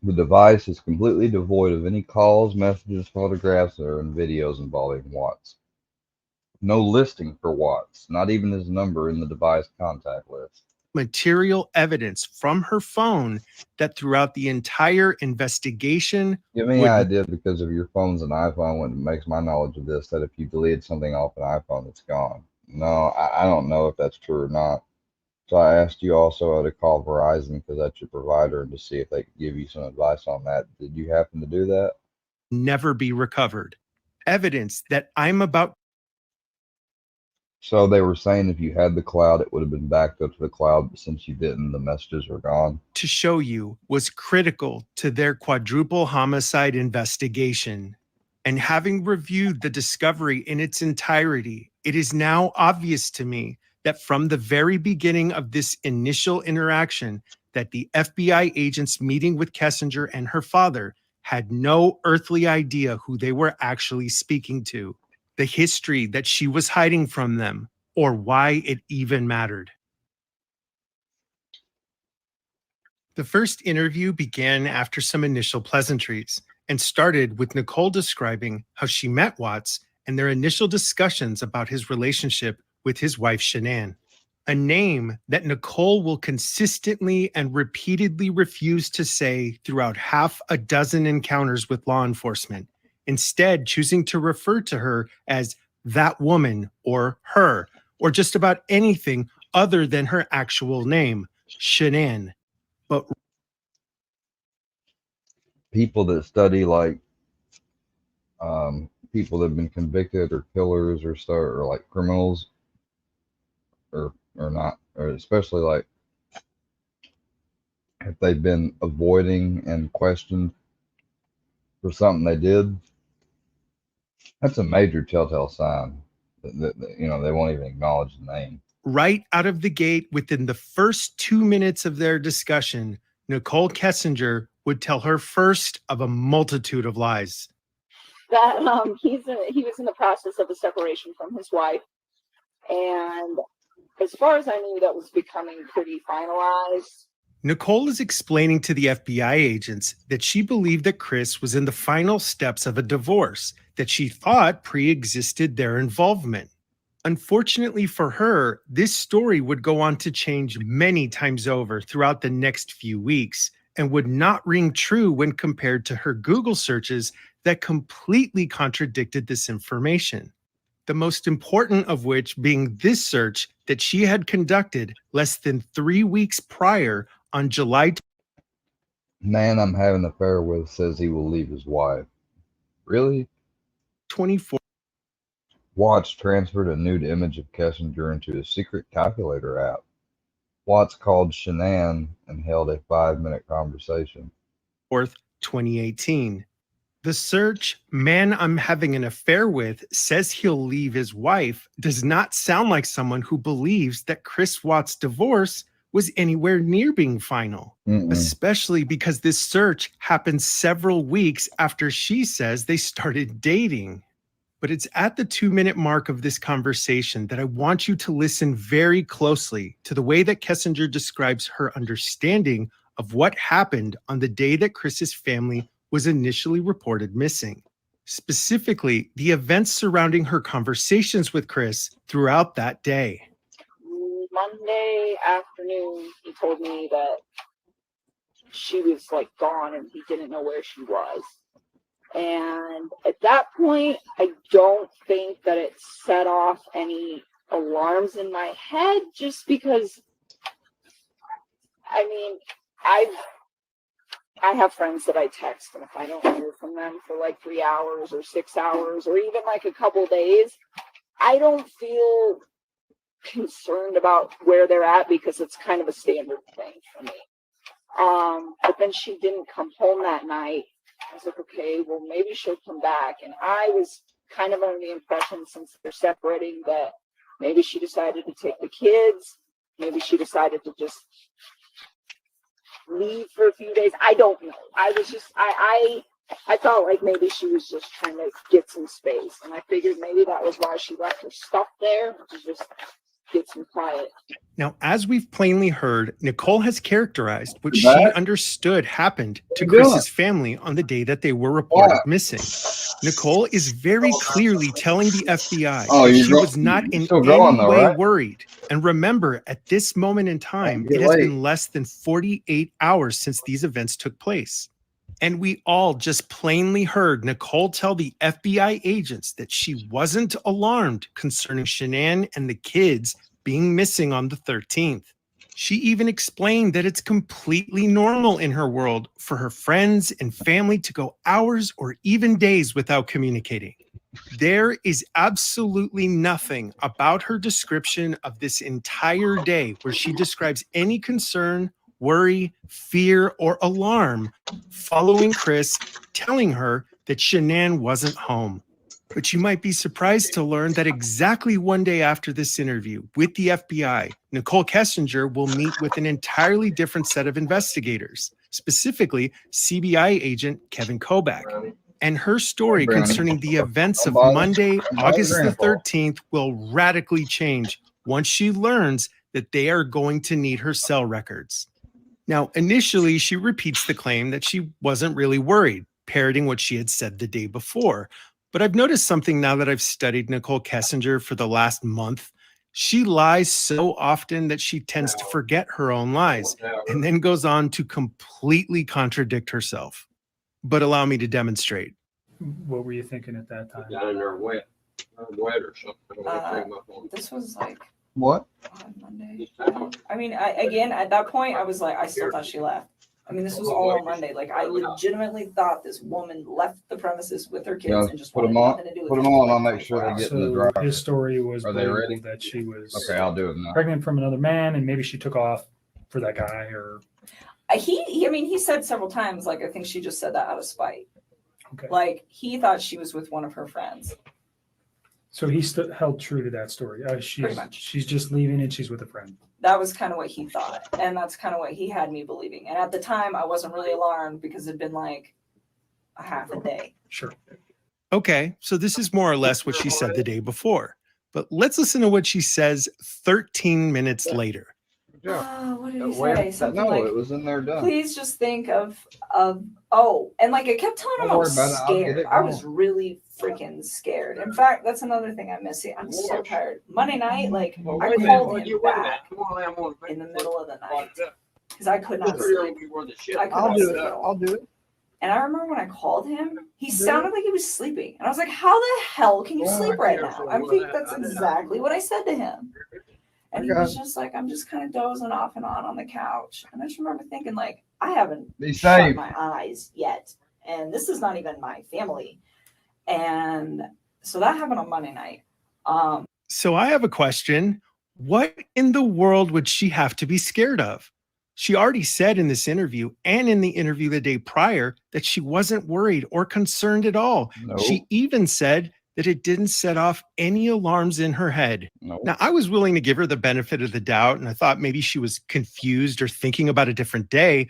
The device is completely devoid of any calls, messages, photographs, or videos involving Watts. No listing for Watts, not even his number in the device contact list. material evidence from her phone that throughout the entire investigation Give me an idea, because of your phone's an iPhone, what makes my knowledge of this, that if you deleted something off an iPhone, it's gone. No, I don't know if that's true or not. So I asked you also to call Verizon, because that's your provider, and to see if they could give you some advice on that. Did you happen to do that? never be recovered. Evidence that I'm about. So they were saying if you had the cloud, it would have been backed up to the cloud, but since you didn't, the messages were gone. To show you was critical to their quadruple homicide investigation. And having reviewed the discovery in its entirety, it is now obvious to me that from the very beginning of this initial interaction, that the FBI agents meeting with Kessinger and her father had no earthly idea who they were actually speaking to, the history that she was hiding from them, or why it even mattered. The first interview began after some initial pleasantries and started with Nicole describing how she met Watts and their initial discussions about his relationship with his wife, Shanann, a name that Nicole will consistently and repeatedly refuse to say throughout half a dozen encounters with law enforcement, instead choosing to refer to her as that woman or her, or just about anything other than her actual name, Shanann. But people that study like people that have been convicted or killers or stuff, or like criminals or not, or especially like if they've been avoiding and questioned for something they did, that's a major telltale sign that you know, they won't even acknowledge the name. right out of the gate, within the first 2 minutes of their discussion, Nicole Kessinger would tell her first of a multitude of lies. That he was in the process of a separation from his wife, and as far as I knew, that was becoming pretty finalized. Nicole is explaining to the FBI agents that she believed that Chris was in the final steps of a divorce that she thought pre-existed their involvement. Unfortunately for her, this story would go on to change many times over throughout the next few weeks and would not ring true when compared to her Google searches that completely contradicted this information. The most important of which being this search that she had conducted less than 3 weeks prior on July. Man I'm having an affair with says he will leave his wife. Really? 24. Watts transferred a nude image of Kessinger into a secret calculator app. Watts called Shanann and held a 5-minute conversation. 4th, 2018. The search, man I'm having an affair with says he'll leave his wife, does not sound like someone who believes that Chris Watts' divorce was anywhere near being final, especially because this search happened several weeks after she says they started dating. But it's at the 2-minute mark of this conversation that I want you to listen very closely to the way that Kessinger describes her understanding of what happened on the day that Chris's family was initially reported missing. Specifically, the events surrounding her conversations with Chris throughout that day. Monday afternoon, he told me that she was like gone and he didn't know where she was. And at that point, I don't think that it set off any alarms in my head, just because, I mean, I have friends that I text, and if I don't hear from them for like 3 hours or 6 hours or even like a couple days, I don't feel concerned about where they're at, because it's kind of a standard thing for me. But then she didn't come home that night. I was like, okay, well, maybe she'll come back. And I was kind of under the impression, since they're separating, that maybe she decided to take the kids. Maybe she decided to just leave for a few days. I don't know. I was just, I felt like maybe she was just trying to get some space. And I figured maybe that was why she left her stuff there, to just get some quiet. Now, as we've plainly heard, Nicole has characterized what she understood happened to What you Chris's family on the day that they were reported missing. Nicole is very clearly telling the FBI that she was not in any way worried. And remember, at this moment in time, it has been less than 48 hours since these events took place. And we all just plainly heard Nicole tell the FBI agents that she wasn't alarmed concerning Shanann and the kids being missing on the 13th. She even explained that it's completely normal in her world for her friends and family to go hours or even days without communicating. There is absolutely nothing about her description of this entire day where she describes any concern, worry, fear, or alarm following Chris telling her that Shanann wasn't home. But you might be surprised to learn that exactly one day after this interview with the FBI, Nicole Kessinger will meet with an entirely different set of investigators, specifically CBI agent Kevin Kobach. And her story concerning the events of Monday, August the 13th will radically change once she learns that they are going to need her cell records. Now, initially, she repeats the claim that she wasn't really worried, parroting what she had said the day before. But I've noticed something now that I've studied Nicole Kessinger for the last month. She lies so often that she tends to forget her own lies and then goes on to completely contradict herself. But allow me to demonstrate. What were you thinking at that time? Down there wet or something. This was like What? on Monday. I mean, again, at that point, I was like, I still thought she left. I mean, this was all on Monday. Like, I legitimately thought this woman left the premises with her kids and just put them wanted on. nothing to do with Put it. them on. I'll make sure they get in the So dryer. his story was Are they ready? that she was Okay, I'll do it now. pregnant from another man, and maybe she took off for that guy, or I mean, he said several times, like, I think she just said that out of spite. okay. Like, he thought she was with one of her friends. So he held true to that story. Pretty much. She's just leaving and she's with a friend. That was kind of what he thought. And that's kind of what he had me believing. And at the time, I wasn't really alarmed because it'd been like a half a day. Sure. Okay, so this is more or less what she said the day before. But let's listen to what she says 13 minutes later. What did he Where? say? Something No, like, it was in there done. please just think of, and like I kept telling him Don't I worry was about it. I'll get scared. it I was really freaking scared. In fact, that's another thing I miss. I'm so tired. Monday night, like I called him back in the middle of the night because I could not sleep. I could not sleep at all. I'll do it. And I remember when I called him, he sounded like he was sleeping. And I was like, how the hell can you sleep right now? I think that's exactly what I said to him. And he was just like, I'm just kind of dozing off and on the couch. And I just remember thinking, like, I haven't shut safe. my eyes yet. And this is not even my family. And so that happened on Monday night. So I have a question. What in the world would she have to be scared of? She already said in this interview and in the interview the day prior that she wasn't worried or concerned at all. No. She even said that it didn't set off any alarms in her head. No. Now, I was willing to give her the benefit of the doubt, and I thought maybe she was confused or thinking about a different day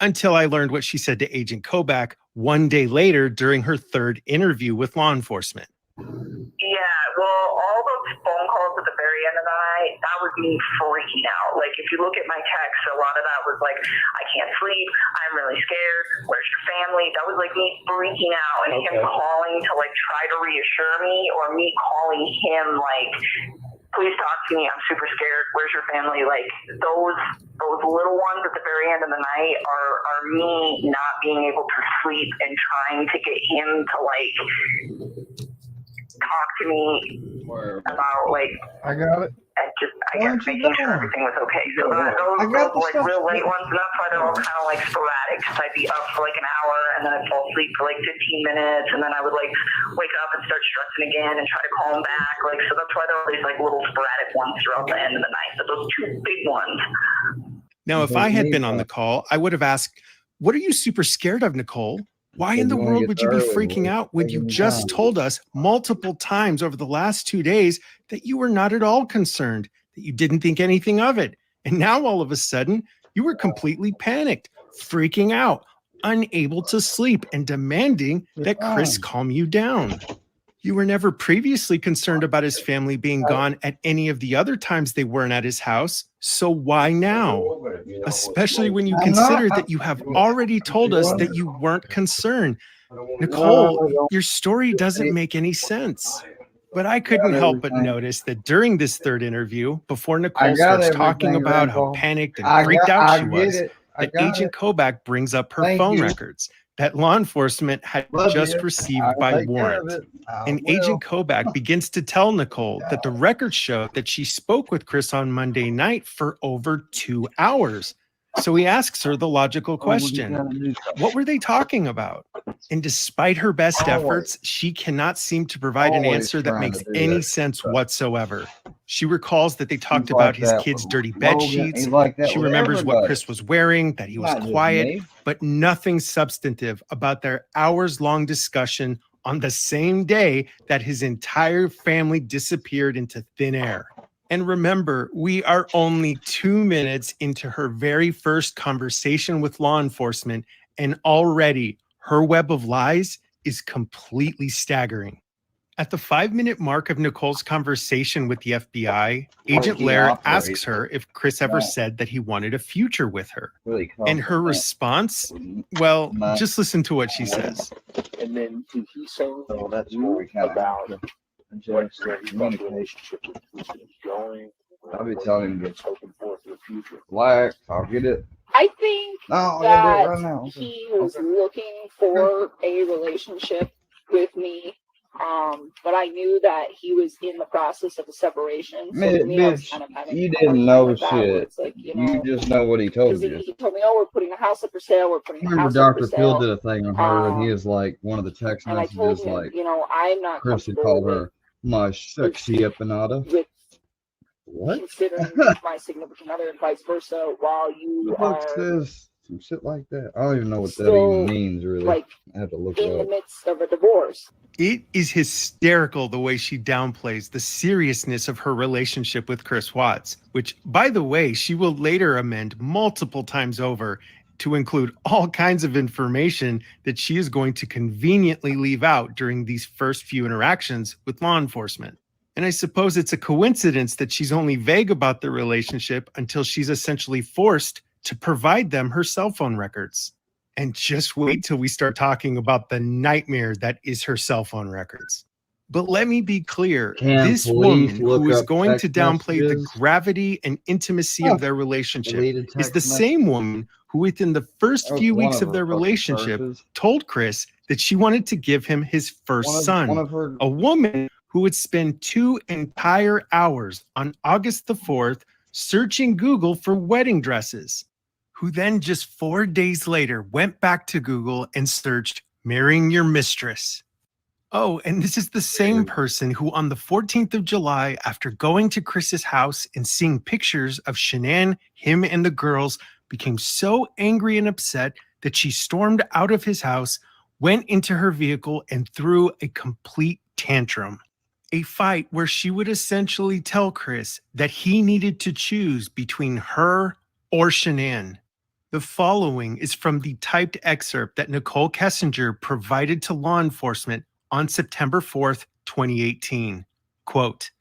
until I learned what she said to Agent Kobach one day later during her third interview with law enforcement. well, all those phone calls at the very end of the night, that was me freaking out. Like, if you look at my text, a lot of that was like, I can't sleep, I'm really scared, where's your family? That was like me freaking out and him calling to like try to reassure me, or me calling him like, please talk to me, I'm super scared, where's your family? Like, those little ones at the very end of the night are me not being able to sleep and trying to get him to like talk to me about like, I got it. I guess making sure everything was okay. So those like real late ones, and that's why they're all kind of like sporadic. Cause I'd be up for like an hour, and then I'd fall asleep for like 15 minutes, and then I would like wake up and start stressing again and try to call him back. Like, so that's why there are these like little sporadic ones throughout the end of the night. But those two big ones. Now, if I had been on the call, I would have asked, what are you super scared of, Nicole? Why in the world would you be freaking out when you just told us multiple times over the last 2 days that you were not at all concerned, that you didn't think anything of it? And now all of a sudden, you were completely panicked, freaking out, unable to sleep, and demanding that Chris calm you down. You were never previously concerned about his family being gone at any of the other times they weren't at his house. So why now? Especially when you consider that you have already told us that you weren't concerned. Nicole, your story doesn't make any sense. But I couldn't help but notice that during this third interview, before Nicole starts talking about how panicked and freaked out she was, that Agent Kobach brings up her phone records that law enforcement had just received by warrant. And Agent Kobach begins to tell Nicole that the records show that she spoke with Chris on Monday night for over 2 hours. So he asks her the logical question, what were they talking about? And despite her best efforts, she cannot seem to provide an answer that makes any sense whatsoever. She recalls that they talked about his kids' dirty bed sheets. She remembers what Chris was wearing, that he was quiet, but nothing substantive about their hours-long discussion on the same day that his entire family disappeared into thin air. And remember, we are only 2 minutes into her very first conversation with law enforcement, and already her web of lies is completely staggering. At the 5-minute mark of Nicole's conversation with the FBI, Agent Lair asks her if Chris ever said that he wanted a future with her. And her response, well, just listen to what she says. And then did he say that's where we kind about of what's the relationship with going? I'll be telling him it's hoping for the future. Black, I'll get it. I think No, I that gotta do it right now. he was looking for a relationship with me. But I knew that he was in the process of a separation. So to me, I was kind of having You a hard didn't time know with that, where shit. it's like, You just know what he told because you. he told me, "Oh, we're putting a house up for sale. We're putting a Remember house up for Dr. sale." Phil did a thing on her and he was like, one of the text And I told messages him, like, I'm not Chris had comfortable called her my sexy empanada. with What? considering my significant other and vice versa, while you The book are says some shit like that. I don't even know what that still, even means, really. like, I have to look in it the up. midst of a divorce. It is hysterical the way she downplays the seriousness of her relationship with Chris Watts, which, by the way, she will later amend multiple times over to include all kinds of information that she is going to conveniently leave out during these first few interactions with law enforcement. And I suppose it's a coincidence that she's only vague about the relationship until she's essentially forced to provide them her cell phone records. And just wait till we start talking about the nightmare that is her cell phone records. But let me be clear, Can this police woman look who is up going to text downplay the messages? gravity and intimacy of their relationship Deleted is the text same woman who within the first That was few one weeks of of their her fucking relationship searches. told Chris that she wanted to give him his first One son, of her a woman who would spend 2 entire hours on August the 4th searching Google for wedding dresses, who then just 4 days later went back to Google and searched marrying your mistress. Oh, and this is the same person who on the 14th of July, after going to Chris's house and seeing pictures of Shanann, him and the girls, became so angry and upset that she stormed out of his house, went into her vehicle, and threw a complete tantrum. A fight where she would essentially tell Chris that he needed to choose between her or Shanann. The following is from the typed excerpt that Nicole Kessinger provided to law enforcement on September 4th, 2018. Quote,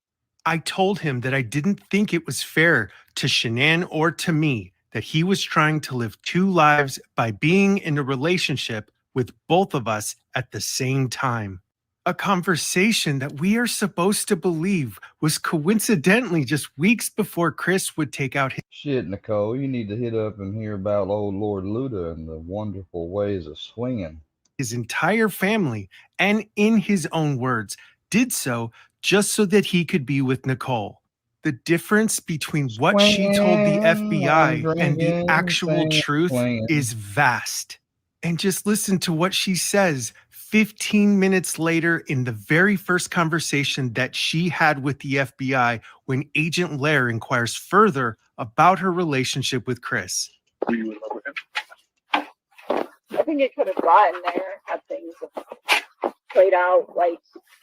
I told him that I didn't think it was fair to Shanann or to me that he was trying to live two lives by being in a relationship with both of us at the same time. A conversation that we are supposed to believe was coincidentally just weeks before Chris would take out his Shit, Nicole, you need to hit up and hear about old Lord Luda and the wonderful ways of swinging. His entire family, and in his own words, did so just so that he could be with Nicole. The difference between what she told the FBI and the actual truth is vast. And just listen to what she says 15 minutes later in the very first conversation that she had with the FBI when Agent Lair inquires further about her relationship with Chris. Were you in love with him? I think it could have gotten there had things played out like.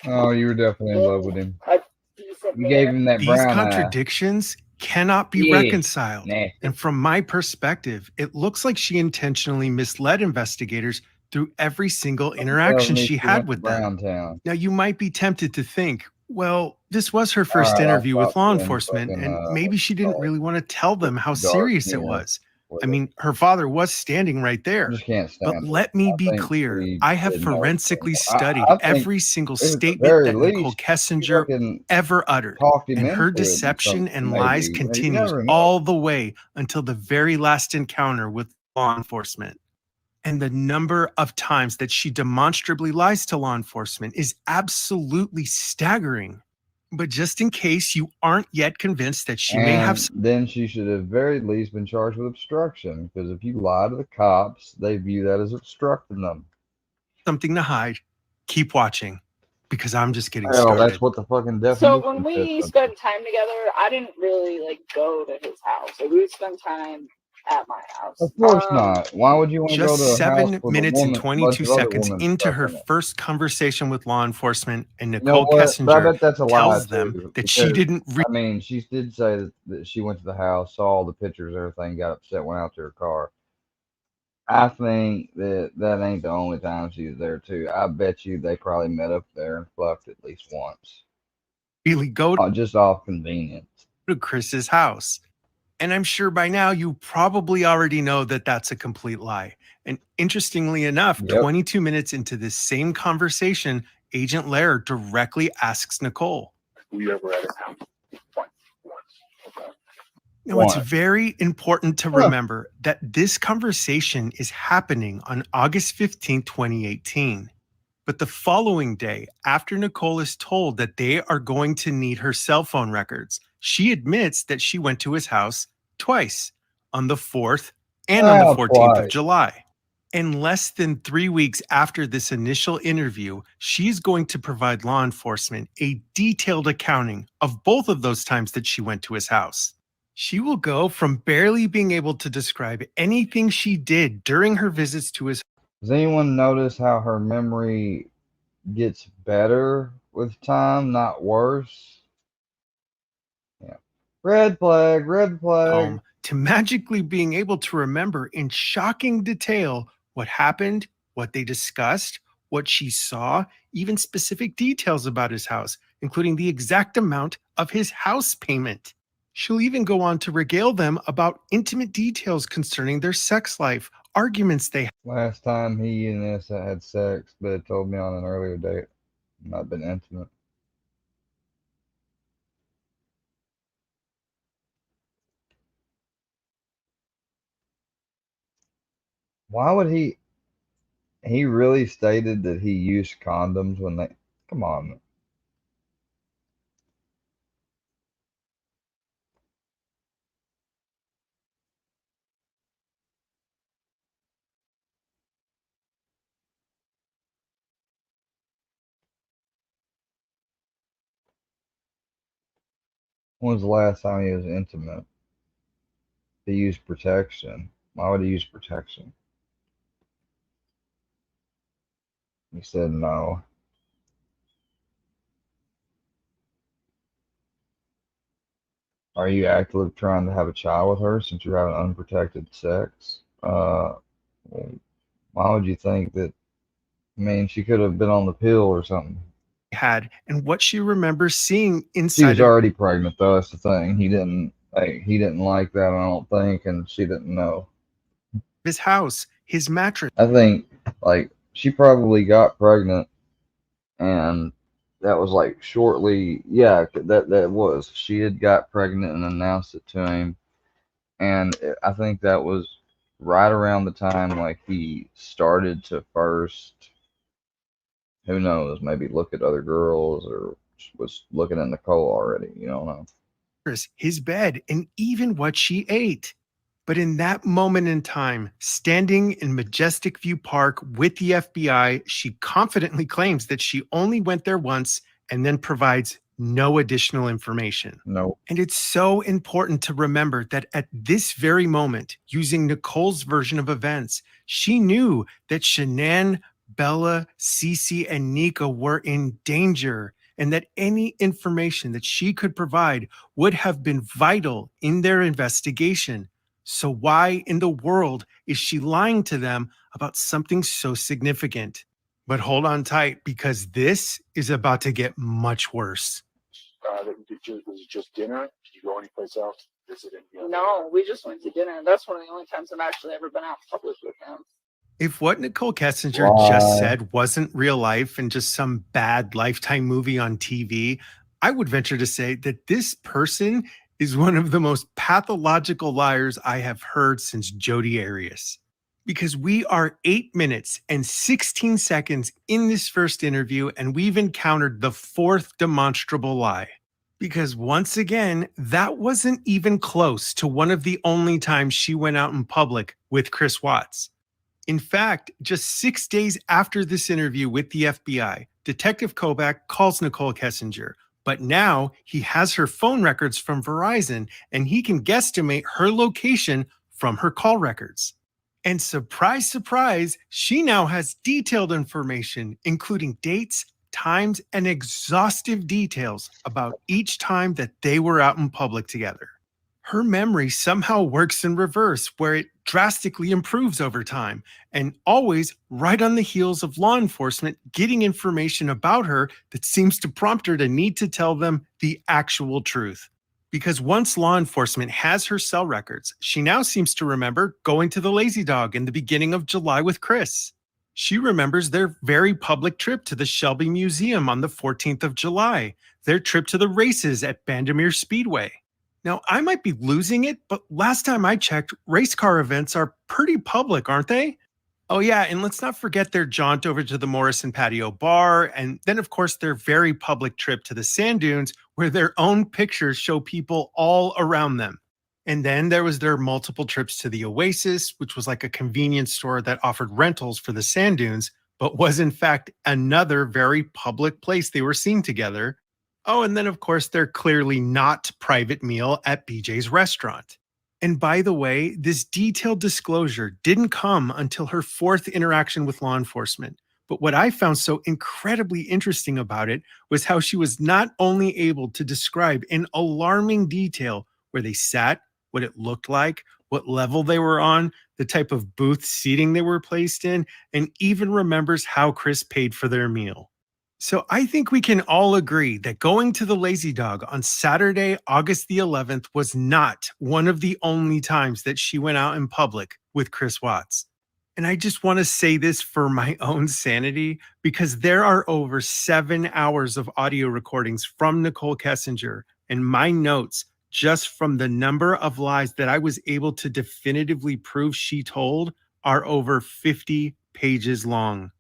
Oh, you were definitely in love with him. A decent You gave him that These brown eye. contradictions cannot be Yeah, reconciled. nasty. And from my perspective, it looks like she intentionally misled investigators through every single interaction she had with them. Town. Now, you might be tempted to think, well, this was her first All right, I'll interview with stop law doing enforcement, fucking, and maybe she didn't really want to tell them how dark serious it humor. was. I mean, her father was standing right there. I just can't But stand it. let me I be think clear, she I have did know forensically something. studied I think every single at the statement very that Nicole least, Kessinger fucking ever uttered. talked him And her into it or deception something, and lies maybe. You continues never know. all the way until the very last encounter with law enforcement. And the number of times that she demonstrably lies to law enforcement is absolutely staggering. But just in case you aren't yet convinced that she may have And then she should have very least been charged with obstruction, because if you lie to the cops, they view that as obstructing them. something to hide, keep watching, because I'm just getting Hell, started. that's what the fucking definition So when says. we spent time together, I didn't really like go to his house. Like, we would spend time at my house. Of course not. Why would you want to go Just to a house 7 with a minutes and woman, bunch 22 of other seconds women into stuck her in it? first conversation with law enforcement, and You know Nicole what? But I Kessinger bet that's a lie tells them too. that she because, didn't I mean, she did say that she went to the house, saw all the pictures, everything, got upset, went out to her car. I think that ain't the only time she was there too. I bet you they probably met up there and fucked at least once. really go Just off convenience. to Chris's house. And I'm sure by now you probably already know that that's a complete lie. And interestingly enough, Yep. 22 minutes into this same conversation, Agent Lair directly asks Nicole. Were you ever at his house? Once. Okay. Now, it's Once. very important to remember that this conversation is happening on August 15, 2018. But the following day, after Nicole is told that they are going to need her cell phone records, she admits that she went to his house twice, on the 4th and on the 14th of Twice. July. And less than 3 weeks after this initial interview, she's going to provide law enforcement a detailed accounting of both of those times that she went to his house. She will go from barely being able to describe anything she did during her visits to his Does anyone notice how her memory gets better with time, not worse? Yeah. Red flag, red flag. home to magically being able to remember in shocking detail what happened, what they discussed, what she saw, even specific details about his house, including the exact amount of his house payment. She'll even go on to regale them about intimate details concerning their sex life, arguments they had. Last time he and Issa had sex, but it told me on an earlier date. Not been intimate. Why would he really stated that he used condoms when they, come on. When was the last time he was intimate? He used protection. Why would he use protection? He said no. Are you actively trying to have a child with her since you're having unprotected sex? Well, why would you think that? I mean, she could have been on the pill or something. had and what she remembers seeing She inside was of already pregnant though, that's the thing. He didn't like that, I don't think, and she didn't know. his house, his mattress. I think like she probably got pregnant, and that was like shortly, yeah, that was. She had got pregnant and announced it to him, and I think that was right around the time like he started to first, who knows, maybe look at other girls or was looking at Nicole already, you don't know. His bed, and even what she ate. But in that moment in time, standing in Majestic View Park with the FBI, she confidently claims that she only went there once and then provides no additional information. No. And it's so important to remember that at this very moment, using Nicole's version of events, she knew that Shanann, Bella, Cece, and Nika were in danger, and that any information that she could provide would have been vital in their investigation. So why in the world is she lying to them about something so significant? But hold on tight, because this is about to get much worse. Was it just dinner? Did you go anyplace else? Visiting? No, we just went to dinner. That's one of the only times I've actually ever been out in public with him. If what Nicole Kessinger just said wasn't real life and just some bad Lifetime movie on TV, I would venture to say that this person is one of the most pathological liars I have heard since Jodi Arias. Because we are 8 minutes and 16 seconds in this first interview, and we've encountered the fourth demonstrable lie. Because once again, that wasn't even close to one of the only times she went out in public with Chris Watts. In fact, just 6 days after this interview with the FBI, Detective Kobach calls Nicole Kessinger, but now he has her phone records from Verizon and he can guesstimate her location from her call records. And surprise, surprise, she now has detailed information, including dates, times, and exhaustive details about each time that they were out in public together. Her memory somehow works in reverse, where it drastically improves over time, and always right on the heels of law enforcement getting information about her that seems to prompt her to need to tell them the actual truth. Because once law enforcement has her cell records, she now seems to remember going to the Lazy Dog in the beginning of July with Chris. She remembers their very public trip to the Shelby Museum on the 14th of July, their trip to the races at Bandimere Speedway. Now, I might be losing it, but last time I checked, race car events are pretty public, aren't they? Oh yeah, and let's not forget their jaunt over to the Morrison Patio Bar, and then of course their very public trip to the sand dunes, where their own pictures show people all around them. And then there was their multiple trips to the Oasis, which was like a convenience store that offered rentals for the sand dunes, but was in fact another very public place they were seen together. Oh, and then of course their clearly not private meal at BJ's restaurant. And by the way, this detailed disclosure didn't come until her fourth interaction with law enforcement. But what I found so incredibly interesting about it was how she was not only able to describe in alarming detail where they sat, what it looked like, what level they were on, the type of booth seating they were placed in, and even remembers how Chris paid for their meal. So I think we can all agree that going to the Lazy Dog on Saturday, August the 11th was not one of the only times that she went out in public with Chris Watts. And I just want to say this for my own sanity, because there are over 7 hours of audio recordings from Nicole Kessinger, and my notes just from the number of lies that I was able to definitively prove she told are over 50 pages long.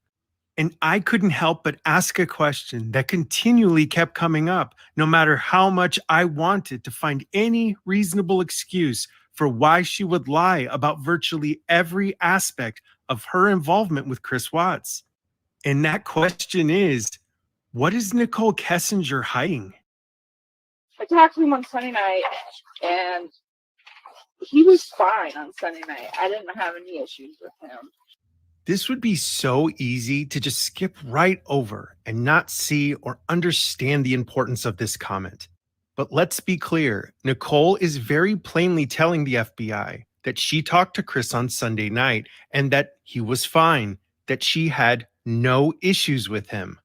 And I couldn't help but ask a question that continually kept coming up, no matter how much I wanted to find any reasonable excuse for why she would lie about virtually every aspect of her involvement with Chris Watts. And that question is, what is Nicole Kessinger hiding? I talked to him on Sunday night, and he was fine on Sunday night. I didn't have any issues with him. This would be so easy to just skip right over and not see or understand the importance of this comment. But let's be clear, Nicole is very plainly telling the FBI that she talked to Chris on Sunday night and that he was fine, that she had no issues with him.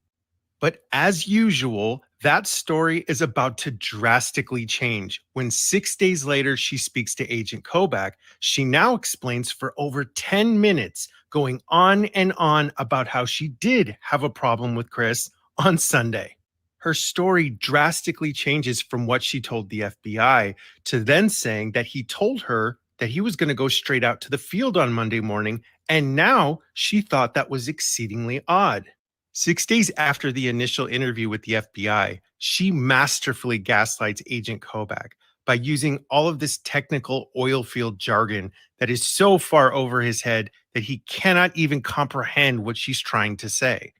But as usual, that story is about to drastically change. When 6 days later she speaks to Agent Kobach, she now explains for over 10 minutes, going on and on about how she did have a problem with Chris on Sunday. Her story drastically changes from what she told the FBI to then saying that he told her that he was going to go straight out to the field on Monday morning, and now she thought that was exceedingly odd. 6 days after the initial interview with the FBI, she masterfully gaslights Agent Kobach by using all of this technical oil field jargon that is so far over his head that he cannot even comprehend what she's trying to say.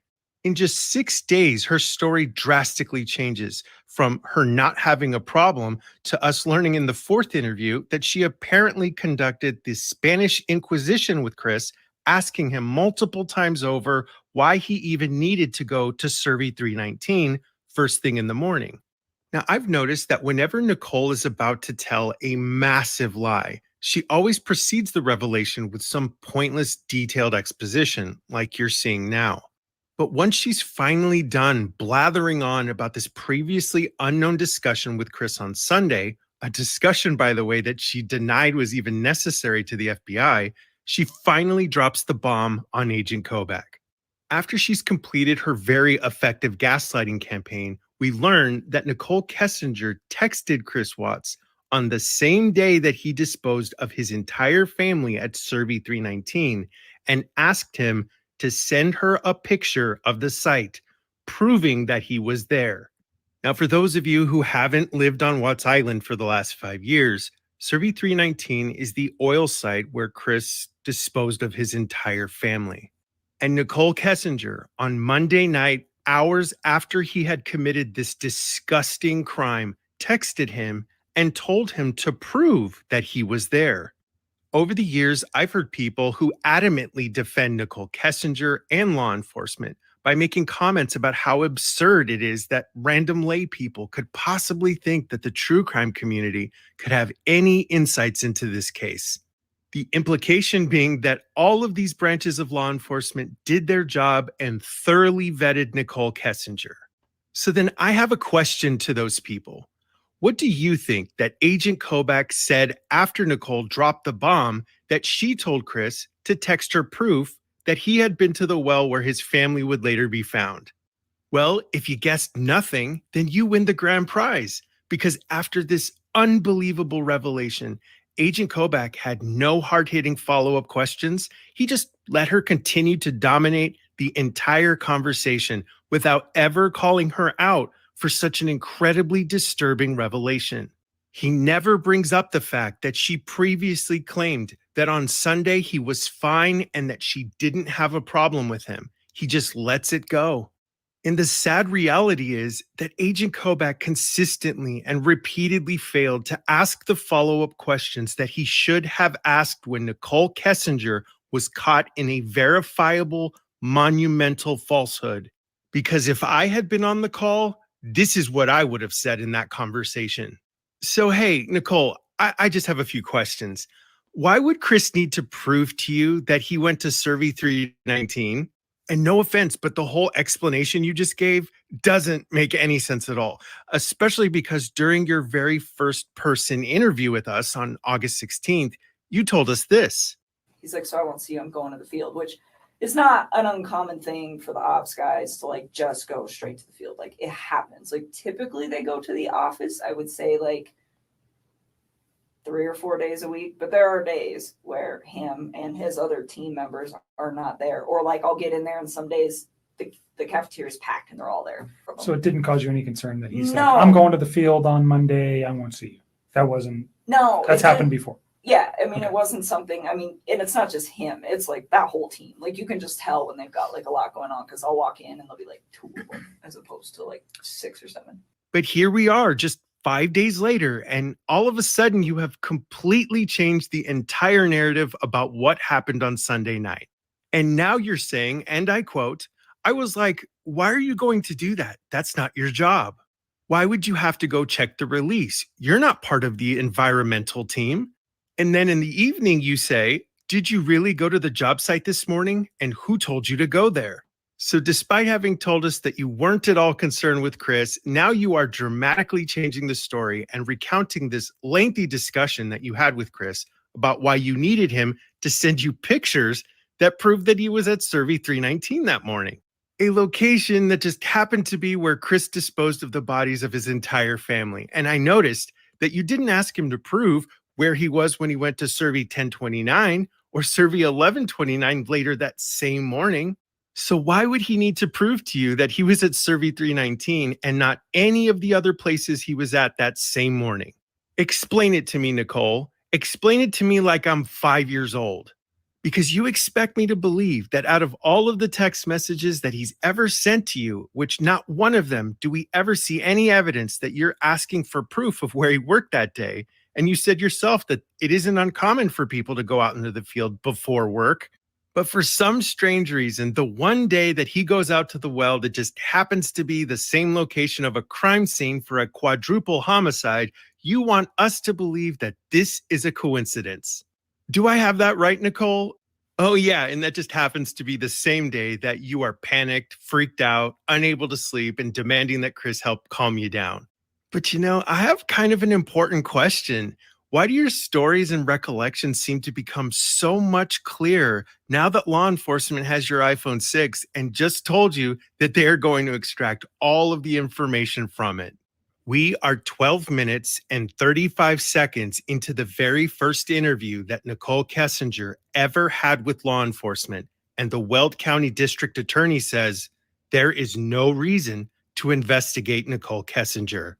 In just 6 days, her story drastically changes from her not having a problem to us learning in the fourth interview that she apparently conducted the Spanish Inquisition with Chris, asking him multiple times over why he even needed to go to Survey 319 first thing in the morning. Now, I've noticed that whenever Nicole is about to tell a massive lie, she always precedes the revelation with some pointless, detailed exposition, like you're seeing now. But once she's finally done blathering on about this previously unknown discussion with Chris on Sunday, a discussion, by the way, that she denied was even necessary to the FBI, she finally drops the bomb on Agent Kobach. After she's completed her very effective gaslighting campaign, we learn that Nicole Kessinger texted Chris Watts on the same day that he disposed of his entire family at Survey 319 and asked him to send her a picture of the site, proving that he was there. Now, for those of you who haven't lived on Watts Island for the last 5 years, Survey 319 is the oil site where Chris disposed of his entire family. And Nicole Kessinger, on Monday night, hours after he had committed this disgusting crime, texted him and told him to prove that he was there. Over the years, I've heard people who adamantly defend Nicole Kessinger and law enforcement by making comments about how absurd it is that random lay people could possibly think that the true crime community could have any insights into this case. The implication being that all of these branches of law enforcement did their job and thoroughly vetted Nicole Kessinger. So then I have a question to those people. What do you think that Agent Kobach said after Nicole dropped the bomb that she told Chris to text her proof that he had been to the well where his family would later be found? Well, if you guessed nothing, then you win the grand prize, because after this unbelievable revelation, Agent Kobach had no hard-hitting follow-up questions. He just let her continue to dominate the entire conversation without ever calling her out for such an incredibly disturbing revelation. He never brings up the fact that she previously claimed that on Sunday he was fine and that she didn't have a problem with him. He just lets it go. And the sad reality is that Agent Kobach consistently and repeatedly failed to ask the follow-up questions that he should have asked when Nicole Kessinger was caught in a verifiable, monumental falsehood. Because if I had been on the call, this is what I would have said in that conversation. So, hey, Nicole, I just have a few questions. Why would Chris need to prove to you that he went to Survey 319? And no offense, but the whole explanation you just gave doesn't make any sense at all, especially because during your very first person interview with us on August 16th, you told us this. He's like, so I won't see you, I'm going to the field, which is not an uncommon thing for the ops guys to like just go straight to the field. Like it happens. Like typically they go to the office, I would say like 3 or 4 days a week, but there are days where him and his other team members are not there. Or like I'll get in there and some days the cafeteria is packed and they're all there. So it didn't cause you any concern that he's No. like, I'm going to the field on Monday, I won't see you. That wasn't, No. that's it happened didn't- before. Yeah, I mean, it wasn't something, I mean, and it's not just him. It's like that whole team. Like you can just tell when they've got like a lot going on because I'll walk in and there'll be like 2 of them as opposed to like 6 or 7. But here we are just 5 days later, and all of a sudden you have completely changed the entire narrative about what happened on Sunday night. And now you're saying, and I quote, I was like, why are you going to do that? That's not your job. Why would you have to go check the release? You're not part of the environmental team. And then in the evening you say, did you really go to the job site this morning? And who told you to go there? So despite having told us that you weren't at all concerned with Chris, now you are dramatically changing the story and recounting this lengthy discussion that you had with Chris about why you needed him to send you pictures that proved that he was at Survey 319 that morning, a location that just happened to be where Chris disposed of the bodies of his entire family. And I noticed that you didn't ask him to prove where he was when he went to Survey 1029 or Survey 1129 later that same morning. So why would he need to prove to you that he was at Survey 319 and not any of the other places he was at that same morning? Explain it to me, Nicole. Explain it to me like I'm 5 years old. Because you expect me to believe that out of all of the text messages that he's ever sent to you, which not one of them do we ever see any evidence that you're asking for proof of where he worked that day. And you said yourself that it isn't uncommon for people to go out into the field before work. But for some strange reason, the one day that he goes out to the well that just happens to be the same location of a crime scene for a quadruple homicide, you want us to believe that this is a coincidence. Do I have that right, Nicole? Oh, yeah, and that just happens to be the same day that you are panicked, freaked out, unable to sleep, and demanding that Chris help calm you down. But you know, I have kind of an important question. Why do your stories and recollections seem to become so much clearer now that law enforcement has your iPhone 6 and just told you that they are going to extract all of the information from it? We are 12 minutes and 35 seconds into the very first interview that Nicole Kessinger ever had with law enforcement, and the Weld County District Attorney says there is no reason to investigate Nicole Kessinger.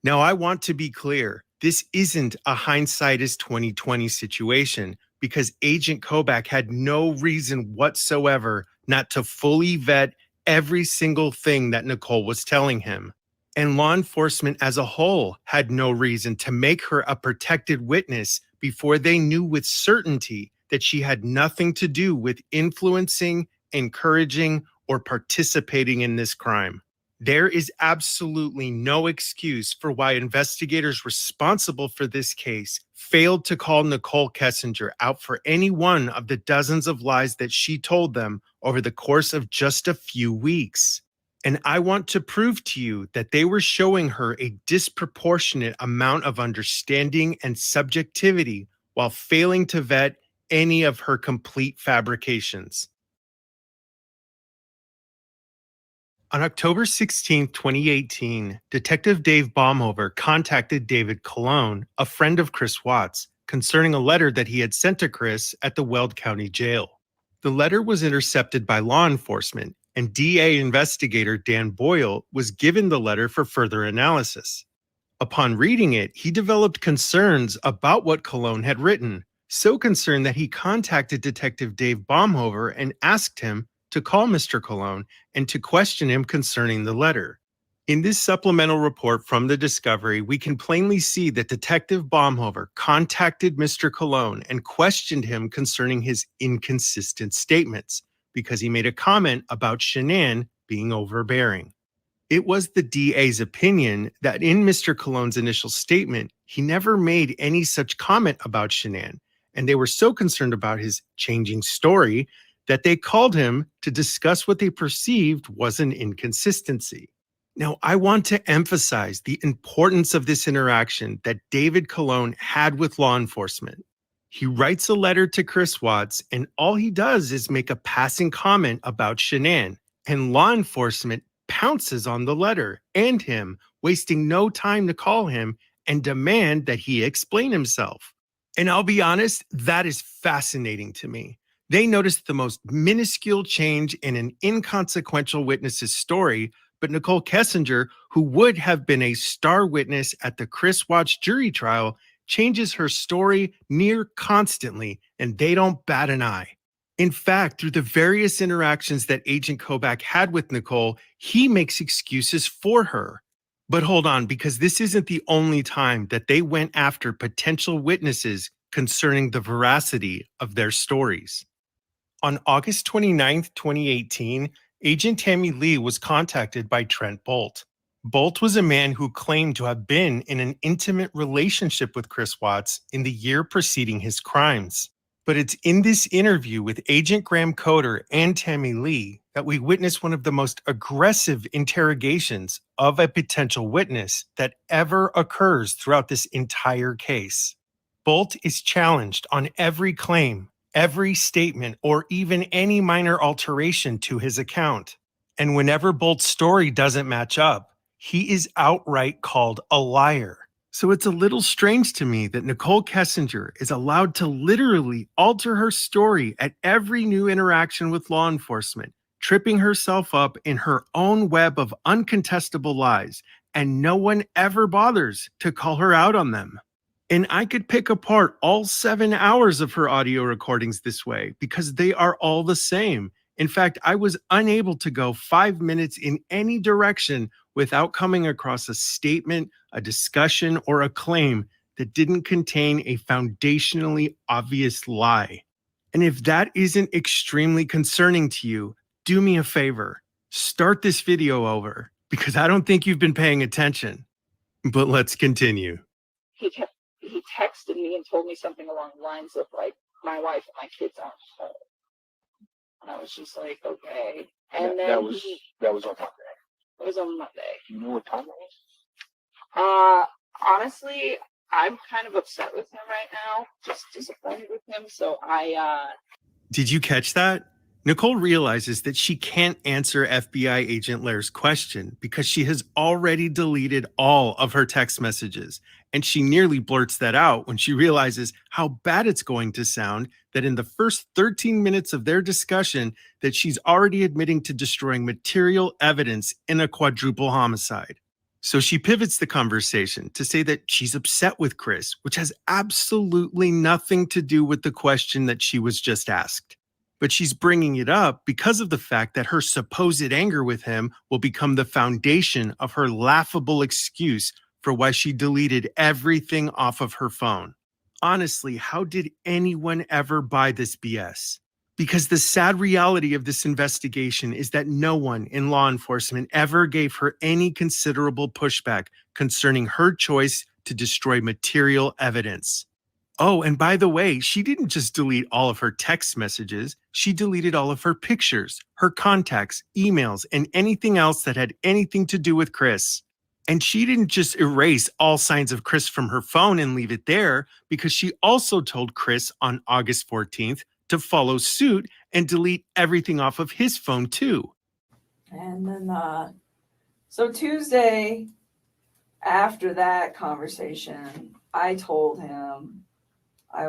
Now, I want to be clear. This isn't a hindsight is 2020 situation because Agent Kobach had no reason whatsoever not to fully vet every single thing that Nicole was telling him. And law enforcement as a whole had no reason to make her a protected witness before they knew with certainty that she had nothing to do with influencing, encouraging, or participating in this crime. There is absolutely no excuse for why investigators responsible for this case failed to call Nicole Kessinger out for any one of the dozens of lies that she told them over the course of just a few weeks. And I want to prove to you that they were showing her a disproportionate amount of understanding and subjectivity while failing to vet any of her complete fabrications. On October 16, 2018, Detective Dave Baumhover contacted David Colon, a friend of Chris Watts, concerning a letter that he had sent to Chris at the Weld County Jail. The letter was intercepted by law enforcement, and DA investigator Dan Boyle was given the letter for further analysis. Upon reading it, he developed concerns about what Colon had written, so concerned that he contacted Detective Dave Baumhover and asked him to call Mr. Colon and to question him concerning the letter. In this supplemental report from the discovery, we can plainly see that Detective Baumhover contacted Mr. Colon and questioned him concerning his inconsistent statements because he made a comment about Shanann being overbearing. It was the DA's opinion that in Mr. Colon's initial statement, he never made any such comment about Shanann, and they were so concerned about his changing story that they called him to discuss what they perceived was an inconsistency. Now, I want to emphasize the importance of this interaction that David Colon had with law enforcement. He writes a letter to Chris Watts, and all he does is make a passing comment about Shanann, and law enforcement pounces on the letter and him, wasting no time to call him and demand that he explain himself. And I'll be honest, that is fascinating to me. They noticed the most minuscule change in an inconsequential witness's story, but Nicole Kessinger, who would have been a star witness at the Chris Watts jury trial, changes her story near constantly, and they don't bat an eye. In fact, through the various interactions that Agent Kobach had with Nicole, he makes excuses for her. But hold on, because this isn't the only time that they went after potential witnesses concerning the veracity of their stories. On August 29, 2018, Agent Tammy Lee was contacted by Trent Bolt. Bolt was a man who claimed to have been in an intimate relationship with Chris Watts in the year preceding his crimes. But it's in this interview with Agent Graham Coder and Tammy Lee that that we witness one of the most aggressive interrogations of a potential witness that ever occurs throughout this entire case. Bolt is challenged on every claim, every statement, or even any minor alteration to his account. And whenever Bolt's story doesn't match up, he is outright called a liar. So it's a little strange to me that Nicole Kessinger is allowed to literally alter her story at every new interaction with law enforcement, tripping herself up in her own web of uncontestable lies, and no one ever bothers to call her out on them. And I could pick apart all 7 hours of her audio recordings this way because they are all the same. In fact, I was unable to go 5 minutes in any direction without coming across a statement, a discussion, or a claim that didn't contain a foundationally obvious lie. And if that isn't extremely concerning to you, do me a favor, start this video over because I don't think you've been paying attention. But let's continue. He texted me and told me something along the lines of like, my wife and my kids aren't home. And I was just like, okay. And then that was on Monday. It was on Monday. You know what time it was? Honestly, I'm kind of upset with him right now. Just disappointed with him. So Did you catch that? Nicole realizes that she can't answer FBI agent Lair's question because she has already deleted all of her text messages. And she nearly blurts that out when she realizes how bad it's going to sound that in the first 13 minutes of their discussion that she's already admitting to destroying material evidence in a quadruple homicide. So she pivots the conversation to say that she's upset with Chris, which has absolutely nothing to do with the question that she was just asked. But she's bringing it up because of the fact that her supposed anger with him will become the foundation of her laughable excuse for why she deleted everything off of her phone. Honestly, how did anyone ever buy this BS? Because the sad reality of this investigation is that no one in law enforcement ever gave her any considerable pushback concerning her choice to destroy material evidence. Oh, and by the way, she didn't just delete all of her text messages. She deleted all of her pictures, her contacts, emails, and anything else that had anything to do with Chris. And she didn't just erase all signs of Chris from her phone and leave it there, because she also told Chris on August 14th to follow suit and delete everything off of his phone too. And then, so Tuesday, after that conversation, I told him, I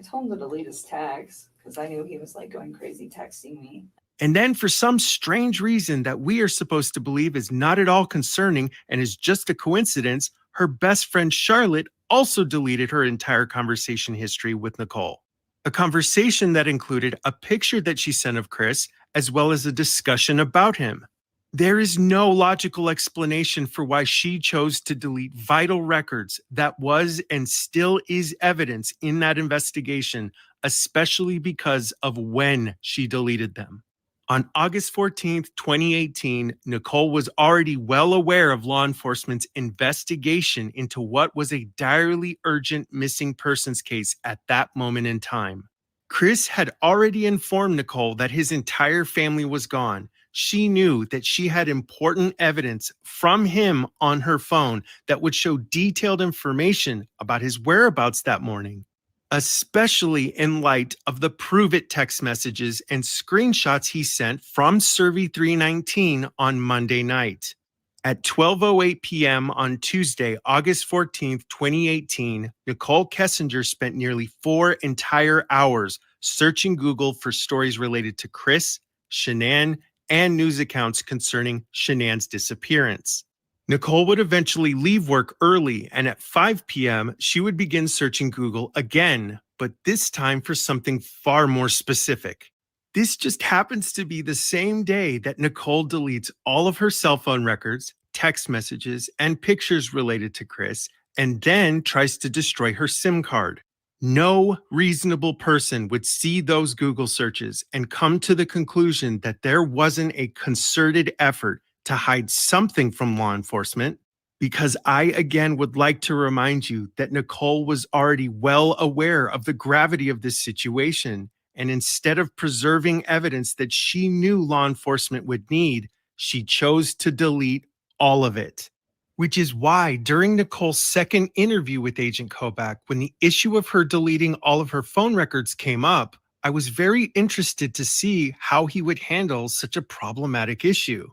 told him to delete his text because I knew he was like going crazy texting me. And then for some strange reason that we are supposed to believe is not at all concerning and is just a coincidence, her best friend Charlotte also deleted her entire conversation history with Nicole. A conversation that included a picture that she sent of Chris, as well as a discussion about him. There is no logical explanation for why she chose to delete vital records that was and still is evidence in that investigation, especially because of when she deleted them. On August 14th, 2018, Nicole was already well aware of law enforcement's investigation into what was a direly urgent missing persons case at that moment in time. Chris had already informed Nicole that his entire family was gone. She knew that she had important evidence from him on her phone that would show detailed information about his whereabouts that morning, especially in light of the Prove It text messages and screenshots he sent from Survey 319 on Monday night. At 12:08 p.m. on Tuesday, August 14th, 2018, Nicole Kessinger spent nearly 4 entire hours searching Google for stories related to Chris, Shanann, and news accounts concerning Shanann's disappearance. Nicole would eventually leave work early, and at 5 p.m., she would begin searching Google again, but this time for something far more specific. This just happens to be the same day that Nicole deletes all of her cell phone records, text messages, and pictures related to Chris, and then tries to destroy her SIM card. No reasonable person would see those Google searches and come to the conclusion that there wasn't a concerted effort to hide something from law enforcement, because I again would like to remind you that Nicole was already well aware of the gravity of this situation, and instead of preserving evidence that she knew law enforcement would need, she chose to delete all of it. Which is why during Nicole's second interview with Agent Kobach, when the issue of her deleting all of her phone records came up, I was very interested to see how he would handle such a problematic issue.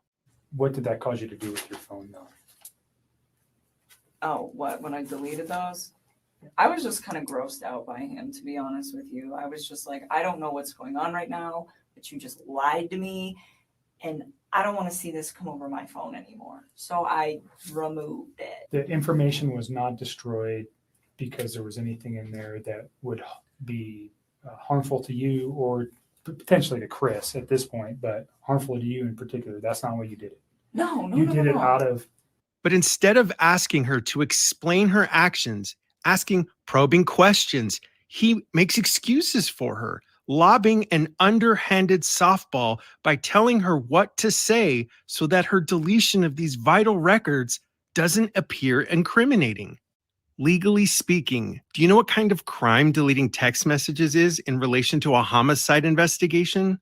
What did that cause you to do with your phone, though? Oh, what? When I deleted those? I was just kind of grossed out by him, to be honest with you. I was just like, I don't know what's going on right now, but you just lied to me, and I don't want to see this come over my phone anymore. So I removed it. The information was not destroyed because there was anything in there that would be harmful to you or potentially to Chris at this point, but harmful to you in particular. That's not what you did it. No, You did it out of. But instead of asking her to explain her actions, asking probing questions, he makes excuses for her, lobbing an underhanded softball by telling her what to say so that her deletion of these vital records doesn't appear incriminating. Legally speaking, do you know what kind of crime deleting text messages is in relation to a homicide investigation?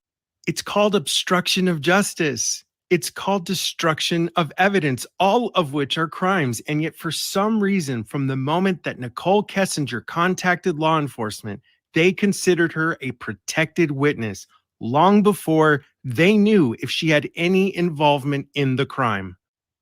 It's called obstruction of justice. It's called destruction of evidence, all of which are crimes. And yet, for some reason, from the moment that Nicole Kessinger contacted law enforcement, they considered her a protected witness long before they knew if she had any involvement in the crime.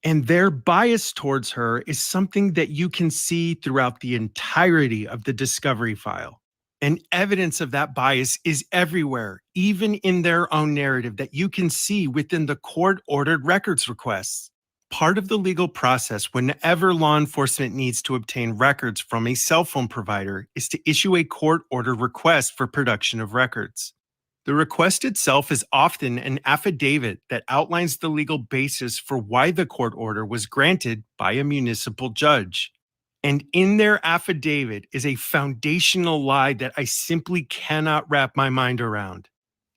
And their bias towards her is something that you can see throughout the entirety of the discovery file. And evidence of that bias is everywhere, even in their own narrative that you can see within the court-ordered records requests. Part of the legal process whenever law enforcement needs to obtain records from a cell phone provider is to issue a court-ordered request for production of records. The request itself is often an affidavit that outlines the legal basis for why the court order was granted by a municipal judge. And in their affidavit is a foundational lie that I simply cannot wrap my mind around.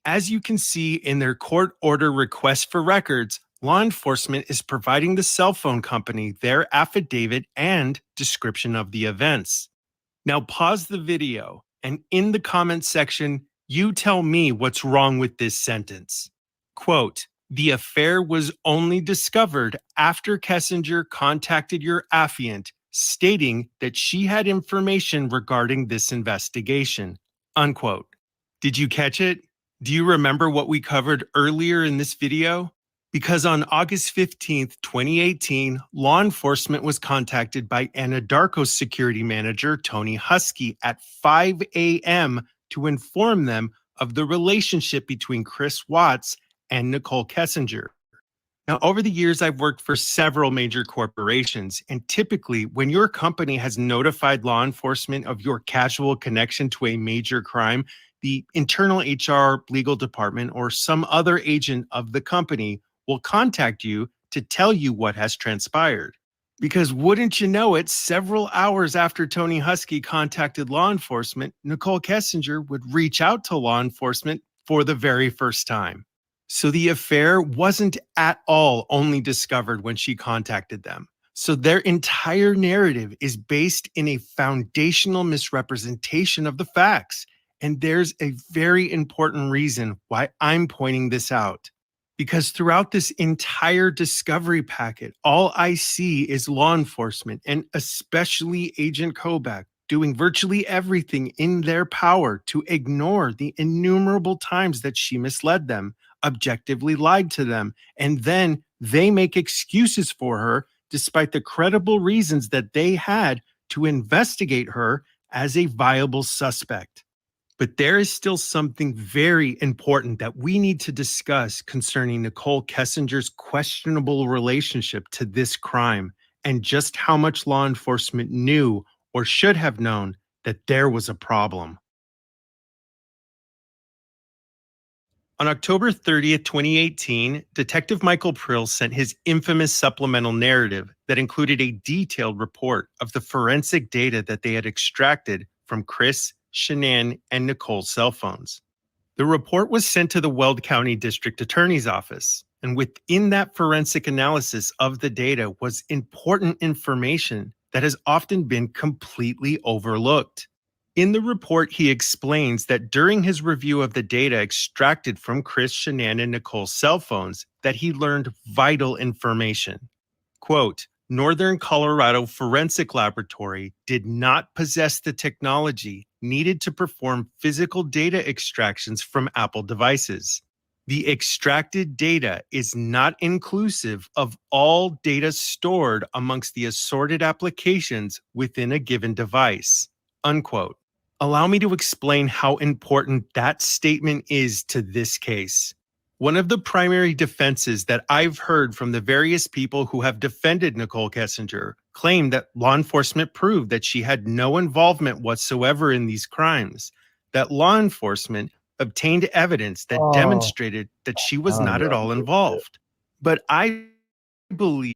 As you can see in their court order request for records, law enforcement is providing the cell phone company their affidavit and description of the events. Now pause the video, and in the comments section, you tell me what's wrong with this sentence. Quote, "The affair was only discovered after Kessinger contacted your affiant, stating that she had information regarding this investigation." Unquote. Did you catch it? Do you remember what we covered earlier in this video? Because on August 15th, 2018, law enforcement was contacted by Anadarko's security manager, Tony Husky, at 5 a.m. to inform them of the relationship between Chris Watts and Nicole Kessinger. Now, over the years, I've worked for several major corporations, and typically when your company has notified law enforcement of your casual connection to a major crime, the internal HR, legal department, or some other agent of the company will contact you to tell you what has transpired. Because wouldn't you know it, several hours after Tony Husky contacted law enforcement, Nicole Kessinger would reach out to law enforcement for the very first time. So the affair wasn't at all only discovered when she contacted them. So their entire narrative is based in a foundational misrepresentation of the facts. And there's a very important reason why I'm pointing this out. Because throughout this entire discovery packet, all I see is law enforcement, and especially Agent Kobach, doing virtually everything in their power to ignore the innumerable times that she misled them, objectively lied to them, and then they make excuses for her despite the credible reasons that they had to investigate her as a viable suspect. But there is still something very important that we need to discuss concerning Nicole Kessinger's questionable relationship to this crime and just how much law enforcement knew or should have known that there was a problem. On October 30th, 2018, Detective Michael Prill sent his infamous supplemental narrative that included a detailed report of the forensic data that they had extracted from Chris, Shanann, and Nicole's cell phones. The report was sent to the Weld County District Attorney's Office, and within that forensic analysis of the data was important information that has often been completely overlooked. In the report, he explains that during his review of the data extracted from Chris, Shanann, and Nicole's cell phones, that he learned vital information. Quote, Northern Colorado Forensic Laboratory did not possess the technology needed to perform physical data extractions from Apple devices. The extracted data is not inclusive of all data stored amongst the assorted applications within a given device. Unquote. Allow me to explain how important that statement is to this case. One of the primary defenses that I've heard from the various people who have defended Nicole Kessinger claim that law enforcement proved that she had no involvement whatsoever in these crimes, that law enforcement obtained evidence that demonstrated that she was not at all involved. But I believe